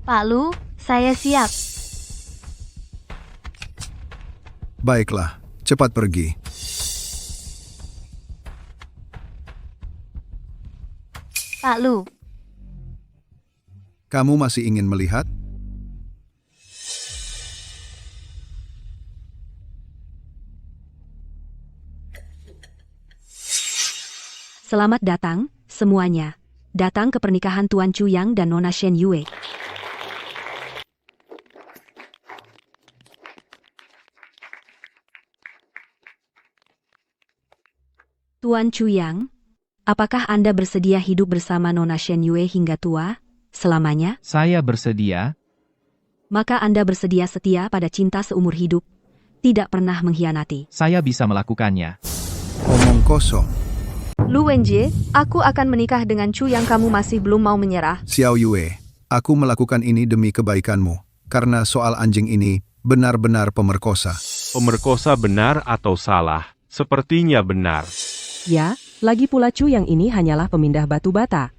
Pak Lu, saya siap. Baiklah, cepat pergi. Pak Lu. Kamu masih ingin melihat? Selamat datang, semuanya. Datang ke pernikahan Tuan Chu Yang dan Nona Shen Yue. Tuan Chu Yang, apakah Anda bersedia hidup bersama Nona Shen Yue hingga tua, selamanya? Saya bersedia. Maka Anda bersedia setia pada cinta seumur hidup, tidak pernah mengkhianati. Saya bisa melakukannya. Omong kosong. Lu Wenjie, aku akan menikah dengan Chu yang kamu masih belum mau menyerah. Xiao Yue, aku melakukan ini demi kebaikanmu, karena soal anjing ini benar-benar pemerkosa. Pemerkosa benar atau salah? Sepertinya benar. Ya, lagi pula Chu yang ini hanyalah pemindah batu bata.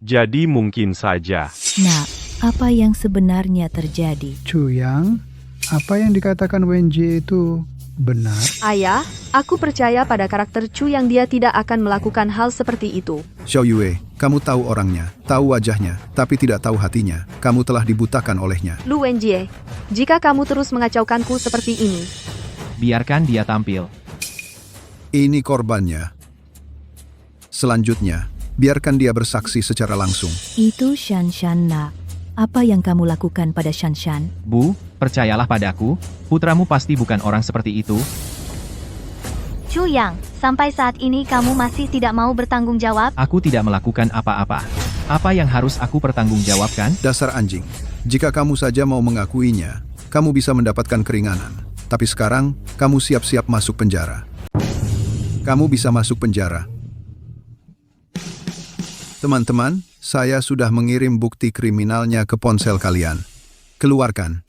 Jadi mungkin saja. Nah, apa yang sebenarnya terjadi? Chu Yang, apa yang dikatakan Wenjie itu benar? Ayah, aku percaya pada karakter Chu yang dia tidak akan melakukan hal seperti itu. Xiao Yue, kamu tahu orangnya, tahu wajahnya, tapi tidak tahu hatinya. Kamu telah dibutakan olehnya. Lu Wenjie, jika kamu terus mengacaukanku seperti ini, Biarkan dia tampil. Ini korbannya. Selanjutnya, biarkan dia bersaksi secara langsung. Itu Shanshan nak. Apa yang kamu lakukan pada Shanshan? Bu, percayalah padaku, putramu pasti bukan orang seperti itu. Chu Yang, sampai saat ini kamu masih tidak mau bertanggung jawab? Aku tidak melakukan apa-apa. Apa yang harus aku pertanggungjawabkan? Dasar anjing. Jika kamu saja mau mengakuinya, kamu bisa mendapatkan keringanan. Tapi sekarang, kamu siap-siap masuk penjara. Kamu bisa masuk penjara. Teman-teman, saya sudah mengirim bukti kriminalnya ke ponsel kalian. Keluarkan.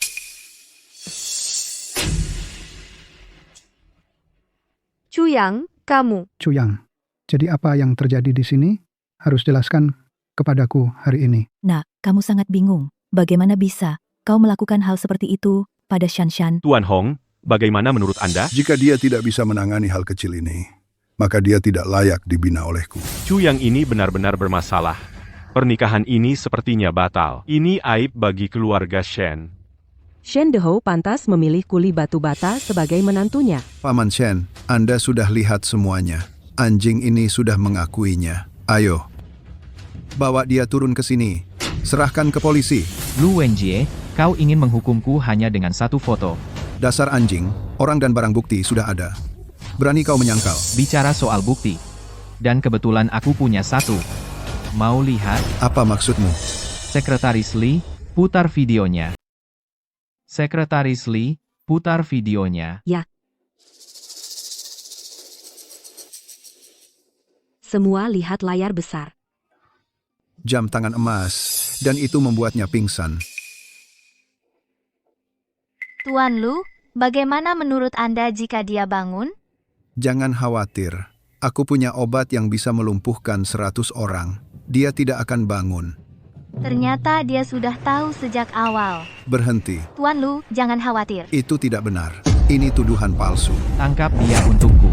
Chu Yang, kamu. Chuyang, jadi apa yang terjadi di sini? Harus jelaskan kepadaku hari ini. Nak, kamu sangat bingung. Bagaimana bisa kau melakukan hal seperti itu pada Shanshan? Tuan Hong, bagaimana menurut Anda? Jika dia tidak bisa menangani hal kecil ini, maka dia tidak layak dibina olehku. Chu Yang ini benar-benar bermasalah. Pernikahan ini sepertinya batal. Ini aib bagi keluarga Shen. Shen Dehou pantas memilih kuli batu bata sebagai menantunya. Paman Shen, Anda sudah lihat semuanya. Anjing ini sudah mengakuinya. Ayo, bawa dia turun ke sini. Serahkan ke polisi. Lu Wenjie, kau ingin menghukumku hanya dengan satu foto. Dasar anjing, orang dan barang bukti sudah ada. Berani kau menyangkal? Bicara soal bukti. Dan kebetulan aku punya satu. Mau lihat? Apa maksudmu? Sekretaris Lee, putar videonya. Sekretaris Lee, putar videonya. Ya. Semua lihat layar besar. Jam tangan emas, dan itu membuatnya pingsan. Tuan Lu, bagaimana menurut Anda jika dia bangun? Jangan khawatir, aku punya obat yang bisa melumpuhkan 100 orang. Dia tidak akan bangun. Ternyata dia sudah tahu sejak awal. Berhenti. Tuan Lu, jangan khawatir. Itu tidak benar. Ini tuduhan palsu. Tangkap dia untukku.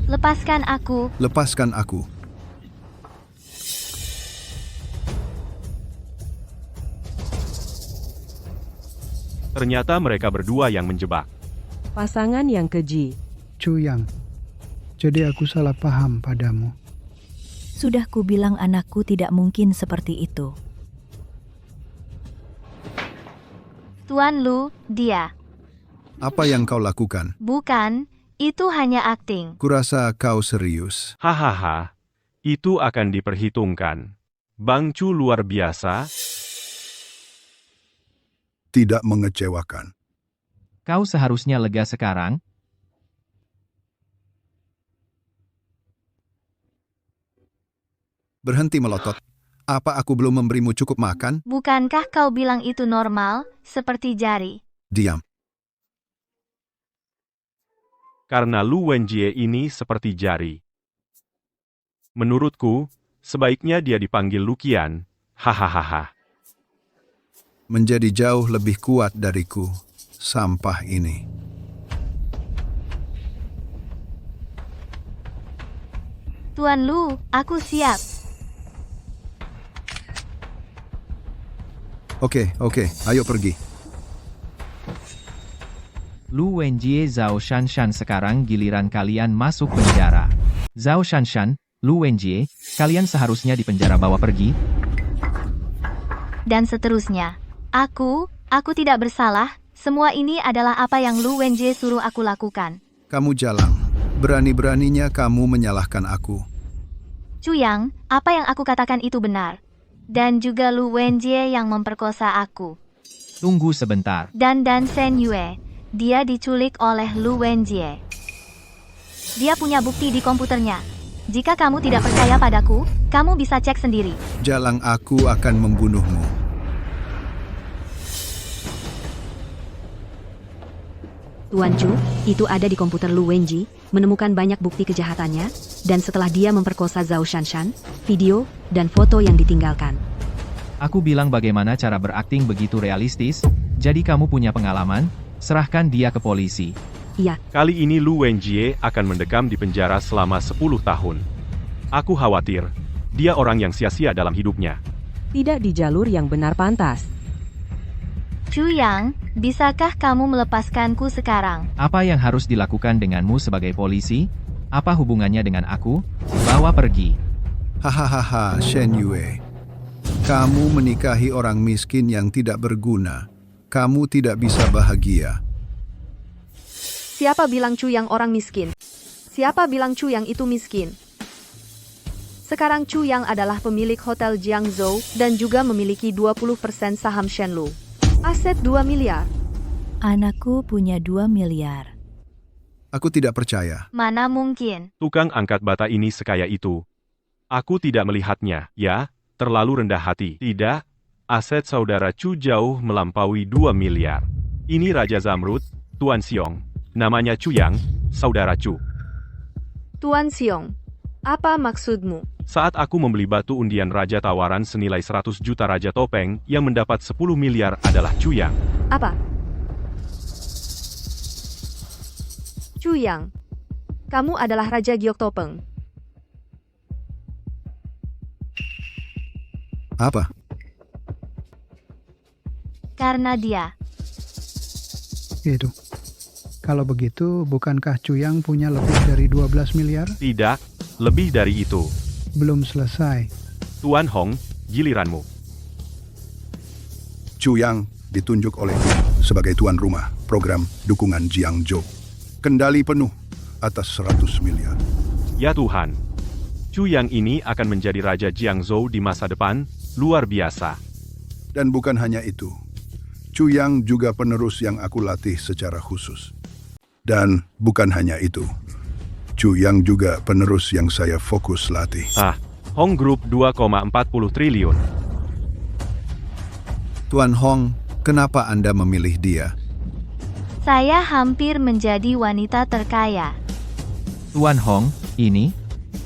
Lepaskan aku. Lepaskan aku. Ternyata mereka berdua yang menjebak. Pasangan yang keji. Chuyang, jadi aku salah paham padamu. Sudah kubilang anakku tidak mungkin seperti itu. Tuan Lu, dia. Apa yang kau lakukan? Bukan, itu hanya akting. Kurasa kau serius. Hahaha, itu akan diperhitungkan. Bang Chu luar biasa. Tidak mengecewakan. Kau seharusnya lega sekarang. Berhenti melotot. Apa aku belum memberimu cukup makan? Bukankah kau bilang itu normal, seperti jari? Diam. Karena Lu Wenjie ini seperti jari. Menurutku, sebaiknya dia dipanggil Lukian. Hahaha. Menjadi jauh lebih kuat dariku. Sampah ini. Tuan Lu, aku siap. Oke, ayo pergi. Lu Wenjie, Zhao Shanshan, sekarang giliran kalian masuk penjara. Zhao Shanshan, Lu Wenjie, kalian seharusnya dipenjara bawa pergi. Dan seterusnya. Aku tidak bersalah. Semua ini adalah apa yang Lu Wenjie suruh aku lakukan. Kamu jalang. Berani-beraninya kamu menyalahkan aku. Chuyang, apa yang aku katakan itu benar. Dan juga Lu Wenjie yang memperkosa aku. Tunggu sebentar. Dan Shen Yue, dia diculik oleh Lu Wenjie. Dia punya bukti di komputernya. Jika kamu tidak percaya padaku, kamu bisa cek sendiri. Jalang, aku akan membunuhmu. Tuan Chu, itu ada di komputer Lu Wenjie, menemukan banyak bukti kejahatannya, dan setelah dia memperkosa Zhao Shanshan, video dan foto yang ditinggalkan. Aku bilang bagaimana cara berakting begitu realistis, jadi kamu punya pengalaman, serahkan dia ke polisi. Iya. Kali ini Lu Wenjie akan mendekam di penjara selama 10 tahun. Aku khawatir, dia orang yang sia-sia dalam hidupnya. Tidak di jalur yang benar pantas. Chuyang, bisakah kamu melepaskanku sekarang? Apa yang harus dilakukan denganmu sebagai polisi? Apa hubungannya dengan aku? Bawa pergi. Hahaha, Shen Yue. Kamu menikahi orang miskin yang tidak berguna. Kamu tidak bisa bahagia. Siapa bilang Chu Yang orang miskin? Siapa bilang Chu Yang itu miskin? Sekarang Chu Yang adalah pemilik Hotel Jiangzhou dan juga memiliki 20% saham Shenlu. Aset 2 miliar. Anakku punya 2 miliar. Aku tidak percaya. Mana mungkin? Tukang angkat bata ini sekaya itu. Aku tidak melihatnya, ya, terlalu rendah hati. Tidak, aset saudara Chu jauh melampaui 2 miliar. Ini Raja Zamrud, Tuan Xiong. Namanya Chu Yang, saudara Chu. Tuan Xiong, apa maksudmu? Saat aku membeli batu undian Raja Tawaran senilai 100 juta Raja Topeng, yang mendapat 10 miliar adalah Chu Yang. Apa? Chu Yang, kamu adalah Raja Giok Topeng. Apa? Karena dia. Itu. Kalau begitu, bukankah Chu Yang punya lebih dari 12 miliar? Tidak, lebih dari itu. Belum selesai. Tuan Hong, giliranmu. Chu Yang ditunjuk oleh sebagai tuan rumah program dukungan Jiangzhou. Kendali penuh atas 100 miliar. Ya Tuhan. Chu Yang ini akan menjadi Raja Jiangzhou di masa depan, luar biasa. Dan bukan hanya itu. Chu Yang juga penerus yang aku latih secara khusus. Dan bukan hanya itu. Chu Yang juga penerus yang saya fokus latih. Hong Group 2,40 triliun. Tuan Hong, kenapa Anda memilih dia? Saya hampir menjadi wanita terkaya. Tuan Hong, ini?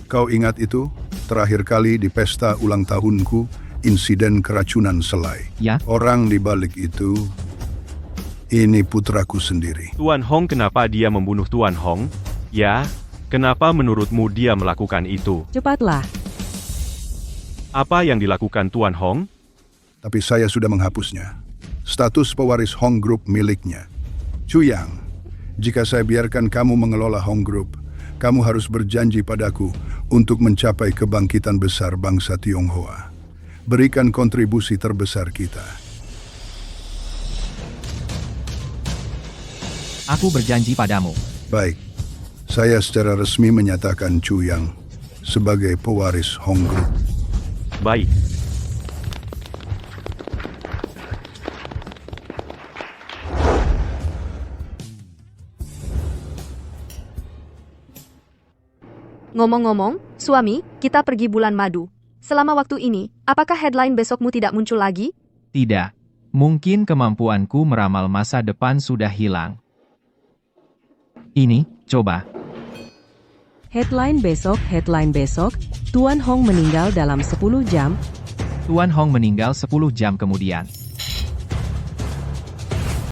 Kau ingat itu? Terakhir kali di pesta ulang tahunku, insiden keracunan selai. Ya. Orang di balik itu, ini putraku sendiri. Tuan Hong, kenapa dia membunuh Tuan Hong? Ya, kenapa menurutmu dia melakukan itu? Cepatlah. Apa yang dilakukan Tuan Hong? Tapi saya sudah menghapusnya. Status pewaris Hong Group miliknya. Chu Yang, jika saya biarkan kamu mengelola Hong Group, kamu harus berjanji padaku untuk mencapai kebangkitan besar bangsa Tionghoa. Berikan kontribusi terbesar kita. Aku berjanji padamu. Baik, saya secara resmi menyatakan Chu Yang sebagai pewaris Hong Group. Baik. Ngomong-ngomong, suami, kita pergi bulan madu. Selama waktu ini, apakah headline besokmu tidak muncul lagi? Tidak. Mungkin kemampuanku meramal masa depan sudah hilang. Ini, coba. Headline besok, Tuan Hong meninggal dalam 10 jam. Tuan Hong meninggal 10 jam kemudian.